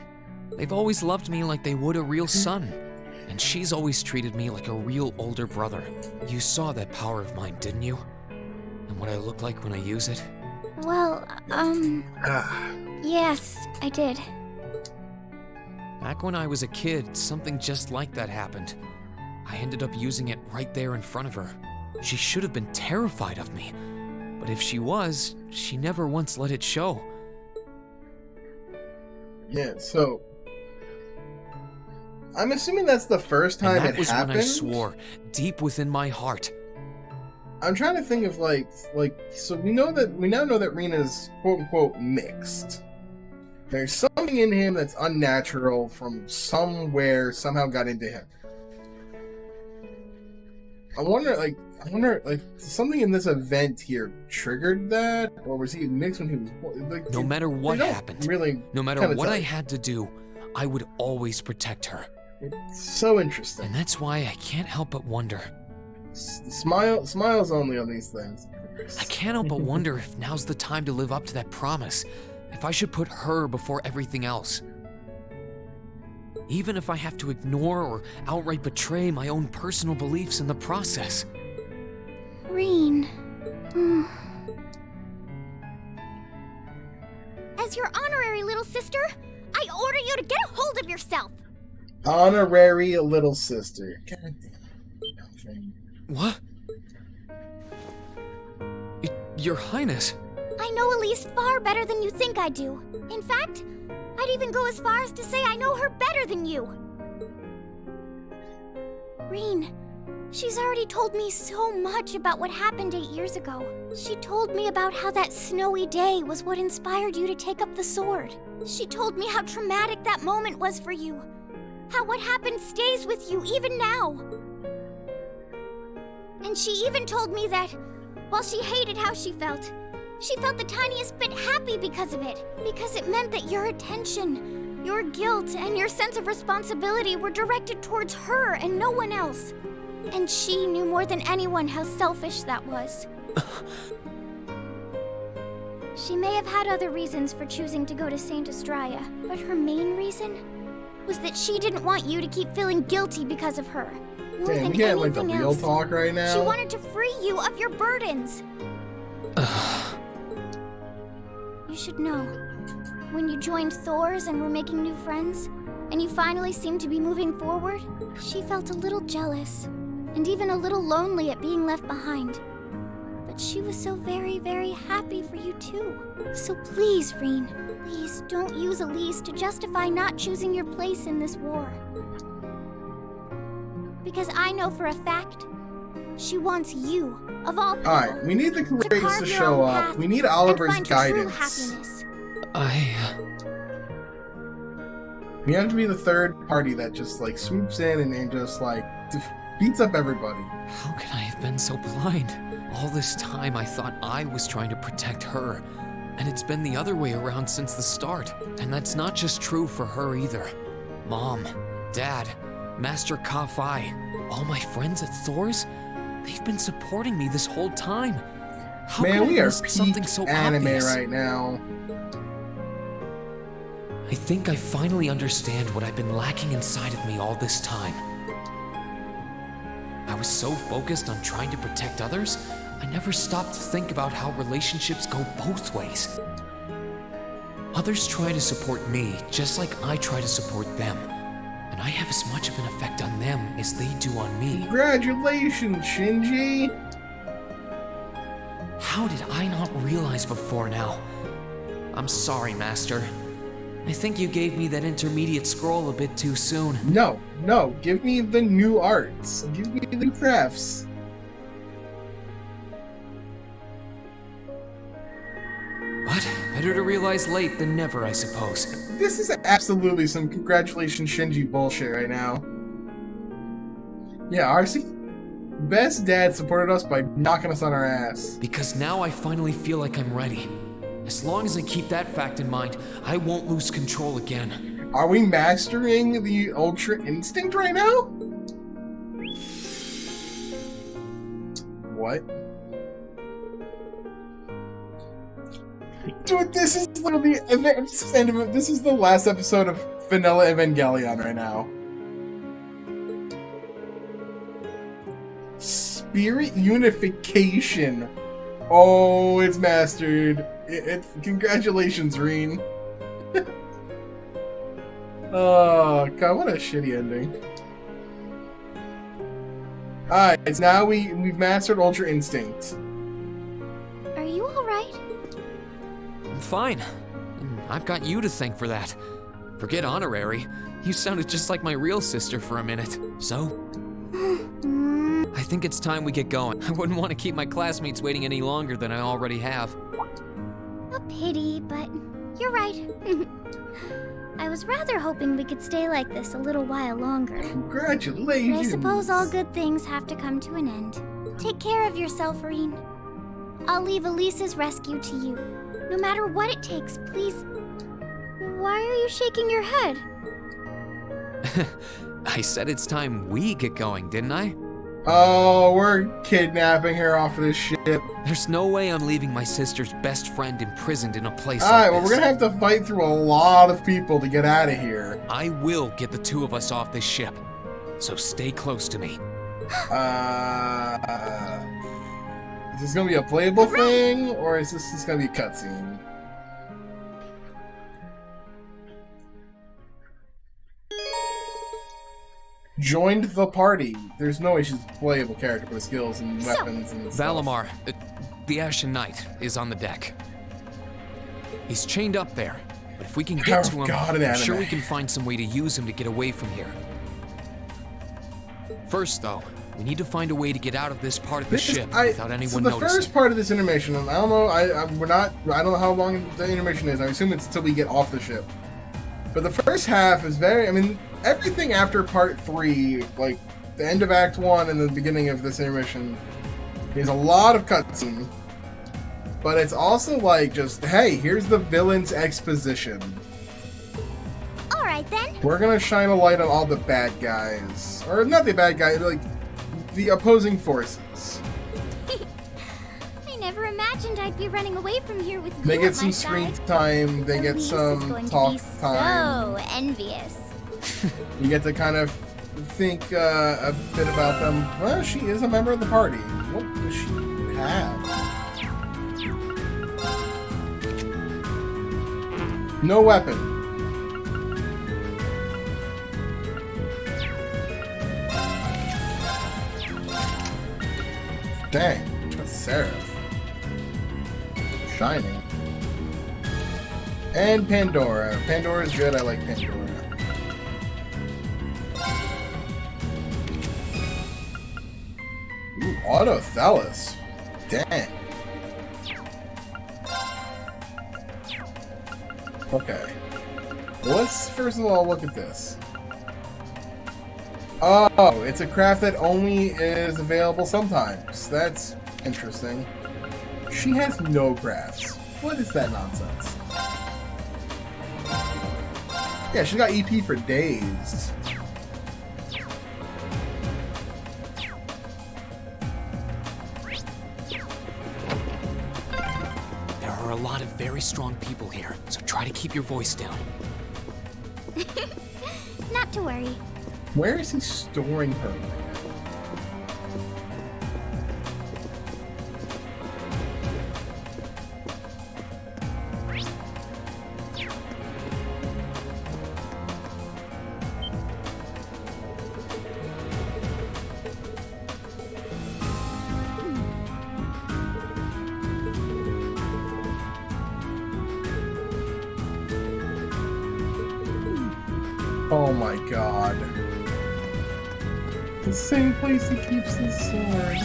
They've always loved me like they would a real son, and she's always treated me like a real older brother. You saw that power of mine, didn't you? And what I look like when I use it? Well, yes, I did. Back when I was a kid, something just like that happened. I ended up using it right there in front of her. She should have been terrified of me, but if she was, she never once let it show. Yeah, so I'm assuming that's the first time and that it was happened. when I swore, deep within my heart. I'm trying to think of like so we now know that Rena's quote unquote mixed. There's something in him that's unnatural from somewhere, somehow got into him. I wonder something in this event here triggered that, or was he mixed when he was born? Like, No matter what happened, really, no matter what I had to do, I would always protect her. It's so interesting. And that's why I can't help but wonder. Smiles only on these things. I can't help but wonder if now's the time to live up to that promise. If I should put her before everything else. Even if I have to ignore or outright betray my own personal beliefs in the process. Reen. As your honorary little sister, I order you to get a hold of yourself. Honorary little sister. God damn. What? Your Highness. I know Elise far better than you think I do. In fact, I'd even go as far as to say I know her better than you. Reen, she's already told me so much about what happened 8 years ago. She told me about how that snowy day was what inspired you to take up the sword. She told me how traumatic that moment was for you. How what happened stays with you even now. And she even told me that, while she hated how she felt the tiniest bit happy because of it. Because it meant that your attention, your guilt, and your sense of responsibility were directed towards her and no one else. And she knew more than anyone how selfish that was. She may have had other reasons for choosing to go to Saint Estrella, but her main reason was that she didn't want you to keep feeling guilty because of her. More Damn, than we can't like the anything real else. talk right now. She wanted to free you of your burdens. You should know, when you joined Thor's and were making new friends, and you finally seemed to be moving forward, she felt a little jealous, and even a little lonely at being left behind. But she was so very, very happy for you too. So please, Reen, please don't use Elise to justify not choosing your place in this war. Because I know for a fact, she wants you, of all people. Alright, we need the Courageous to carve your show own up. path We need and Oliver's find your true guidance. happiness. You have to be the third party that just, like, swoops in and just, like, beats up everybody. How could I have been so blind? All this time I thought I was trying to protect her. And it's been the other way around since the start. And that's not just true for her either. Mom, Dad, Master Ka-Fi, all my friends at Thor's, they've been supporting me this whole time. How Man, could I we are miss something peak so anime obvious? right now. I think I finally understand what I've been lacking inside of me all this time. I was so focused on trying to protect others, I never stopped to think about how relationships go both ways. Others try to support me just like I try to support them. And I have as much of an effect on them as they do on me. Congratulations, Shinji! How did I not realize before now? I'm sorry, Master. I think you gave me that intermediate scroll a bit too soon. No, give me the new arts. Give me the new crafts. But better to realize late than never, I suppose. This is absolutely some congratulations Shinji bullshit right now. Yeah, RC, best dad supported us by knocking us on our ass. Because now I finally feel like I'm ready. As long as I keep that fact in mind, I won't lose control again. Are we mastering the Ultra Instinct right now? What? Dude, this is literally this is the last episode of Vanilla Evangelion right now. Spirit Unification. Oh, it's mastered. Congratulations, Reen. Oh god, what a shitty ending. Alright, so now we've mastered Ultra Instinct. Are you alright? I'm fine. And I've got you to thank for that. Forget honorary. You sounded just like my real sister for a minute. So? I think it's time we get going. I wouldn't want to keep my classmates waiting any longer than I already have. A pity, but you're right. I was rather hoping we could stay like this a little while longer. Congratulations! But I suppose all good things have to come to an end. Take care of yourself, Reen. I'll leave Elisa's rescue to you. No matter what it takes, please. Why are you shaking your head? I said it's time we get going, didn't I? Oh, we're kidnapping her off of this ship. There's no way I'm leaving my sister's best friend imprisoned in a place like this. Alright, well, we're gonna have to fight through a lot of people to get out of here. I will get the two of us off this ship. So stay close to me. Is this gonna be a playable thing, or is this just gonna be a cutscene? Joined the party. There's no way she's a playable character with skills and weapons and stuff. Valimar, the Ashen Knight, is on the deck. He's chained up there, but if we can get to him, I'm sure we can find some way to use him to get away from here. First, though, we need to find a way to get out of this part of the ship without anyone noticing. So the first part of this intermission, and I don't know, I don't know how long the intermission is. I assume it's until we get off the ship. But the first half is everything after part 3, like the end of Act 1 and the beginning of this intermission, is a lot of cutscene. But it's also like just, hey, here's the villain's exposition. Alright then. We're gonna shine a light on all the bad guys. Or not the bad guys, like the opposing forces. I never imagined I'd be running away from here with you. They get some screen time, they get some talk time. So envious. You get to kind of think a bit about them. Well, she is a member of the party. What does she have? No weapon. Dang, a Seraph. Shining. And Pandora. Pandora's good, I like Pandora. Ooh, Autothelus. Dang. Okay. Let's first of all look at this. Oh, it's a craft that only is available sometimes. That's interesting. She has no crafts. What is that nonsense? Yeah, she got EP for days. There are a lot of very strong people here, so try to keep your voice down. Not to worry. Where is he storing her? Oh my god. The same place he keeps his sword.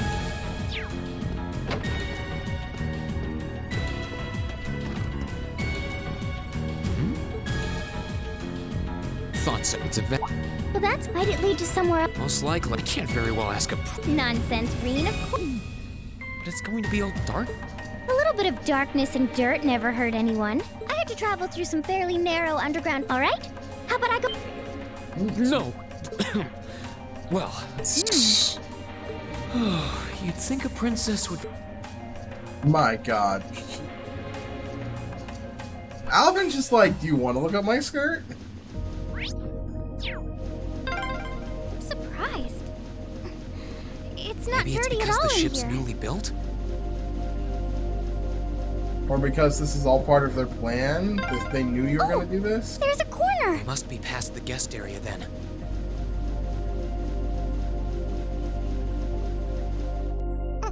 Thought so. It's a vet. Well, that might lead to somewhere else. Most likely. I can't very well ask a. Nonsense, Reen. Of course. But it's going to be all dark. A little bit of darkness and dirt never hurt anyone. I had to travel through some fairly narrow underground. All right? How about I go? No. Well. You'd think a princess would. My god. Alvin's just like, do you want to look at my skirt? I'm surprised. It's not Maybe it's dirty at because all the in ship's here. newly built? Or because this is all part of their plan? That they knew you were going to do this? There's a corner. We must be past the guest area then.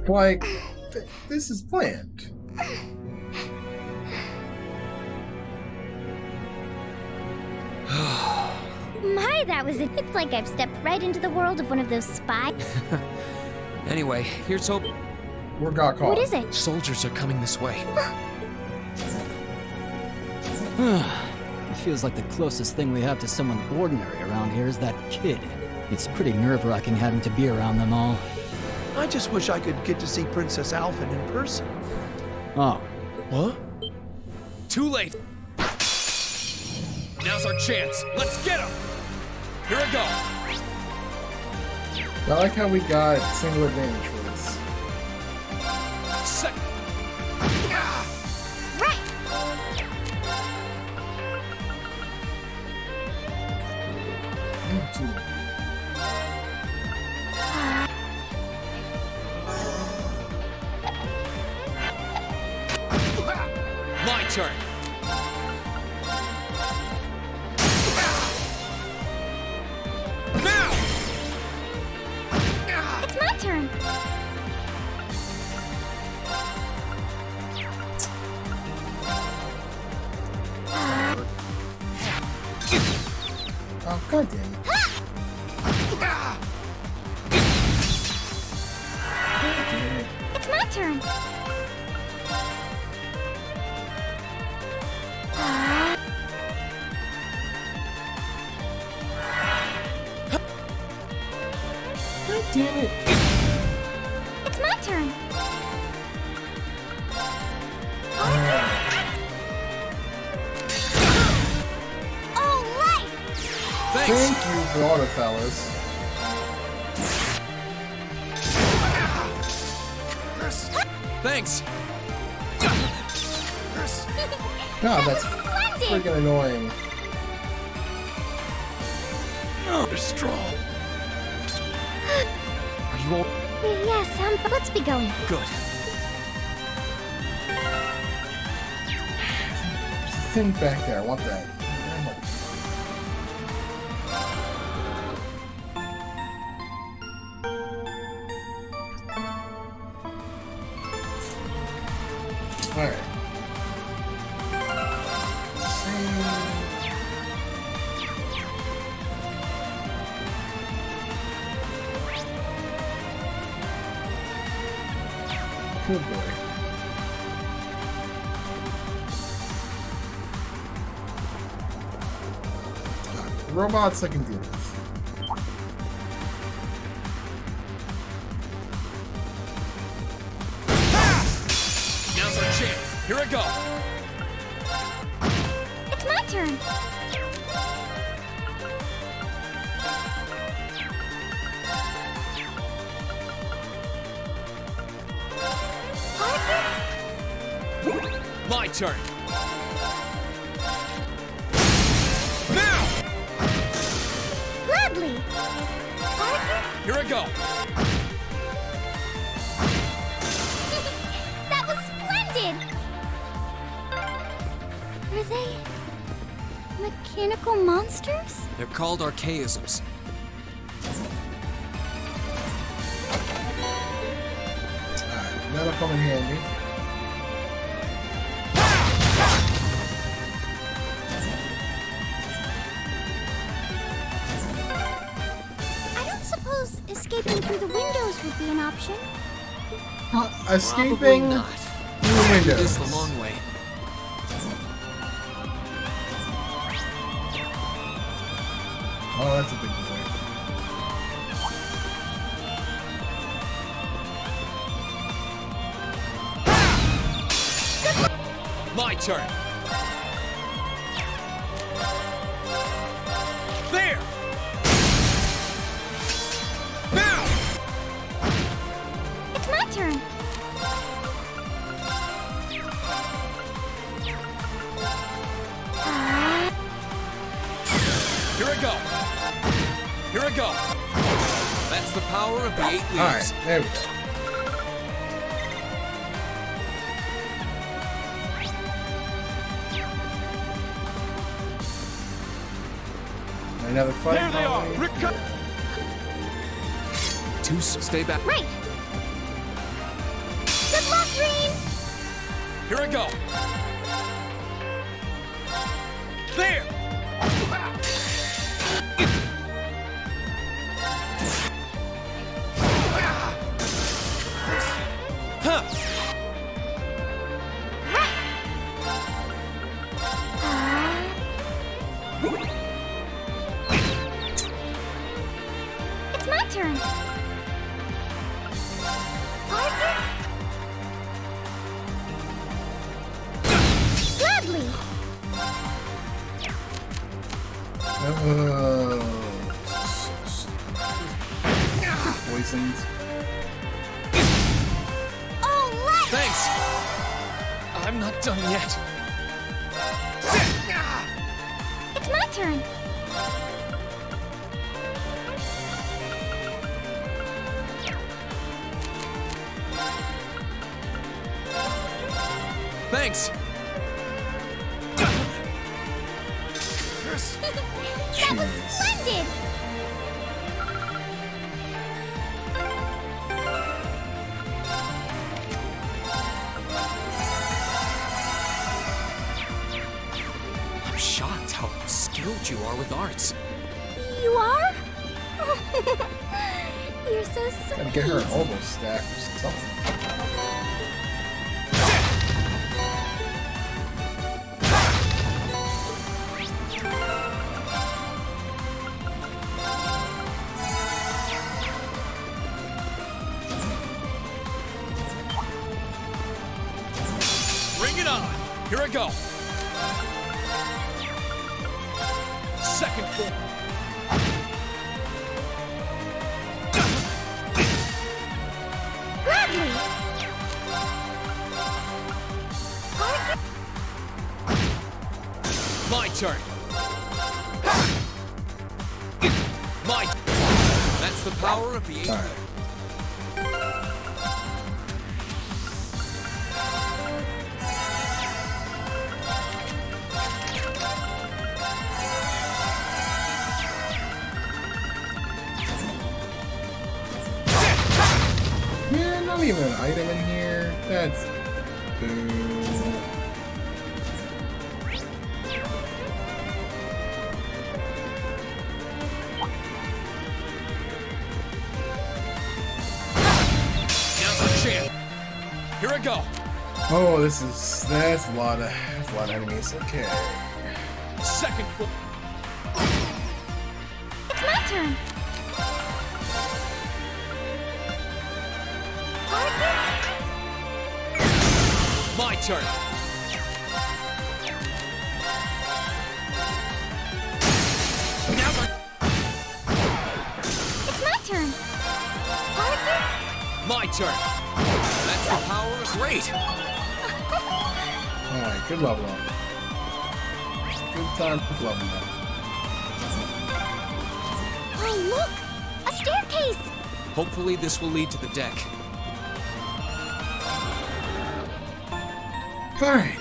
Like, this is planned. My, that was it. It's like I've stepped right into the world of one of those spies. Anyway, here's hope. We're got caught. What is it? Soldiers are coming this way. It feels like the closest thing we have to someone ordinary around here is that kid. It's pretty nerve-wracking having to be around them all. I just wish I could get to see Princess Alphen in person. Oh. What? Too late. Now's our chance. Let's get him. Here I go. I like how we got single advantage for this. Set. Right. My turn. Now. It's my turn. Oh, god damn it. It's my turn. God damn it. It's my turn. All right. Thank you for auto fellas. Thanks. God, that's freaking annoying. You're strong. Are you all Yes, let's be going. good? There's a thing back there. I want that. Alright. Good boy. robots I can deal with. Now's our chance. Here I go. It's my turn. My turn. Gladly. Here I go. That was splendid. Are they mechanical monsters? They're called archaisms. Alright, that'll come in handy. Escaping through the windows would be an option. Escaping Probably not. through the windows. This the long way. Oh, that's a big boy. My turn. There. It's my turn. Here I go. Here I go. That's the power of the 8 leaves. Alright, there we go. Another fight. There they are. Stay back. Right. Good luck, Green. Here I go. There. Huh. It's my turn. Gladly. Poisoned. Oh, Thanks. I'm not done yet. it's my turn. Thanks. That was splendid. I'm shocked how skilled you are with arts. You are? You're so sweet. Gotta get her an elbow staff or something. Bring it on. Here I go. Second form. Gladly. My turn. My. That's the power of the 8 leaves. Man, not even an item in here. That's boo. Now's our chance. Here I go. Oh, that's a lot of enemies. Okay. Second form. turn. My turn. It's my turn. Arcus? My turn. That's the power of great. Alright, good level up. Good time to level up. Oh, look! A staircase! Hopefully this will lead to the deck. Alright.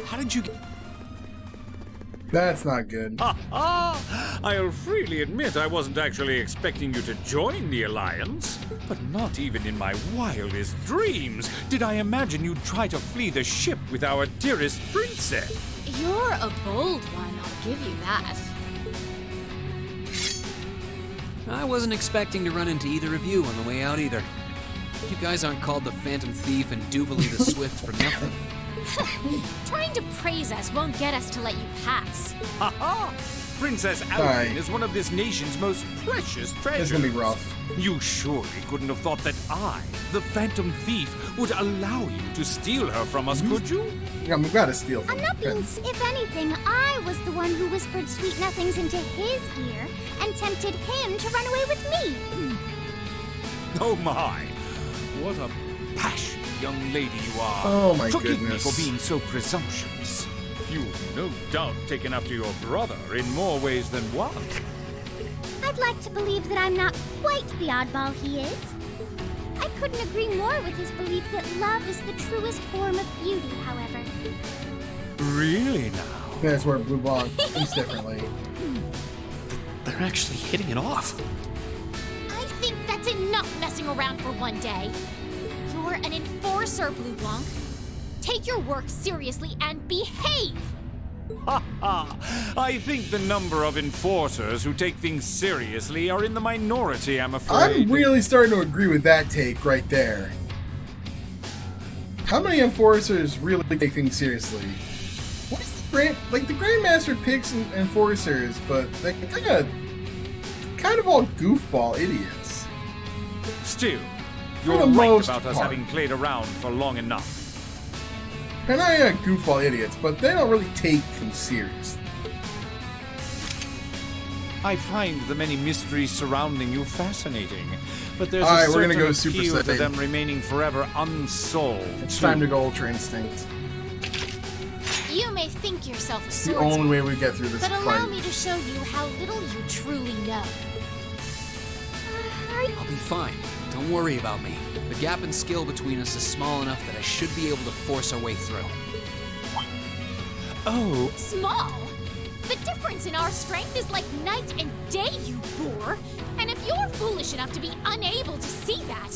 How did you get... That's not good. I'll freely admit I wasn't actually expecting you to join the Alliance. But not even in my wildest dreams did I imagine you'd try to flee the ship with our dearest princess. You're a bold one, I'll give you that. I wasn't expecting to run into either of you on the way out either. You guys aren't called the Phantom Thief and Duvalie the Swift for nothing. Trying to praise us won't get us to let you pass. Ha-ha! Princess Alvin is one of this nation's most precious treasures. It's gonna be rough. You surely couldn't have thought that I, the Phantom Thief, would allow you to steal her from us, could you? Yeah, we gotta steal from I'm not being... If anything, I was the one who whispered sweet nothings into his ear and tempted him to run away with me. Oh my! What a passionate young lady you are. Oh my Forgive goodness. me for being so presumptuous. You've no doubt taken after your brother in more ways than one. I'd like to believe that I'm not quite the oddball he is. I couldn't agree more with his belief that love is the truest form of beauty, however. Really now? That's where Blue Ball thinks differently. They're actually hitting it off. I think that's enough messing around for one day. You're an enforcer, Blue Blanc. Take your work seriously and behave! Ha ha! I think the number of enforcers who take things seriously are in the minority, I'm afraid. I'm really starting to agree with that take right there. How many enforcers really take things seriously? What's the the Grandmaster picks enforcers, but they're kind of all goofball idiots. Still, For you're the right most about us part. having played around for long enough. They're not goofball idiots, but they don't really take things seriously. I find the many mysteries surrounding you fascinating, but there's Alright, a we're certain gonna go Super appeal to Saiyan. them remaining forever unsolved. It's too. time to go Ultra Instinct. You may think yourself a It's the swordsman, only way we get through this but allow fight. me to show you how little you truly know. I'll be fine. Don't worry about me. The gap in skill between us is small enough that I should be able to force our way through. Oh. Small? The difference in our strength is like night and day, you boor. And if you're foolish enough to be unable to see that,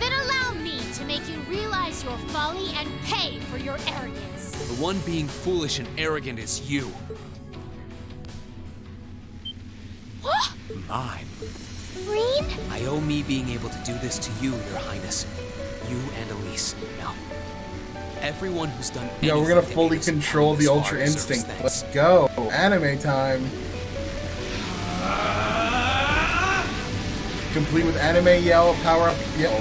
then allow me to make you realize your folly and pay for your arrogance. The one being foolish and arrogant is you. Mine. Green? I owe me being able to do this to you, Your Highness. You and Elise. Now, everyone who's done anything Yeah, we're gonna to fully aid us control in the this Ultra far deserves Instinct. thanks. Let's go. Anime time. Complete with anime yell, power up yell.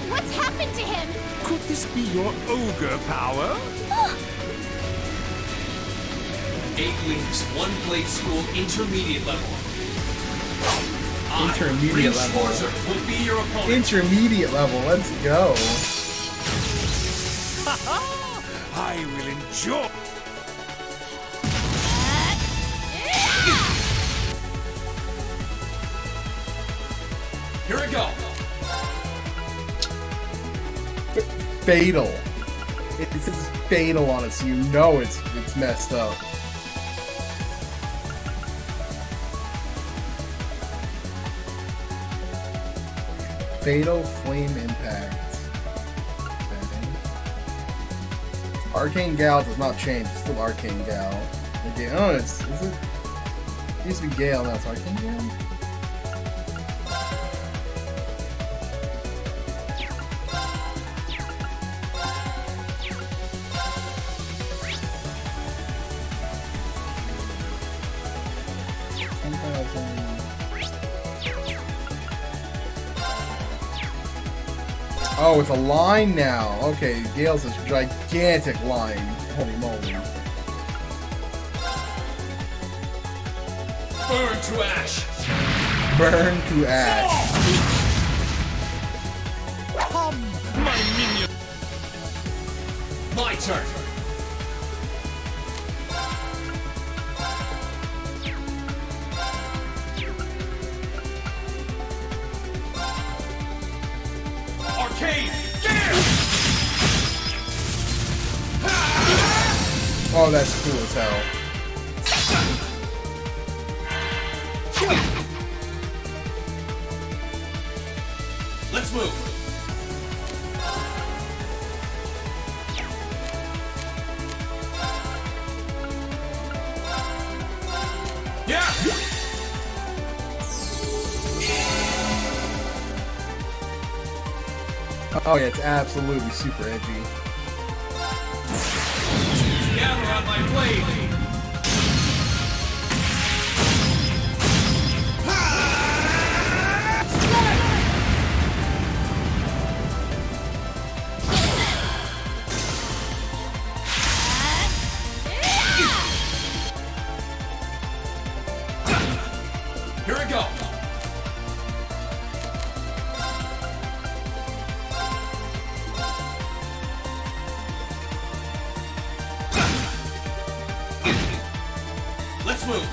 What's happened to him? Could this be your ogre power? 8 weeks, 1 blade school, intermediate level. Intermediate level. Will be your opponent. Intermediate level. Let's go. I will enjoy. Here we go. Fatal. This is fatal on us. You know it's messed up. Fatal Flame Impact. Okay. Arcane Gal does not change. It's still Arcane Gal. Okay. Oh, is it? It used to be Gale, now it's Arcane Gal? Oh, it's a line now. Okay, Gale's this gigantic line. Holy moly. Burn to ash! Burn to ash. Come, my minion! My turn! Arcane! Oh, that's cool as hell. Let's move! Yeah! Oh yeah, it's absolutely super edgy. Gather on my blade! Here we go! Let's move!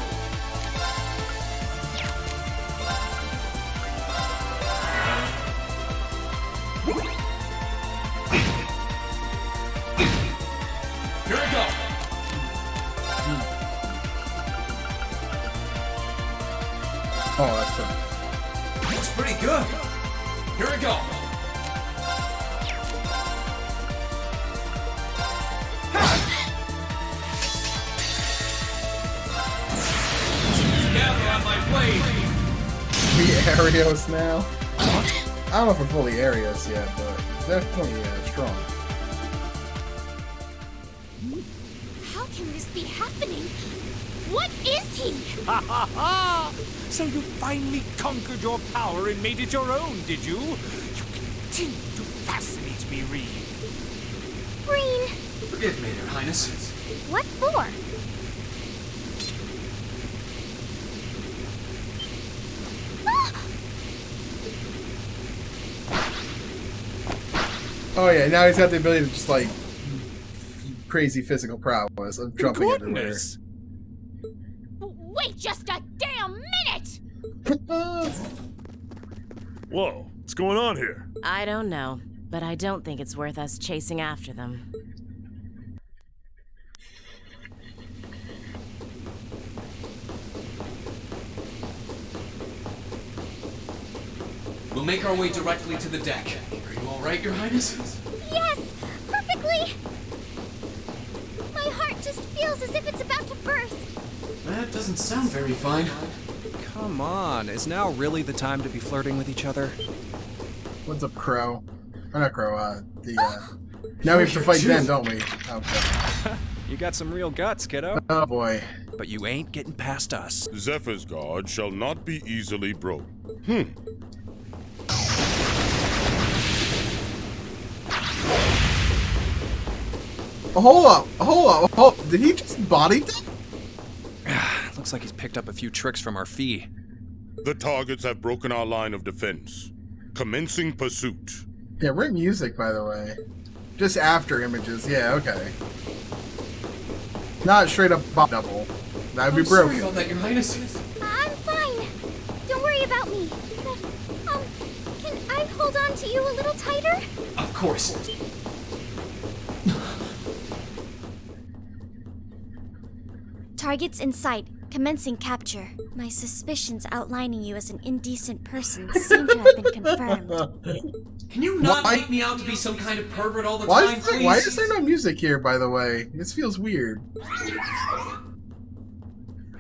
Here we go! Oh, that's perfect. Looks pretty good! Here we go! Gather on my blade! We Arios now? I don't know if we're fully Arios yet, but definitely strong. How can this be happening? What is he? Ha ha ha! So you finally conquered your power and made it your own, did you? You continue to fascinate me, Reed. Green. Forgive me, Your Highness. What for? Oh yeah, now he's got the ability to just like crazy physical prowess of jumping everywhere. Wait just a damn minute! Whoa, what's going on here? I don't know, but I don't think it's worth us chasing after them. We'll make our way directly to the deck. Are you all right, Your Highness? Yes! Perfectly! My heart just feels as if it's about to burst. That doesn't sound very fine. Come on, is now really the time to be flirting with each other? What's up, Crow? Or not Crow, now we have to fight Ben, don't we? Okay. You got some real guts, kiddo. Oh boy. But you ain't getting past us. Zephyr's guard shall not be easily broke. Hold up. Did he just body them? Looks like he's picked up a few tricks from our fee. The targets have broken our line of defense. Commencing pursuit. Yeah, we're in music, by the way. Just after images, yeah, okay. Not straight up double. That'd be broken. Sorry about that, Your Highness. I'm fine. Don't worry about me. But, can I hold on to you a little tighter? Of course. Targets in sight. Commencing capture. My suspicions outlining you as an indecent person seem to have been confirmed. Can you not make me out to be some kind of pervert all the time, please? Why is there no music here, by the way? This feels weird.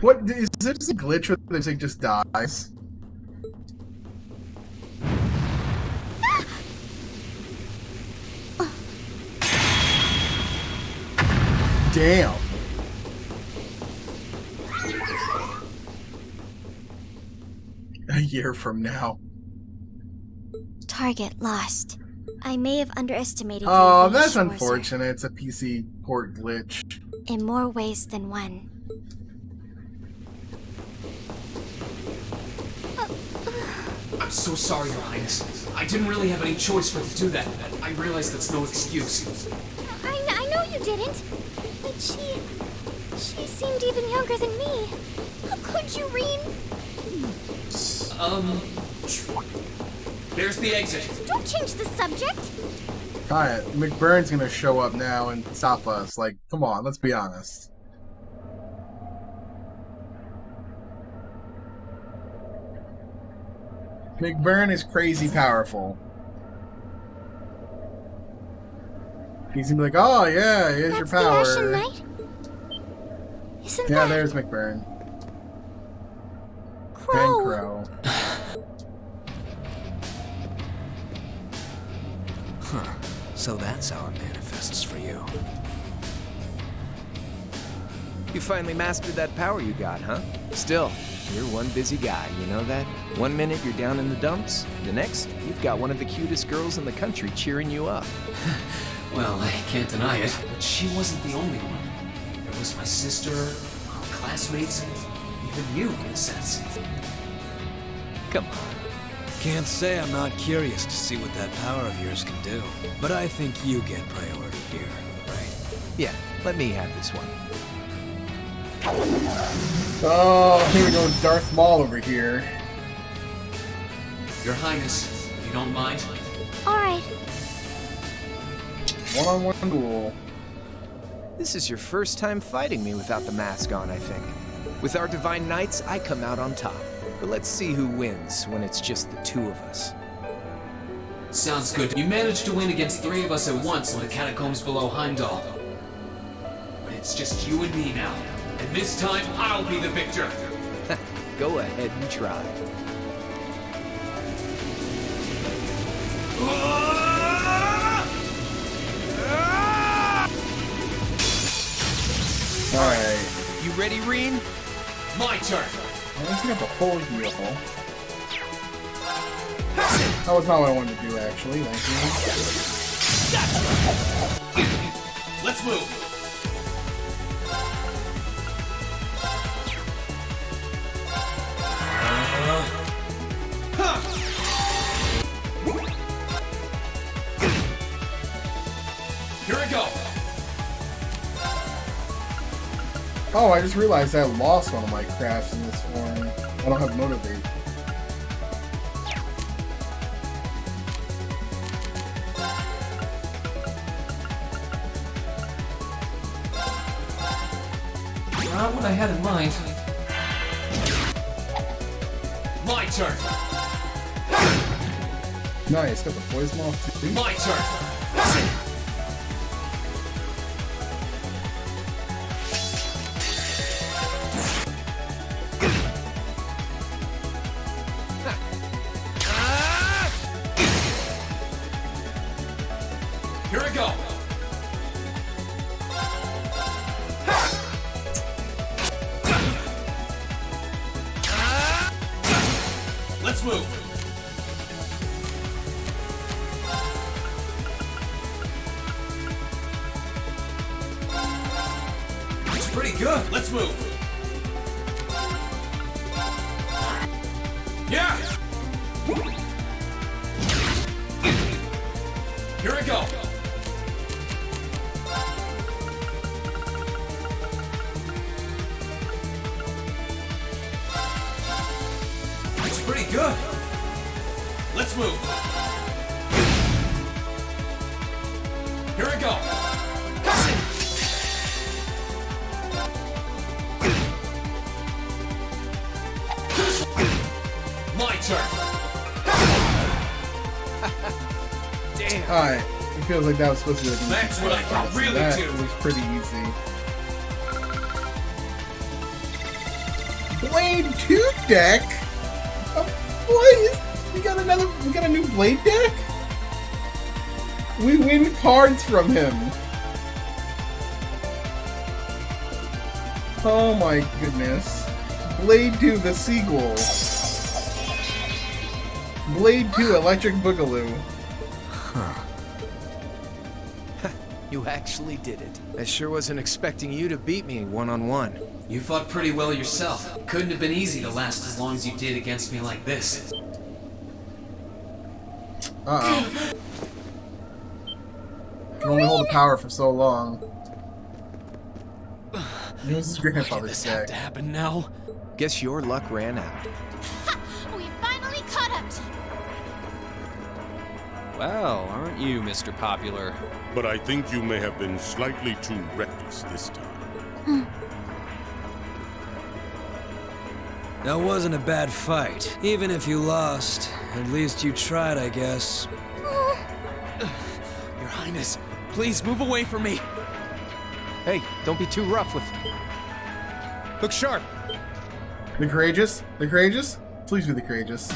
What, is it just a glitch where the music just dies? Damn. A year from now. Target lost. I may have underestimated you. Oh, that's unfortunate. It's a PC port glitch. In more ways than one. I'm so sorry, Your Highness. I didn't really have any choice but to do that. I realize that's no excuse. I know you didn't. But she seemed even younger than me. How could you, Reen? There's the exit. Don't change the subject. Alright, McBurn's gonna show up now and stop us. Like, come on, let's be honest. McBurn is crazy powerful. He's gonna be like, oh yeah, here's your power. The Ashen Knight? Isn't yeah, that... there's McBurn. Crow. And Crow. Huh. So that's how it manifests for you. You finally mastered that power you got, huh? Still, you're one busy guy, you know that? One minute you're down in the dumps, the next, you've got one of the cutest girls in the country cheering you up. Well, I can't deny it, but she wasn't the only one. There was my sister, our classmates, and even you, in a sense. Come on. Can't say I'm not curious to see what that power of yours can do. But I think you get priority here, right? Yeah, let me have this one. Oh, here we go, Darth Maul over here. Your Highness, if you don't mind. Alright. One-on-one duel. This is your first time fighting me without the mask on, I think. With our Divine Knights, I come out on top. But let's see who wins when it's just the two of us. Sounds good. You managed to win against 3 of us at once in the catacombs below Heimdall. But it's just you and me now. And this time, I'll be the victor. Go ahead and try. Alright. You ready, Reen? My turn. Let's get the full heal. That was not what I wanted to do, actually. Thank you. Let's move. Here I go. Oh, I just realized I lost one of my crafts in this form. I don't have Motivate. Not what I had in mind. My turn. Nice, got the poison off too. My turn. Here I go. Let's move. It's pretty good. Let's move. Yeah. Here I go. It's pretty good. Let's move. Here I go. My turn. Damn. Alright, it feels like that was supposed to be like That's what I can really that do. was pretty easy. Blade 2 deck? We got a new Blade deck? We win cards from him. Oh my goodness. Blade 2 the sequel. Blade 2 Electric Boogaloo. Huh. You actually did it. I sure wasn't expecting you to beat me one-on-one. You fought pretty well yourself. Couldn't have been easy to last as long as you did against me like this. Uh-oh. Can only hold the power for so long. It was his grandfather's Have to happen now. Guess your luck ran out. We finally caught up to you. Well, aren't you, Mr. Popular? But I think you may have been slightly too reckless this time. That wasn't a bad fight. Even if you lost, at least you tried, I guess. Your Highness, please move away from me. Hey, don't be too rough with... Look sharp. The courageous? The courageous? Please be the courageous.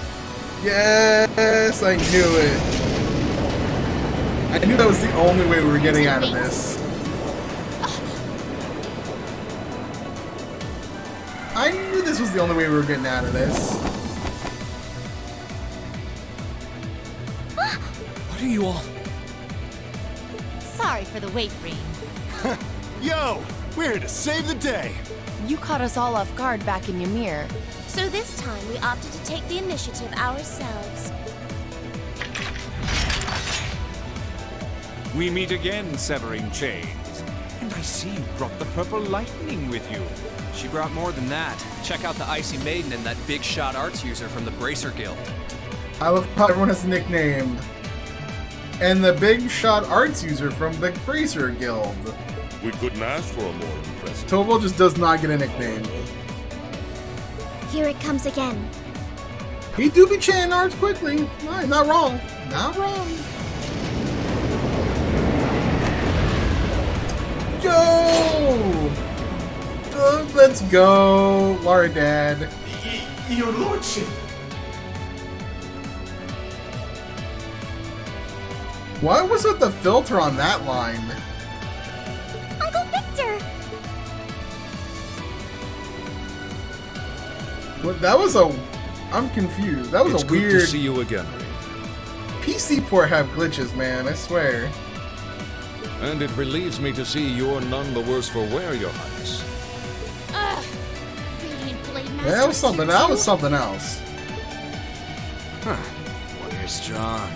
Yes, I knew it. I knew that was the only way we were getting out of this. I knew this was the only way we were getting out of this. What are you all? Sorry for the wait, Rean. Yo, we're here to save the day. You caught us all off guard back in Ymir. So this time we opted to take the initiative ourselves. We meet again, severing chains. And I see you brought the purple lightning with you. She brought more than that. Check out the Icy Maiden and that big shot arts user from the Bracer Guild. I love how everyone has a nickname. And the big shot arts user from the Bracer Guild. We couldn't ask for a more impressive. Tovo just does not get a nickname. Here it comes again. He do be chanting arts quickly. Not wrong. Not wrong. Yo! Let's go, Lara Dad. Your lordship. What was with the filter on that line? Uncle Victor! What? That was a... I'm confused. That was It's a good weird... to see you again. PC port have glitches, man. I swear. And it relieves me to see you're none the worse for wear, Your Highness. Radiant Blade Master. Yeah, that was something. That was something else. Huh. Warrior strong.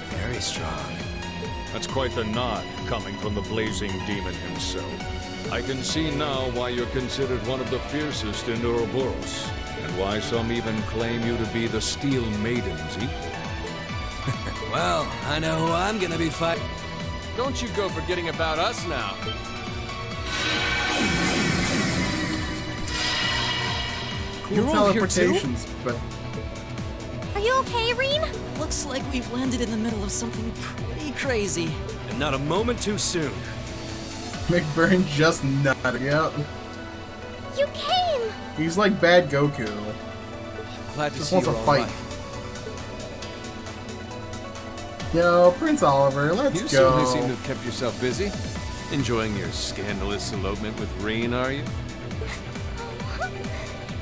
Very strong. That's quite the nod coming from the blazing demon himself. I can see now why you're considered one of the fiercest in Ouroboros, and why some even claim you to be the Steel Maiden's equal. Well, I know who I'm gonna be fighting. Don't you go forgetting about us now. Cool You're all here too? teleportations, but Are you okay, Rean? Looks like we've landed in the middle of something pretty crazy. And not a moment too soon. McBurn just nutted. Yep. You came! He's like bad Goku. Glad to Just see wants you a all fight. right. Yo, Prince Oliver, let's You go. certainly seem to have kept yourself busy. Enjoying your scandalous elopement with Reen, are you?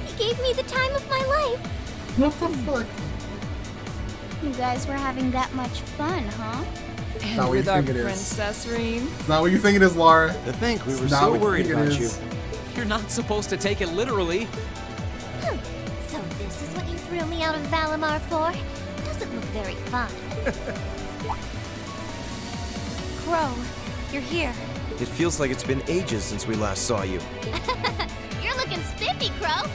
He gave me the time of my life. What the fuck? You guys were having that much fun, huh? Not what you with our think it is. princess, Rean. It's not what you think it is, Lara. To think we It's were not so what worried think it about you. is. You're not supposed to take it literally. So this is what you threw me out of Valimar for? Doesn't look very fun. Crow, you're here. It feels like it's been ages since we last saw you. You're looking spiffy, Crow.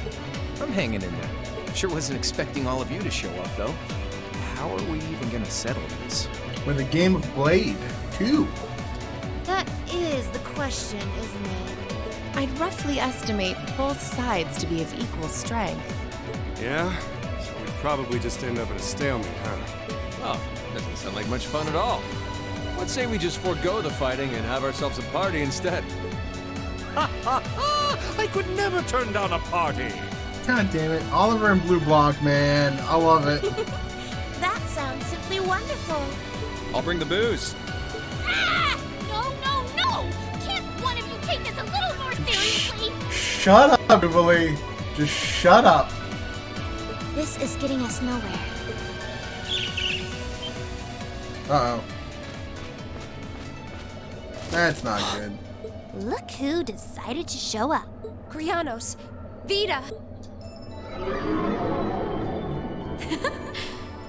I'm hanging in there. Sure wasn't expecting all of you to show up, though. How are we even gonna settle this? With a game of Blade, too. That is the question, isn't it? I'd roughly estimate both sides to be of equal strength. Yeah? So we'd probably just end up at a stalemate, huh? Oh, doesn't sound like much fun at all. Let's say we just forego the fighting and have ourselves a party instead. Ha ha ha! I could never turn down a party. God damn it. Oliver and Blue Block, man. I love it. That sounds simply wonderful. I'll bring the booze. Ah! No, no, no! Can't one of you take this a little more seriously? Shut up, Jubilee. Just shut up. This is getting us nowhere. Uh-oh. That's not good. Look who decided to show up. Krianos, Vita!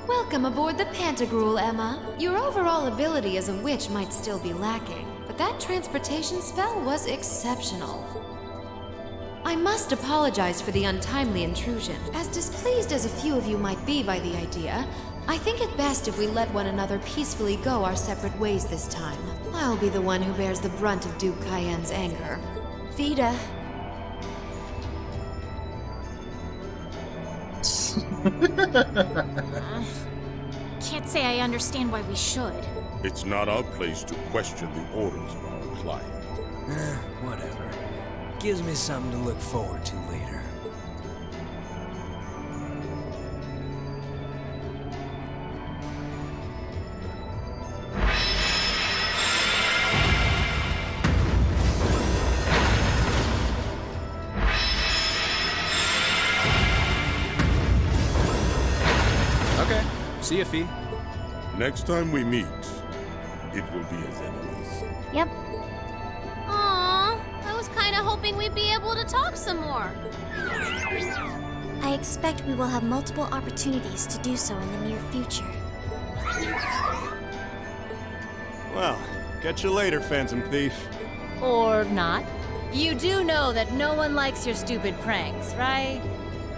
Welcome aboard the Pantagruel, Emma. Your overall ability as a witch might still be lacking, but that transportation spell was exceptional. I must apologize for the untimely intrusion. As displeased as a few of you might be by the idea, I think it best if we let one another peacefully go our separate ways this time. I'll be the one who bears the brunt of Duke Cayenne's anger. Vita. Can't say I understand why we should. It's not our place to question the orders of our client. Whatever. Gives me something to look forward to later. Okay. See ya, Fee. Next time we meet, it will be as enemies. Yep. Aww, I was kinda hoping we'd be able to talk some more. I expect we will have multiple opportunities to do so in the near future. Well, catch you later, Phantom Thief. Or not. You do know that no one likes your stupid pranks, right?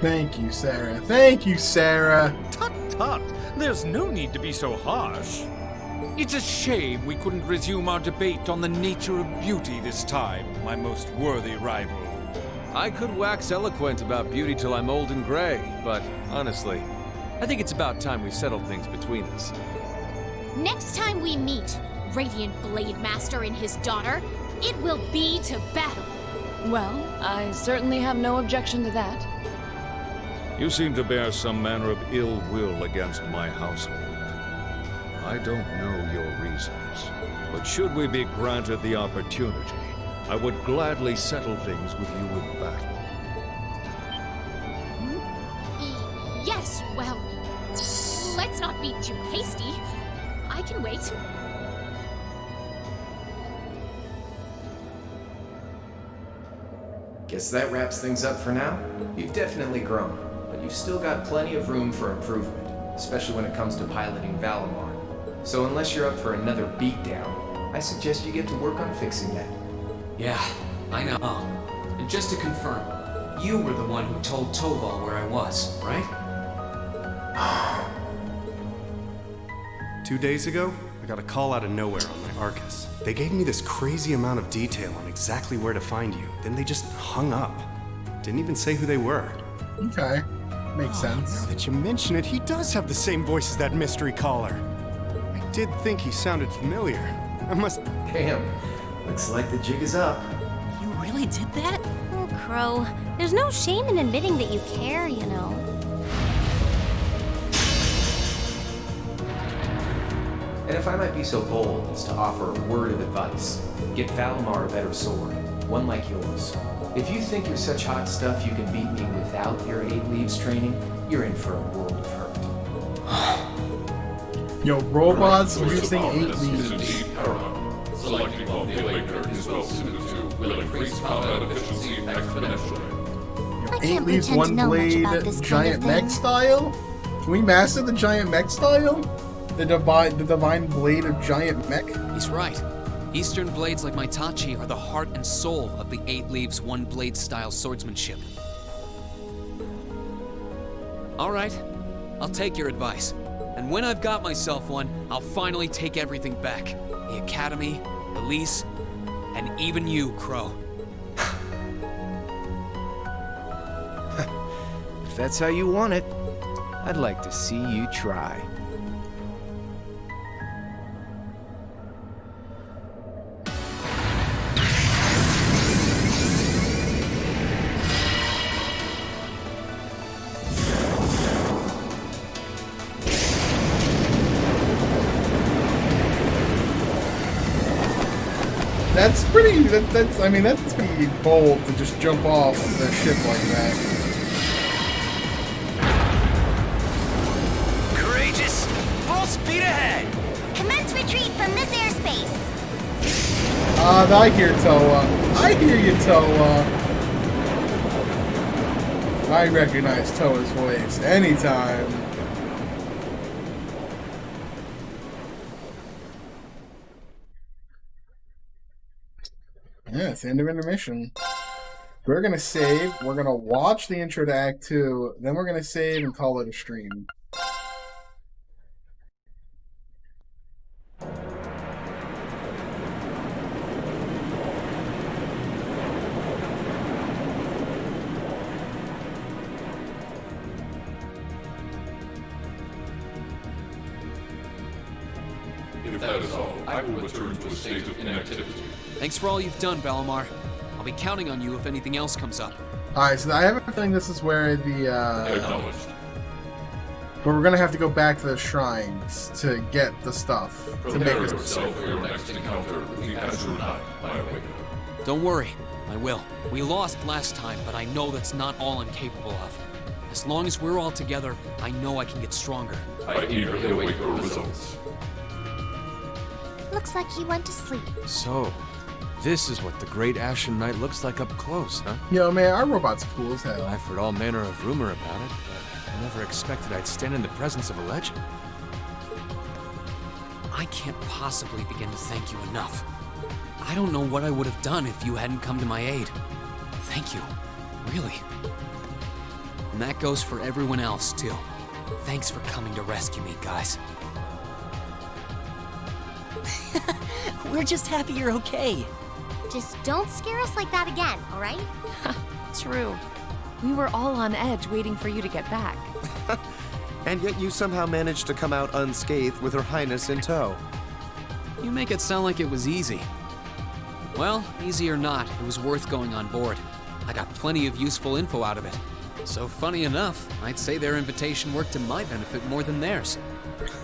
Thank you, Sarah. Thank you, Sarah. Tut tut! There's no need to be so harsh. It's a shame we couldn't resume our debate on the nature of beauty this time, my most worthy rival. I could wax eloquent about beauty till I'm old and gray, but honestly, I think it's about time we settled things between us. Next time we meet, Radiant Blade Master and his daughter, it will be to battle. Well, I certainly have no objection to that. You seem to bear some manner of ill will against my household. I don't know your reasons, but should we be granted the opportunity, I would gladly settle things with you in battle. Yes, well, let's not be too hasty. I can wait. Guess that wraps things up for now. You've definitely grown, but you've still got plenty of room for improvement, especially when it comes to piloting Valimar. So unless you're up for another beatdown, I suggest you get to work on fixing that. Yeah, I know. And just to confirm, you were the one who told Toval where I was, right? 2 days ago, I got a call out of nowhere on my Arcus. They gave me this crazy amount of detail on exactly where to find you. Then they just hung up. Didn't even say who they were. Okay. Makes sense. Now that you mention it, he does have the same voice as that mystery caller. I did think he sounded familiar. I must... Damn. Looks like the jig is up. You really did that? Oh, Crow. There's no shame in admitting that you care, you know. And if I might be so bold as to offer a word of advice, get Valimar a better sword, one like yours. If you think you're such hot stuff you can beat me without your 8 leaves training, you're in for a world of hurt. Yo, robots using 8 leaves. Selecting while the Awakener is well suited to will increase combat efficiency exponentially. 8 leaves, 1 blade, giant mech style? Can we master the giant mech style? The divine blade of giant mech? He's right. Eastern blades like my Tachi are the heart and soul of the 8 leaves, 1 blade style swordsmanship. All right, I'll take your advice. And when I've got myself one, I'll finally take everything back. The Academy, Elise, and even you, Crow. If that's how you want it, I'd like to see you try. That's pretty, that's pretty bold to just jump off the ship like that. Courageous! Full speed ahead! Commence retreat from this airspace. I hear Toa. I hear you, Toa. I recognize Toa's voice anytime. Yeah, it's the end of intermission. We're gonna save, we're gonna watch the intro to Act 2, then we're gonna save and call it a stream. If that is all, I will return to a state of inactivity. Thanks for all you've done, Balamar. I'll be counting on you if anything else comes up. Alright, so I have a feeling this is where the, Acknowledged. but we're gonna have to go back to the shrines to get the stuff. To make Prepare us yourself for your next encounter with the Azure Knight, my awakener. Don't worry, I will. We lost last time, but I know that's not all I'm capable of. As long as we're all together, I know I can get stronger. I eagerly await your results. Looks like he went to sleep. So, this is what the Great Ashen Knight looks like up close, huh? Yo, man, our robot's cool as hell. I've heard all manner of rumor about it, but I never expected I'd stand in the presence of a legend. I can't possibly begin to thank you enough. I don't know what I would have done if you hadn't come to my aid. Thank you. Really. And that goes for everyone else, too. Thanks for coming to rescue me, guys. We're just happy you're okay. Just don't scare us like that again, all right? True. We were all on edge waiting for you to get back. And yet you somehow managed to come out unscathed with Her Highness in tow. You make it sound like it was easy. Well, easy or not, it was worth going on board. I got plenty of useful info out of it. So funny enough, I'd say their invitation worked to my benefit more than theirs.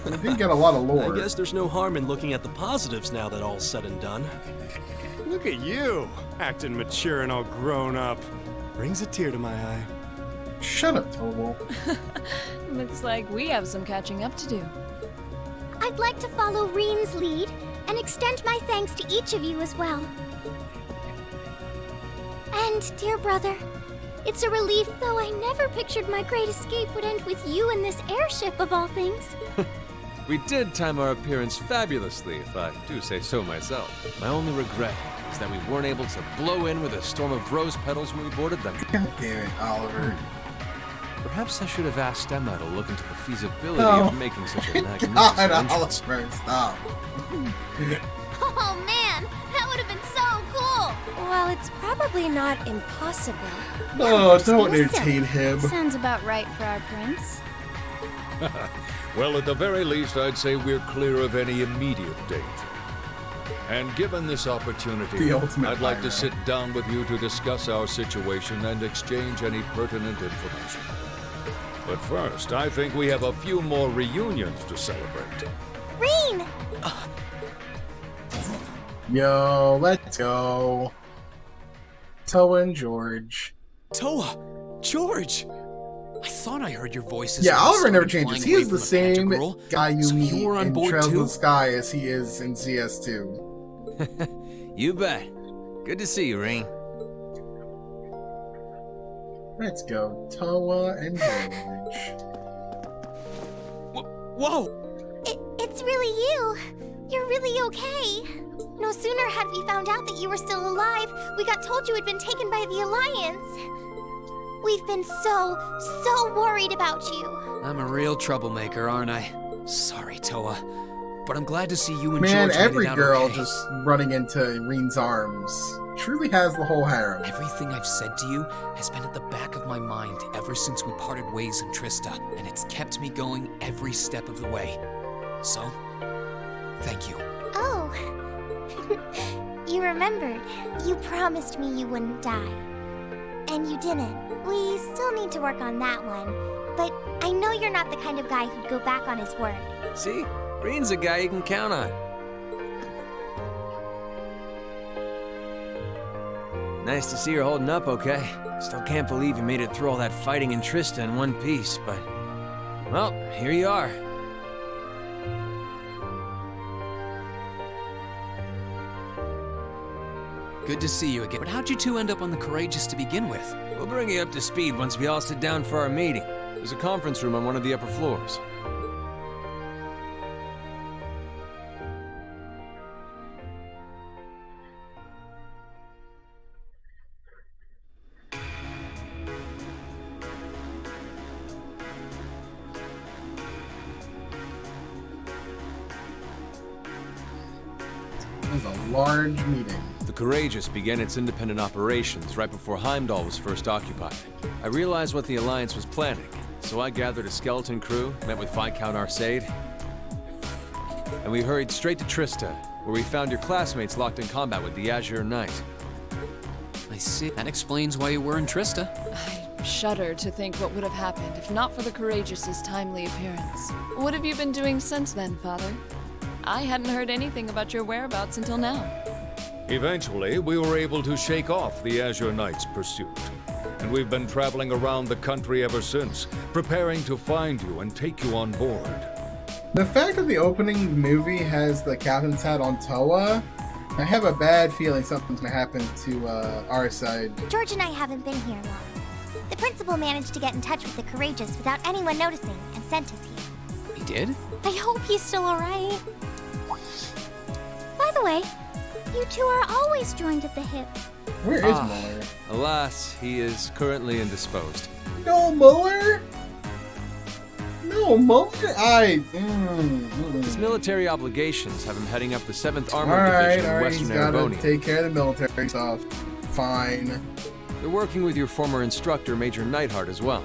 I did get a lot of lore. I guess there's no harm in looking at the positives now that all's said and done. Look at you, acting mature and all grown up. Brings a tear to my eye. Shut up, Tobo. Looks like we have some catching up to do. I'd like to follow Reen's lead and extend my thanks to each of you as well. And, dear brother, it's a relief, though I never pictured my great escape would end with you in this airship of all things. We did time our appearance fabulously, if I do say so myself. My only regret is that we weren't able to blow in with a storm of rose petals when we boarded them. God damn it, Oliver. Perhaps I should have asked Emma to look into the feasibility Oh. of making such a magnificent God, entrance. Oliver, stop. Oh man, that would have been so cool! Well, it's probably not impossible. Oh, just don't being silly. entertain him. Sounds about right for our prince. Well, at the very least, I'd say we're clear of any immediate danger. And given this opportunity, The ultimate I'd like pyro. to sit down with you to discuss our situation and exchange any pertinent information. But first, I think we have a few more reunions to celebrate. Reen! Yo, let's go. Toa and George. Toa! George! I thought I heard your voices. Yeah, when we Oliver never started changes. flying He away is the from same Pantagruel. guy you So meet you were on in board Trails too? of the Sky as he is in CS2. You bet. Good to see you, Reen. Let's go. Toa and George. Whoa! It's really you. You're really okay. No sooner had we found out that you were still alive, we got told you had been taken by the Alliance. We've been so worried about you. I'm a real troublemaker, aren't I? Sorry, Toa. But I'm glad to see you and Man, George made every it out girl okay. just running into Reen's arms truly has the whole harem. Everything I've said to you has been at the back of my mind ever since we parted ways in Trista, and it's kept me going every step of the way. So, thank you. Oh. You remembered. You promised me you wouldn't die. And you didn't. We still need to work on that one. But I know you're not the kind of guy who'd go back on his word. See? Reen's a guy you can count on. Nice to see you're holding up okay. Still can't believe you made it through all that fighting in Trista in one piece, but... well, here you are. Good to see you again. But how'd you two end up on the Courageous to begin with? We'll bring you up to speed once we all sit down for our meeting. There's a conference room on one of the upper floors. This is a large meeting. The Courageous began its independent operations right before Heimdall was first occupied. I realized what the Alliance was planning, so I gathered a skeleton crew, met with Viscount Arcade, and we hurried straight to Trista, where we found your classmates locked in combat with the Azure Knight. I see. That explains why you were in Trista. I shudder to think what would have happened if not for the Courageous's timely appearance. What have you been doing since then, Father? I hadn't heard anything about your whereabouts until now. Eventually, we were able to shake off the Azure Knight's pursuit. And we've been traveling around the country ever since, preparing to find you and take you on board. The fact that the opening movie has the captain's hat on Toa, I have a bad feeling something's gonna happen to our side. George and I haven't been here long. The principal managed to get in touch with the Courageous without anyone noticing and sent us here. He did? I hope he's still alright. By the way, you two are always joined at the hip. Where is Muller? Alas, he is currently indisposed. No Muller? No Muller? His military obligations have him heading up the 7th Armored Alright, Division in he's Western gotta Arabonia. take care of the military stuff. Fine. They're working with your former instructor, Major Neidhart, as well.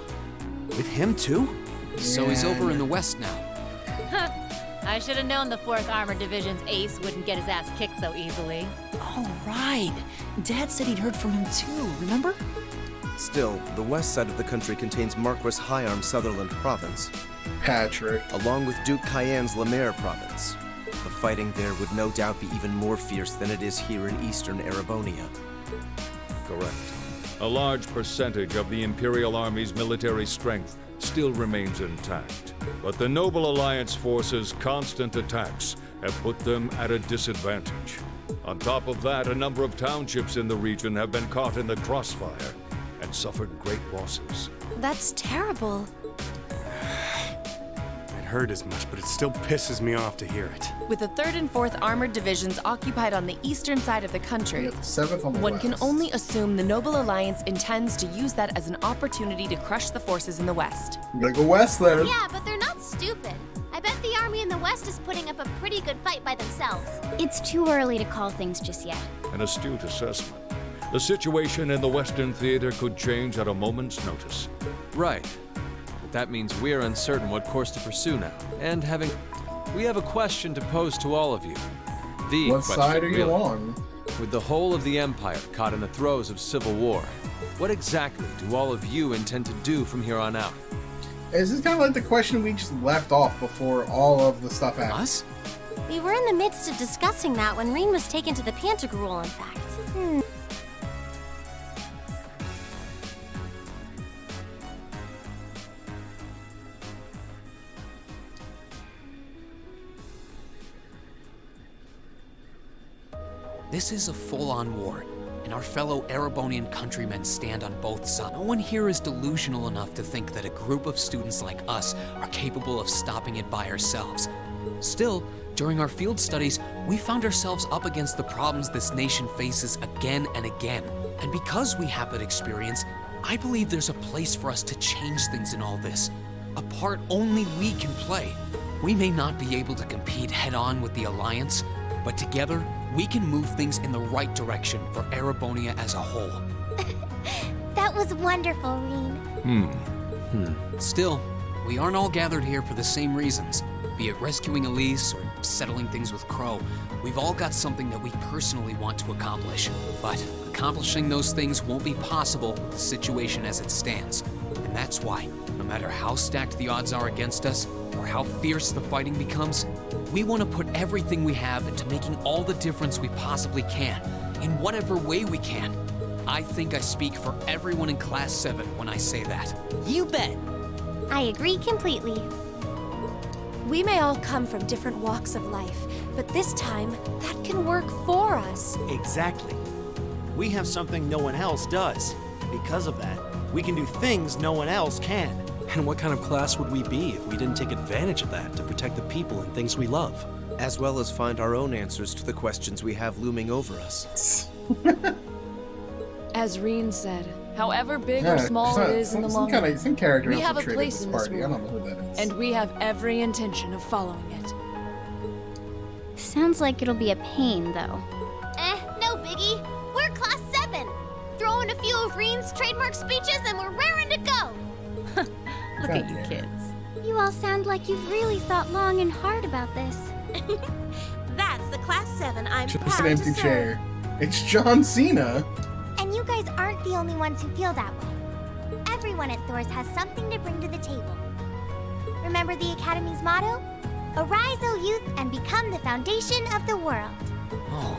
With him too? So he's over in the west now. I should have known the 4th Armored Division's ace wouldn't get his ass kicked so easily. Oh, right. Dad said he'd heard from him too, remember? Still, the west side of the country contains Marquis Hyarm's Sutherland province. Patrick. Along with Duke Cayenne's Lemaire province. The fighting there would no doubt be even more fierce than it is here in eastern Arabonia. Correct. A large percentage of the Imperial Army's military strength still remains intact. But the Noble Alliance forces' constant attacks have put them at a disadvantage. On top of that, a number of townships in the region have been caught in the crossfire and suffered great losses. That's terrible. I'd heard as much, but it still pisses me off to hear it. With the 3rd and 4th Armored Divisions occupied on the eastern side of the country, the 7th on the one west. can only assume the Noble Alliance intends to use that as an opportunity to crush the forces in the west. You gotta go west then. Yeah, but they're not stupid. I bet the army in the west is putting up a pretty good fight by themselves. It's too early to call things just yet. An astute assessment. The situation in the Western Theater could change at a moment's notice. Right. But that means we're uncertain what course to pursue now. And we have a question to pose to all of you. What side are you really. on? With the whole of the Empire caught in the throes of civil war, what exactly do all of you intend to do from here on out? Is this kind of like the question we just left off before all of the stuff happened? Us? We were in the midst of discussing that when Reen was taken to the Pantagruel, in fact. This is a full-on war, and our fellow Erebonian countrymen stand on both sides. No one here is delusional enough to think that a group of students like us are capable of stopping it by ourselves. Still, during our field studies, we found ourselves up against the problems this nation faces again and again. And because we have that experience, I believe there's a place for us to change things in all this. A part only we can play. We may not be able to compete head-on with the Alliance, but together, we can move things in the right direction for Erebonia as a whole. That was wonderful, Reen. Still, we aren't all gathered here for the same reasons. Be it rescuing Elise or settling things with Crow, we've all got something that we personally want to accomplish. But accomplishing those things won't be possible with the situation as it stands. And that's why, no matter how stacked the odds are against us, or how fierce the fighting becomes, we want to put everything we have into making all the difference we possibly can, in whatever way we can. I think I speak for everyone in Class 7 when I say that. You bet. I agree completely. We may all come from different walks of life, but this time, that can work for us. Exactly. We have something no one else does. Because of that, we can do things no one else can. And what kind of class would we be if we didn't take advantage of that to protect the people and things we love? As well as find our own answers to the questions we have looming over us. As Reen said, however big or small it is in the long run, some character we have a infiltrated place this in this party. I world, don't know who that is. and we have every intention of following it. Sounds like it'll be a pain, though. No biggie. We're class 7. Throw in a few of Reen's trademark speeches and we're raring to go. Look at you kids. You all sound like you've really thought long and hard about this. That's the Class 7 I'm Just proud an empty to serve. chair. It's John Cena. And you guys aren't the only ones who feel that way. Everyone at Thor's has something to bring to the table. Remember the Academy's motto? Arise, O youth, and become the foundation of the world. Oh,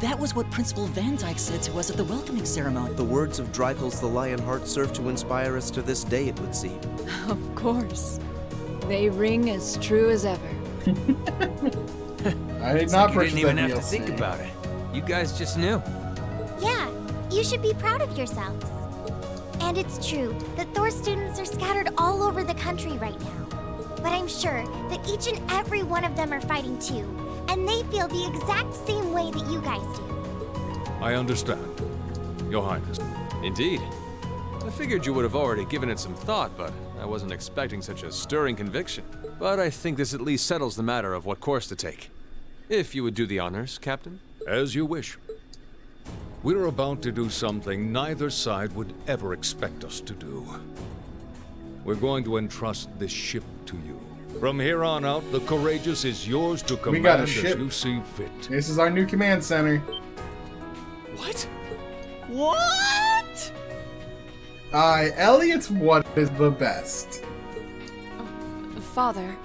that was what Principal Van Dyke said to us at the welcoming ceremony. The words of Dreichel's the Lionheart serve to inspire us to this day, it would seem. Of course. They ring as true as ever. I did It's not like you purchase didn't even that have to DLC. think about it. You guys just knew. Yeah, you should be proud of yourselves. And it's true that Thor students are scattered all over the country right now. But I'm sure that each and every one of them are fighting too, and they feel the exact same way that you guys do. I understand, Your Highness. Indeed. I figured you would have already given it some thought, but I wasn't expecting such a stirring conviction. But I think this at least settles the matter of what course to take. If you would do the honors, Captain. As you wish. We're about to do something neither side would ever expect us to do. We're going to entrust this ship to you. From here on out, the Courageous is yours to We got command a as ship. you see fit. This is our new command center. What? What? Elliot's what is the best. Father,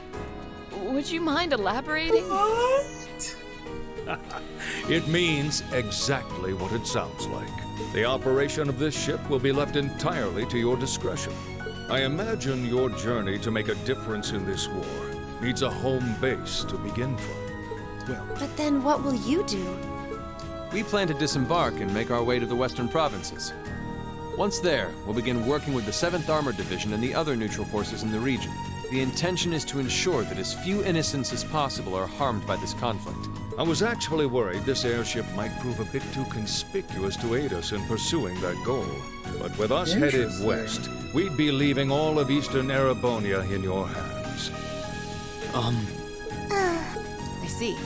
would you mind elaborating? What? It means exactly what it sounds like. The operation of this ship will be left entirely to your discretion. I imagine your journey to make a difference in this war needs a home base to begin from. But then what will you do? We plan to disembark and make our way to the western provinces. Once there, we'll begin working with the 7th Armored Division and the other neutral forces in the region. The intention is to ensure that as few innocents as possible are harmed by this conflict. I was actually worried this airship might prove a bit too conspicuous to aid us in pursuing that goal. But with us headed Interesting. west, we'd be leaving all of eastern Erebonia in your hands. I see.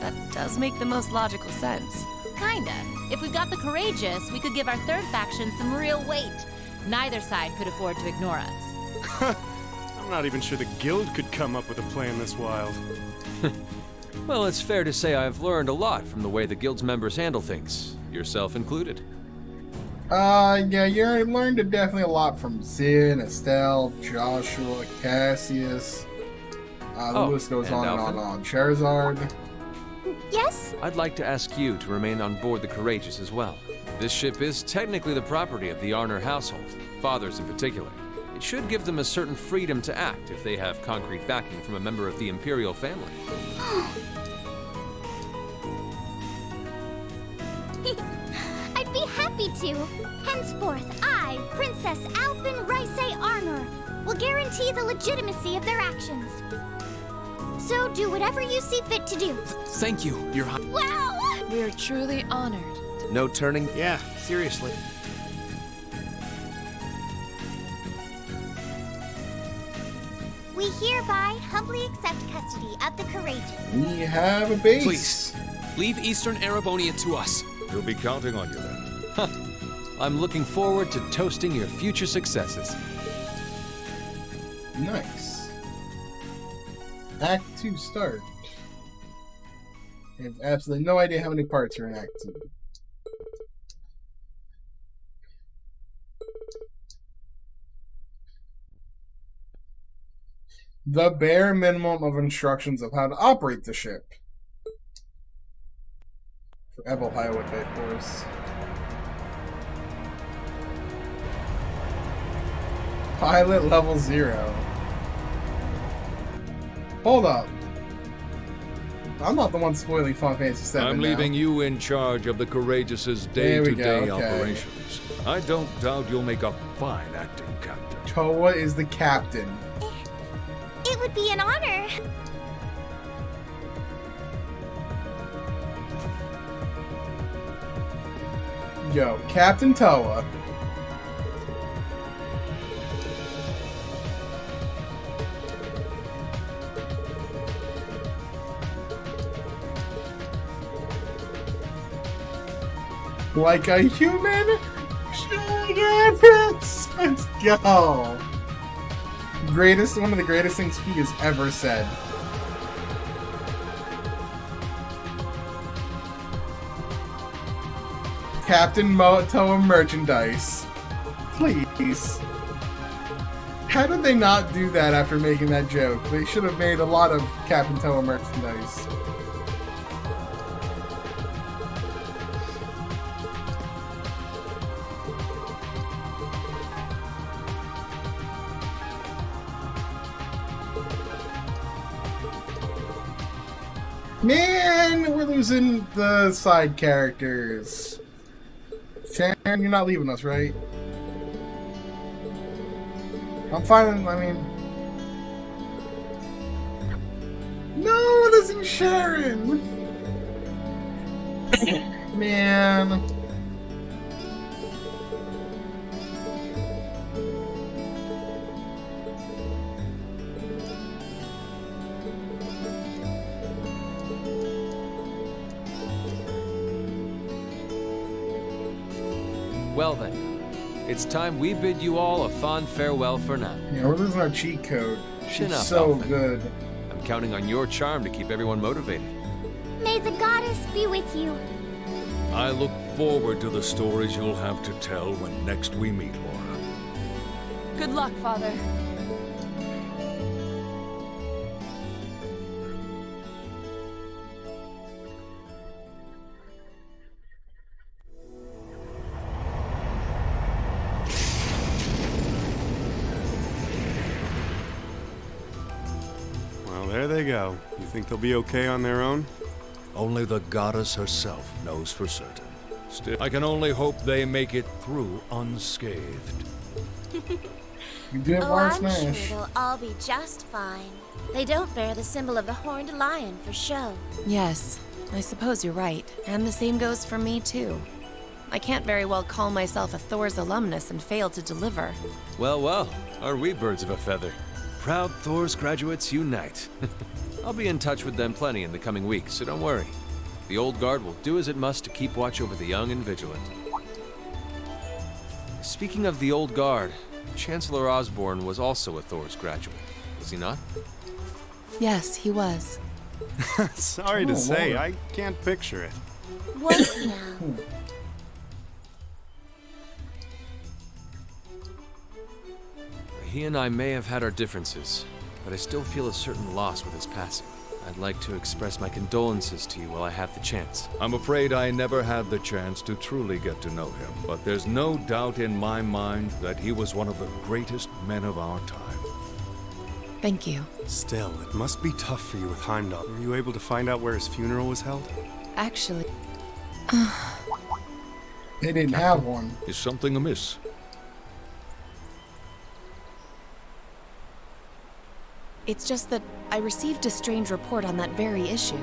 That does make the most logical sense. Kinda. If we got the Courageous, we could give our third faction some real weight. Neither side could afford to ignore us. I'm not even sure the guild could come up with a plan this wild. Well, it's fair to say I've learned a lot from the way the Guild's members handle things, yourself included. Yeah, you learned definitely a lot from Zin, Estelle, Joshua, Cassius. The list goes and on and Alphen? on. Charizard. Yes? I'd like to ask you to remain on board the Courageous as well. This ship is technically the property of the Arner household, fathers in particular. It should give them a certain freedom to act if they have concrete backing from a member of the Imperial family. I'd be happy to. Henceforth, I, Princess Alphen Rice Arnor, will guarantee the legitimacy of their actions. So do whatever you see fit to do. Thank you, Your Highness. Wow! We're truly honored. No turning? Yeah, seriously. We hereby humbly accept custody of the Courageous. We have a base. Please, leave Eastern Erebonia to us. We'll be counting on you then. I'm looking forward to toasting your future successes. Nice. Act 2 start. I have absolutely no idea how many parts are in Act 2. The bare minimum of instructions of how to operate the ship. For Ebel Highwood, of course. Pilot level 0. Hold up. I'm not the one spoiling Final Fantasy VII. I'm leaving you in charge of the Courageous' day-to-day operations. I don't doubt you'll make a fine acting captain. Towa is the captain. It would be an honor. Yo, Captain Towa. Like a human? Yes! Let's go! One of the greatest things he has ever said. Captain Towa merchandise. Please. How did they not do that after making that joke? They should have made a lot of Captain Towa merchandise. Man, we're losing the side characters. Sharon, you're not leaving us, right? I'm fine, I mean... No, it isn't Sharon! Man... Well then, it's time we bid you all a fond farewell for now. Yeah, we're losing our cheat code. Chin It's up, so Elfin. good. I'm counting on your charm to keep everyone motivated. May the goddess be with you. I look forward to the stories you'll have to tell when next we meet, Laura. Good luck, Father. Well, there they go. You think they'll be okay on their own? Only the goddess herself knows for certain. Still, I can only hope they make it through unscathed. You did Oh, War I'm Smash. sure they'll all be just fine. They don't bear the symbol of the horned lion for show. Yes, I suppose you're right. And the same goes for me, too. I can't very well call myself a Thor's alumnus and fail to deliver. Well, well, are we birds of a feather? Proud Thor's graduates unite. I'll be in touch with them plenty in the coming weeks, so don't worry. The old guard will do as it must to keep watch over the young and vigilant. Speaking of the old guard, Chancellor Osborne was also a Thor's graduate, was he not? Yes, he was. Sorry to say, I can't picture it. Was he now? He and I may have had our differences, but I still feel a certain loss with his passing. I'd like to express my condolences to you while I have the chance. I'm afraid I never had the chance to truly get to know him, but there's no doubt in my mind that he was one of the greatest men of our time. Thank you. Still, it must be tough for you with Heimdall. Were you able to find out where his funeral was held? Actually... They didn't have one. Is something amiss? It's just that I received a strange report on that very issue.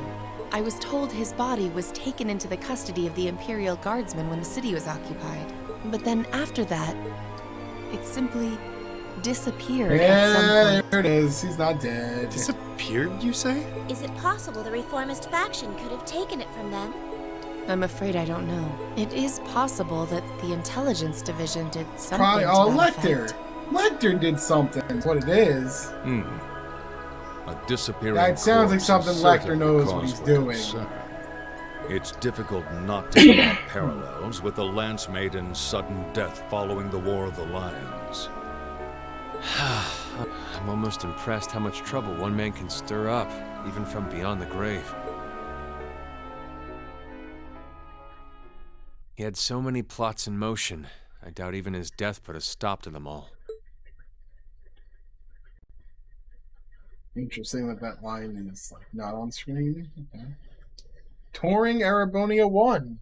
I was told his body was taken into the custody of the Imperial Guardsmen when the city was occupied. But then after that, it simply disappeared at some Yeah, point. there it is. He's not dead. Disappeared, you say? Is it possible the Reformist faction could have taken it from them? I'm afraid I don't know. It is possible that the Intelligence Division did something Probably, to oh, that Lecter. effect. Lecter did something. That's what it is. A disappearing That sounds like corpse something is Lecter certainly knows what cause he's for doing. concern. It's difficult not to draw parallels with the Lance Maiden's sudden death following the War of the Lions. I'm almost impressed how much trouble one man can stir up, even from beyond the grave. He had so many plots in motion, I doubt even his death put a stop to them all. Interesting that line is like not on screen. Okay. Touring Arabonia 1.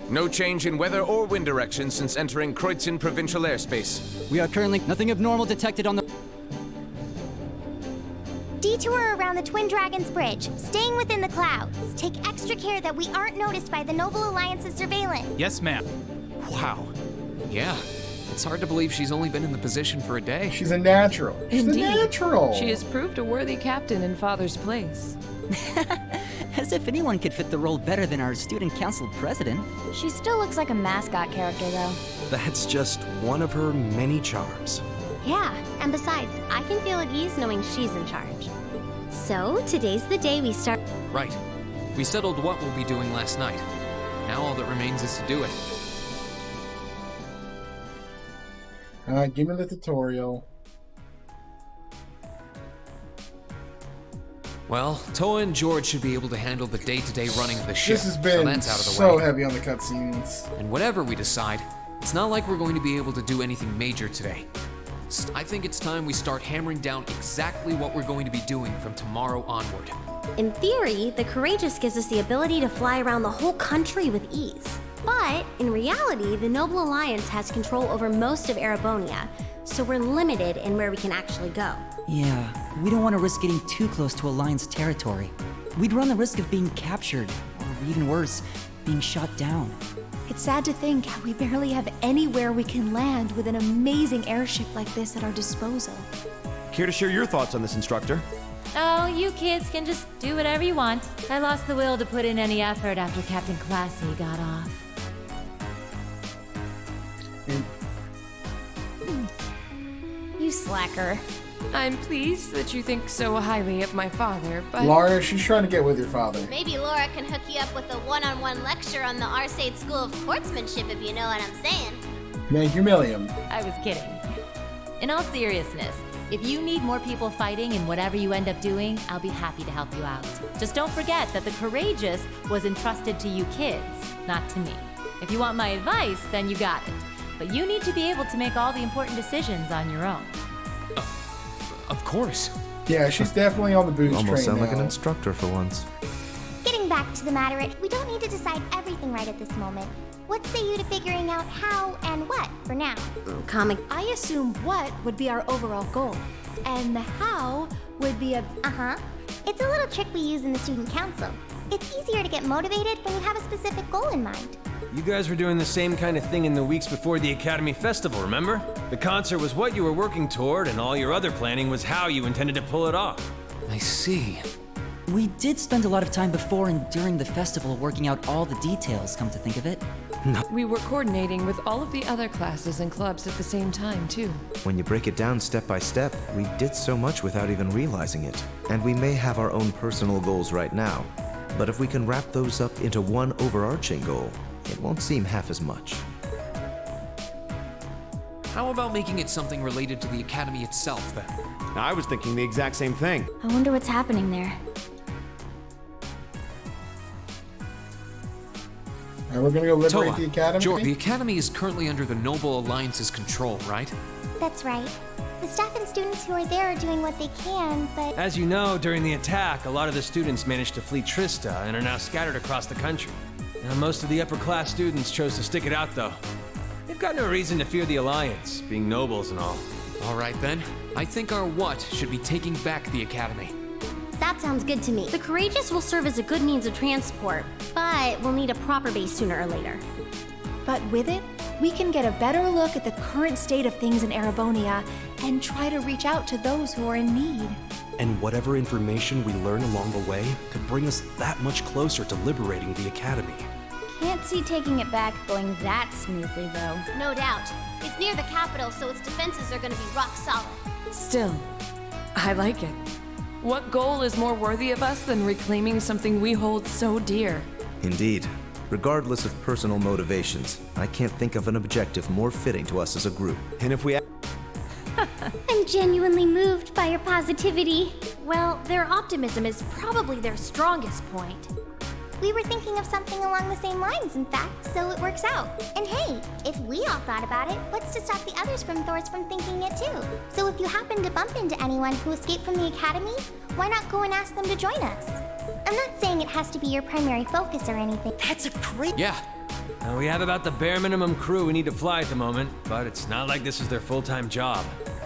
No change in weather or wind direction since entering Kreutzen provincial airspace. We are currently nothing abnormal detected on the... Detour around the Twin Dragons Bridge, staying within the clouds. Take extra care that we aren't noticed by the Noble Alliance's surveillance. Yes, ma'am. Wow. Yeah. It's hard to believe she's only been in the position for a day. She's a natural. She's Indeed. a natural. She has proved a worthy captain in Father's place. As if anyone could fit the role better than our student council president. She still looks like a mascot character, though. That's just one of her many charms. Yeah, and besides, I can feel at ease knowing she's in charge. So, today's the day we start. Right. We settled what we'll be doing last night. Now all that remains is to do it. Alright, give me the tutorial. Well, Toa and George should be able to handle the day-to-day running of the ship, This has so been that's out of the so way. heavy on the cutscenes. And whatever we decide, it's not like we're going to be able to do anything major today. I think it's time we start hammering down exactly what we're going to be doing from tomorrow onward. In theory, the Courageous gives us the ability to fly around the whole country with ease. But, in reality, the Noble Alliance has control over most of Arabonia, so we're limited in where we can actually go. Yeah, we don't want to risk getting too close to Alliance territory. We'd run the risk of being captured, or even worse, being shot down. It's sad to think how we barely have anywhere we can land with an amazing airship like this at our disposal. Care to share your thoughts on this, instructor? Oh, you kids can just do whatever you want. I lost the will to put in any effort after Captain Classy got off. You slacker. I'm pleased that you think so highly of my father, but... Laura, she's trying to get with your father. Maybe Laura can hook you up with a one-on-one lecture on the Arcade School of Sportsmanship, if you know what I'm saying. Thank you, Milliam. I was kidding. In all seriousness, if you need more people fighting in whatever you end up doing, I'll be happy to help you out. Just don't forget that the Courageous was entrusted to you kids, not to me. If you want my advice, then you got it. But you need to be able to make all the important decisions on your own. Of course. Yeah, she's definitely on the booze train Almost sound like an now. instructor for once. Getting back to the matter, we don't need to decide everything right at this moment. What say you to figuring out how and what for now? I assume what would be our overall goal, and the how would be a... It's a little trick we use in the student council. It's easier to get motivated when you have a specific goal in mind. You guys were doing the same kind of thing in the weeks before the Academy Festival, remember? The concert was what you were working toward, and all your other planning was how you intended to pull it off. I see. We did spend a lot of time before and during the festival working out all the details, come to think of it. We were coordinating with all of the other classes and clubs at the same time, too. When you break it down step by step, we did so much without even realizing it. And we may have our own personal goals right now, but if we can wrap those up into one overarching goal, it won't seem half as much. How about making it something related to the Academy itself, then? I was thinking the exact same thing. I wonder what's happening there. And we're gonna go liberate Toa, the Academy? George, the Academy is currently under the Noble Alliance's control, right? That's right. The staff and students who are there are doing what they can, but... As you know, during the attack, a lot of the students managed to flee Trista and are now scattered across the country. Now, most of the upper-class students chose to stick it out, though. They've got no reason to fear the Alliance, being nobles and all. All right, then. I think our what should be taking back the Academy. That sounds good to me. The Courageous will serve as a good means of transport, but we'll need a proper base sooner or later. But with it, we can get a better look at the current state of things in Arabonia and try to reach out to those who are in need. And whatever information we learn along the way could bring us that much closer to liberating the Academy. Can't see taking it back going that smoothly, though. No doubt. It's near the capital, so its defenses are gonna be rock solid. Still, I like it. What goal is more worthy of us than reclaiming something we hold so dear? Indeed. Regardless of personal motivations, I can't think of an objective more fitting to us as a group. And if we... I'm genuinely moved by your positivity. Well, their optimism is probably their strongest point. We were thinking of something along the same lines, in fact, so it works out. And hey, if we all thought about it, what's to stop the others from Thors from thinking it too? So if you happen to bump into anyone who escaped from the academy, why not go and ask them to join us? I'm not saying it has to be your primary focus or anything. That's a great... Yeah. We have about the bare minimum crew we need to fly at the moment, but it's not like this is their full-time job.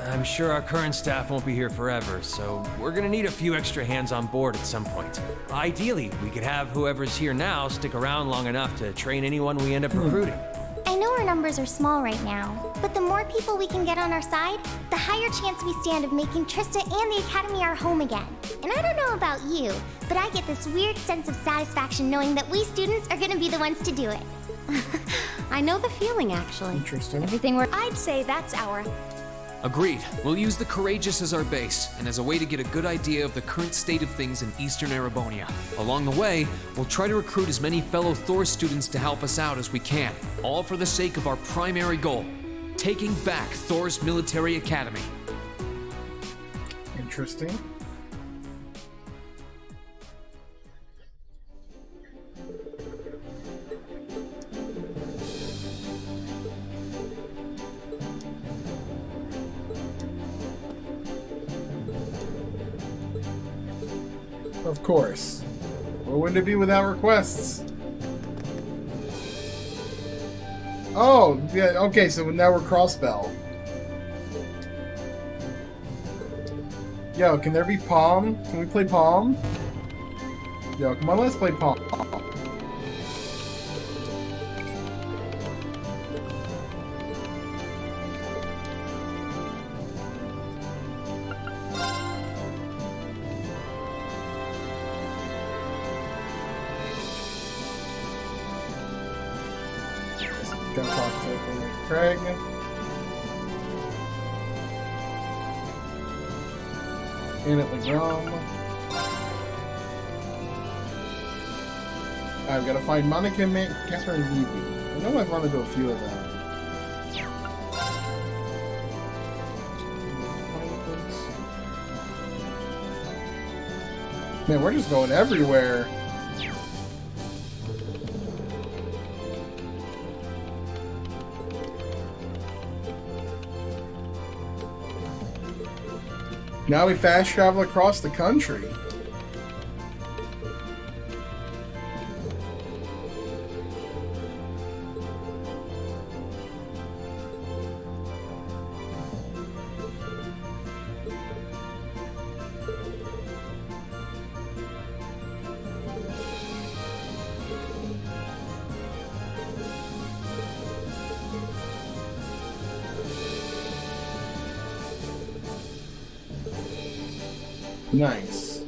I'm sure our current staff won't be here forever, so we're gonna need a few extra hands on board at some point. Ideally, we could have whoever's here now stick around long enough to train anyone we end up recruiting. I know our numbers are small right now, but the more people we can get on our side, the higher chance we stand of making Trista and the Academy our home again. And I don't know about you, but I get this weird sense of satisfaction knowing that we students are gonna be the ones to do it. I know the feeling, actually. Interesting. Everything we're... I'd say that's our... Agreed. We'll use the Courageous as our base, and as a way to get a good idea of the current state of things in Eastern Erebonia. Along the way, we'll try to recruit as many fellow Thor students to help us out as we can, all for the sake of our primary goal, taking back Thor's military academy. Interesting. Of course. What wouldn't it be without requests? Oh, yeah, okay, so now we're Crossbell. Yo, can there be Palm? Can we play Palm? Yo, come on, let's play Palm. Gonna talk to Craig. In at the Grom. I've got to find Monica, Casper, and Evie. I know I've run into a few of them. Man, we're just going everywhere. Now we fast travel across the country. Nice.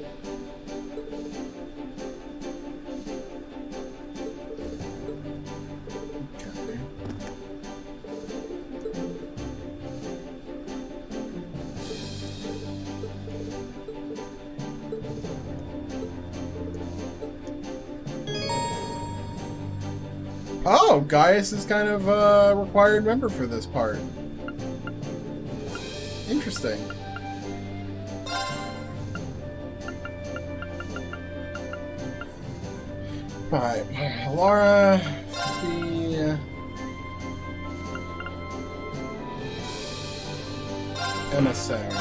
Okay. Oh, Gaius is kind of a required member for this part. Interesting. Alright, Laura, the emissary.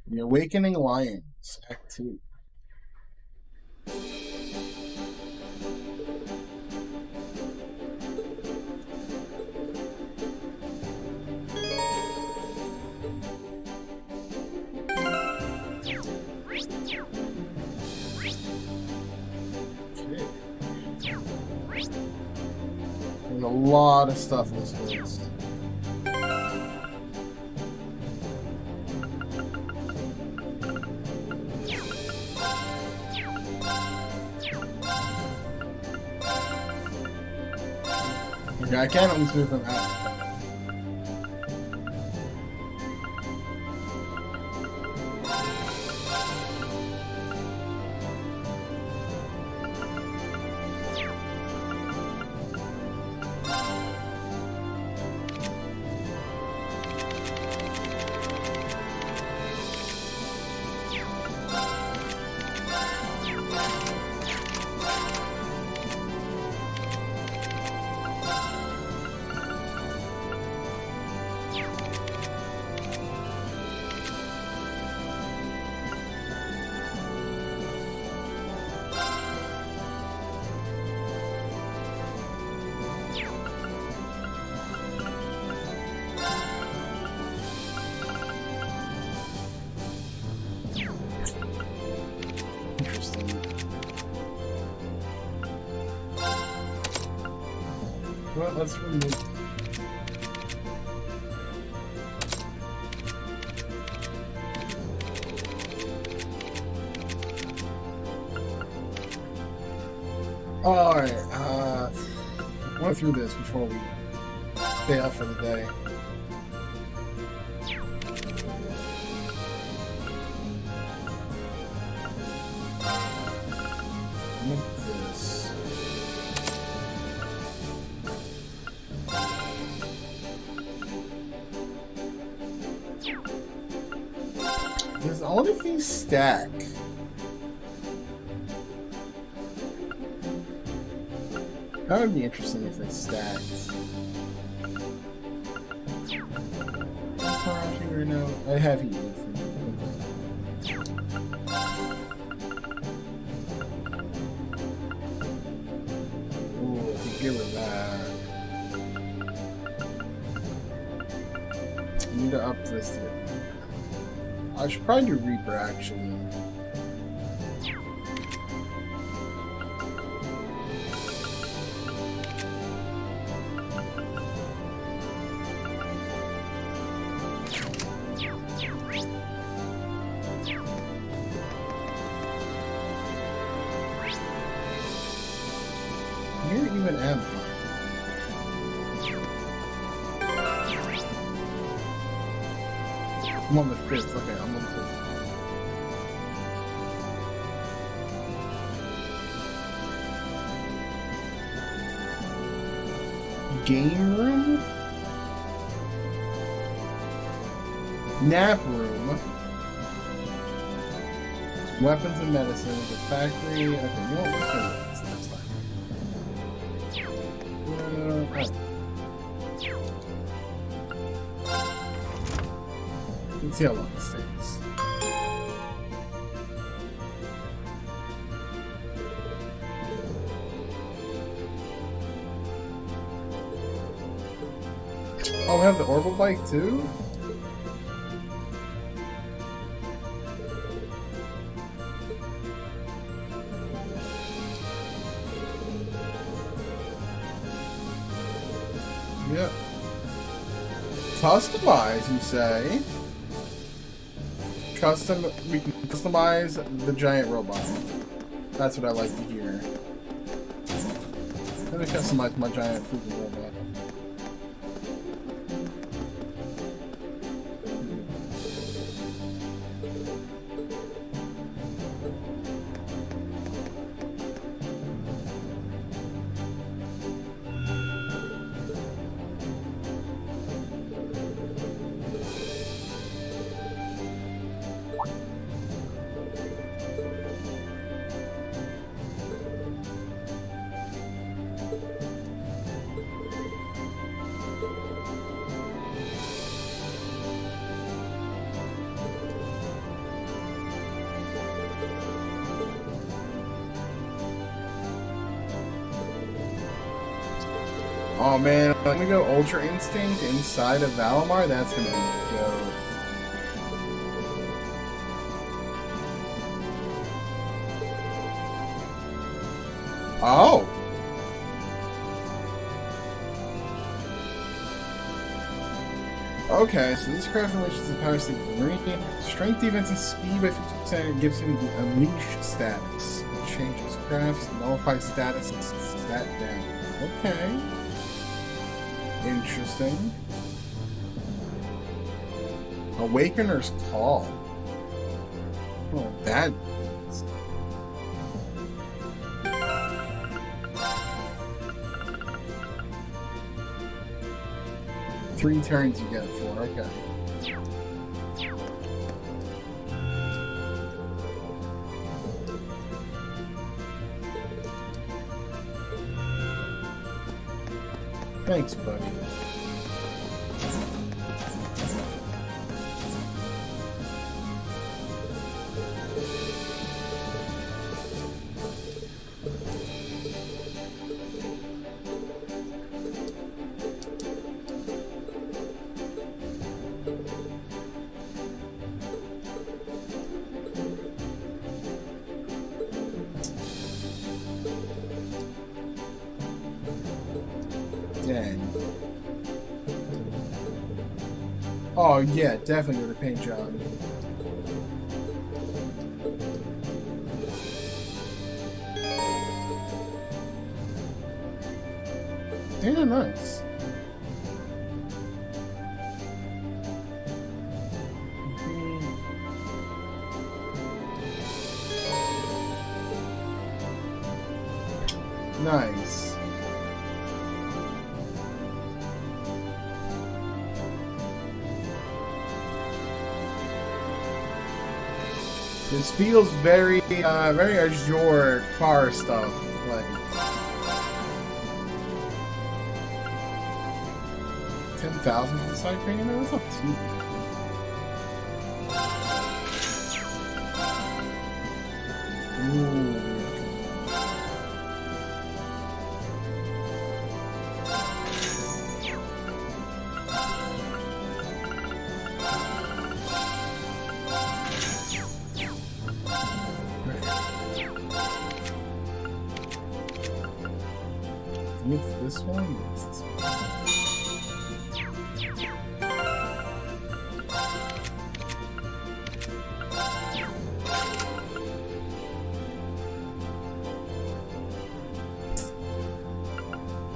The Awakening Lions, Act 2. There's a lot of stuff in this list. Okay, I can at least move them out. what? Let's remove. Alright, went through this before we stay out for the day. This. Does all of these stack? That would be interesting if they stacked. Right now, I have heat for you. Ooh, I could get rid of that. I need to up this to it. I should probably do Reaper actually. Where even am I? I'm on the 5th. Okay, I'm on the 5th. Game room? Nap room. Weapons and medicine. The factory. Okay, you know what? Let's do this next time. Let's see how long this takes. Oh, we have the orbital bike too? Yep. Customize, you say? We can customize the giant robot. That's what I like to hear. Let me customize my giant freaking robot. Oh man, I'm gonna go Ultra Instinct inside of Valimar. That's gonna be dope. Oh! Okay, so this craft unleashes the power to strength, defense, and speed by 50%. It gives him the Unleash status. It changes crafts, nullify status, stat down. Okay. Interesting. Awakener's Call. Oh, that. Three turns you get it for, okay. Thanks, buddy. Dang. 10. Oh yeah, definitely with a paint job. Damn, nice. Nice. This feels very, very Azure car stuff. Like 10,000 for the side crane? No, that's not too bad. Ooh. Mix this one, mix this one.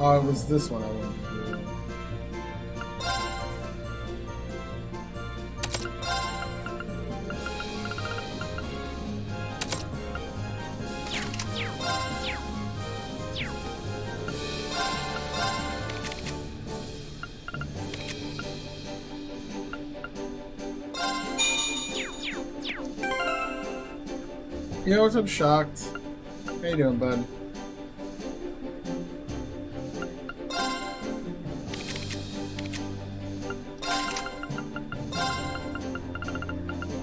Oh, it was this one I wanted to do. Yo, what's up, Shocked? How you doing, bud?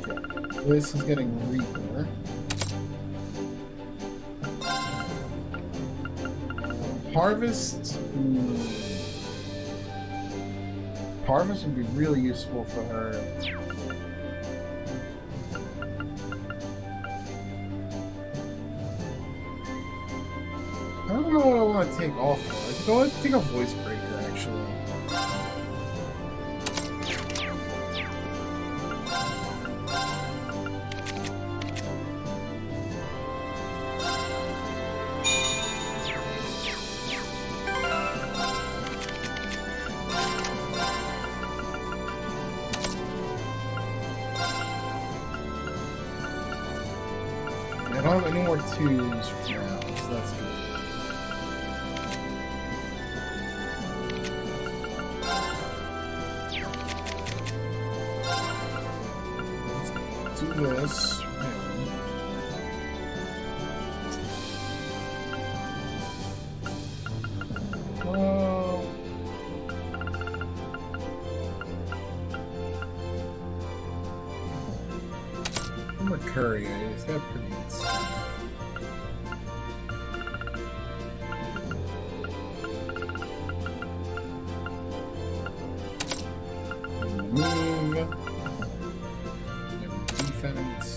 Okay. This is getting Reaper. Harvest? Harvest would be really useful for her. I don't know what I want to take off for. I could always take a voice breaker, actually. I don't have any more 2s for now, so that's good. This. Mercury, he's got pretty good stuff. Defense.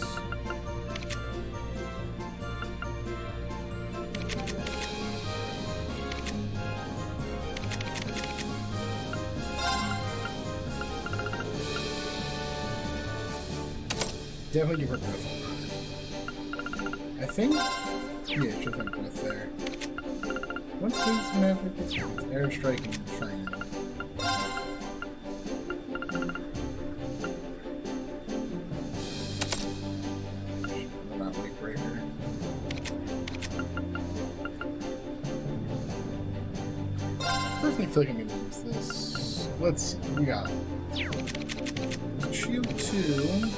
Definitely give her both. I think. Yeah, she'll have both there. What's these Maverick? Airstrike and Training. I feel like I'm gonna use this. Let's see, we got Shield 2.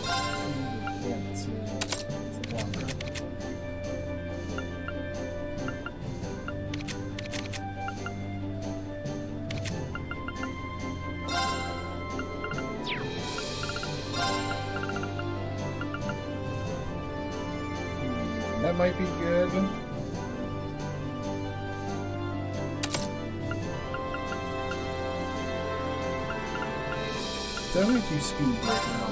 That might be good. Definitely do speed right now.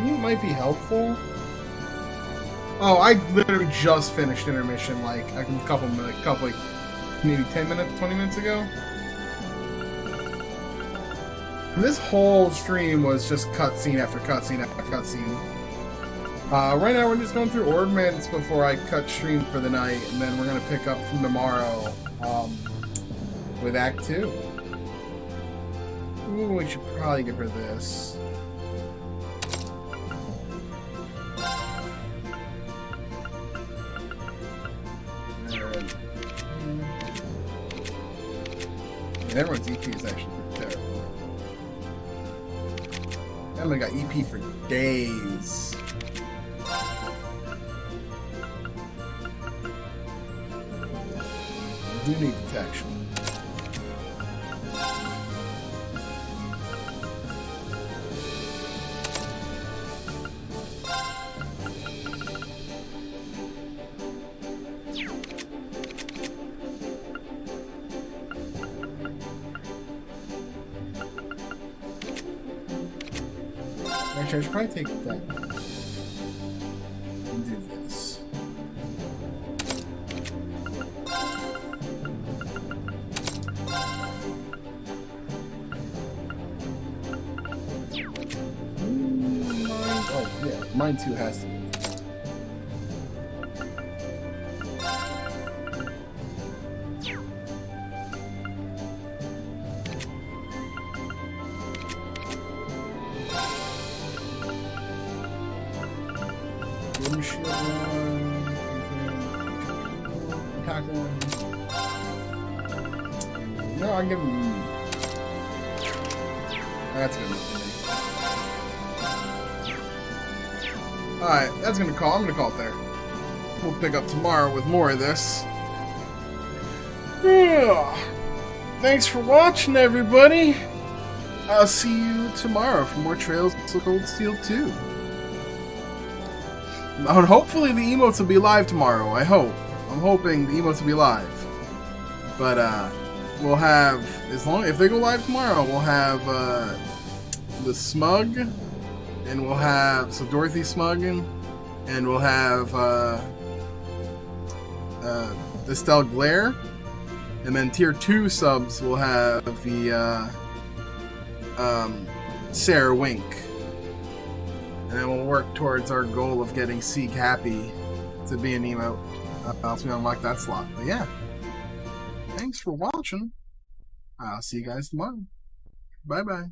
Mute might be helpful. Oh, I literally just finished Intermission like a couple, maybe 10 minutes, 20 minutes ago. This whole stream was just cutscene after cutscene after cutscene. Right now we're just going through ordnance before I cut stream for the night, and then we're gonna pick up from tomorrow with Act 2. Ooh, we should probably give her this. And everyone's EP is actually pretty terrible. Emily got EP for days. You need detection. Actually, I should probably take that and do this. Oh, yeah, mine too has to be. No, I give him. That's good enough for me. Alright, that's gonna call. I'm gonna call it there. We'll pick up tomorrow with more of this. Yeah. Thanks for watching, everybody. I'll see you tomorrow for more Trails of Cold Steel 2. And hopefully the emotes will be live tomorrow. I hope. I'm hoping the emotes will be live. But we'll have, if they go live tomorrow, we'll have the Smug, and we'll have Dorothy Smuggin, and we'll have Estelle Glare, and then tier 2 subs will have the Sarah Wink. And then we'll work towards our goal of getting Seek Happy to be an emote. Once we unlock that slot. But yeah. Thanks for watching. I'll see you guys tomorrow. Bye-bye.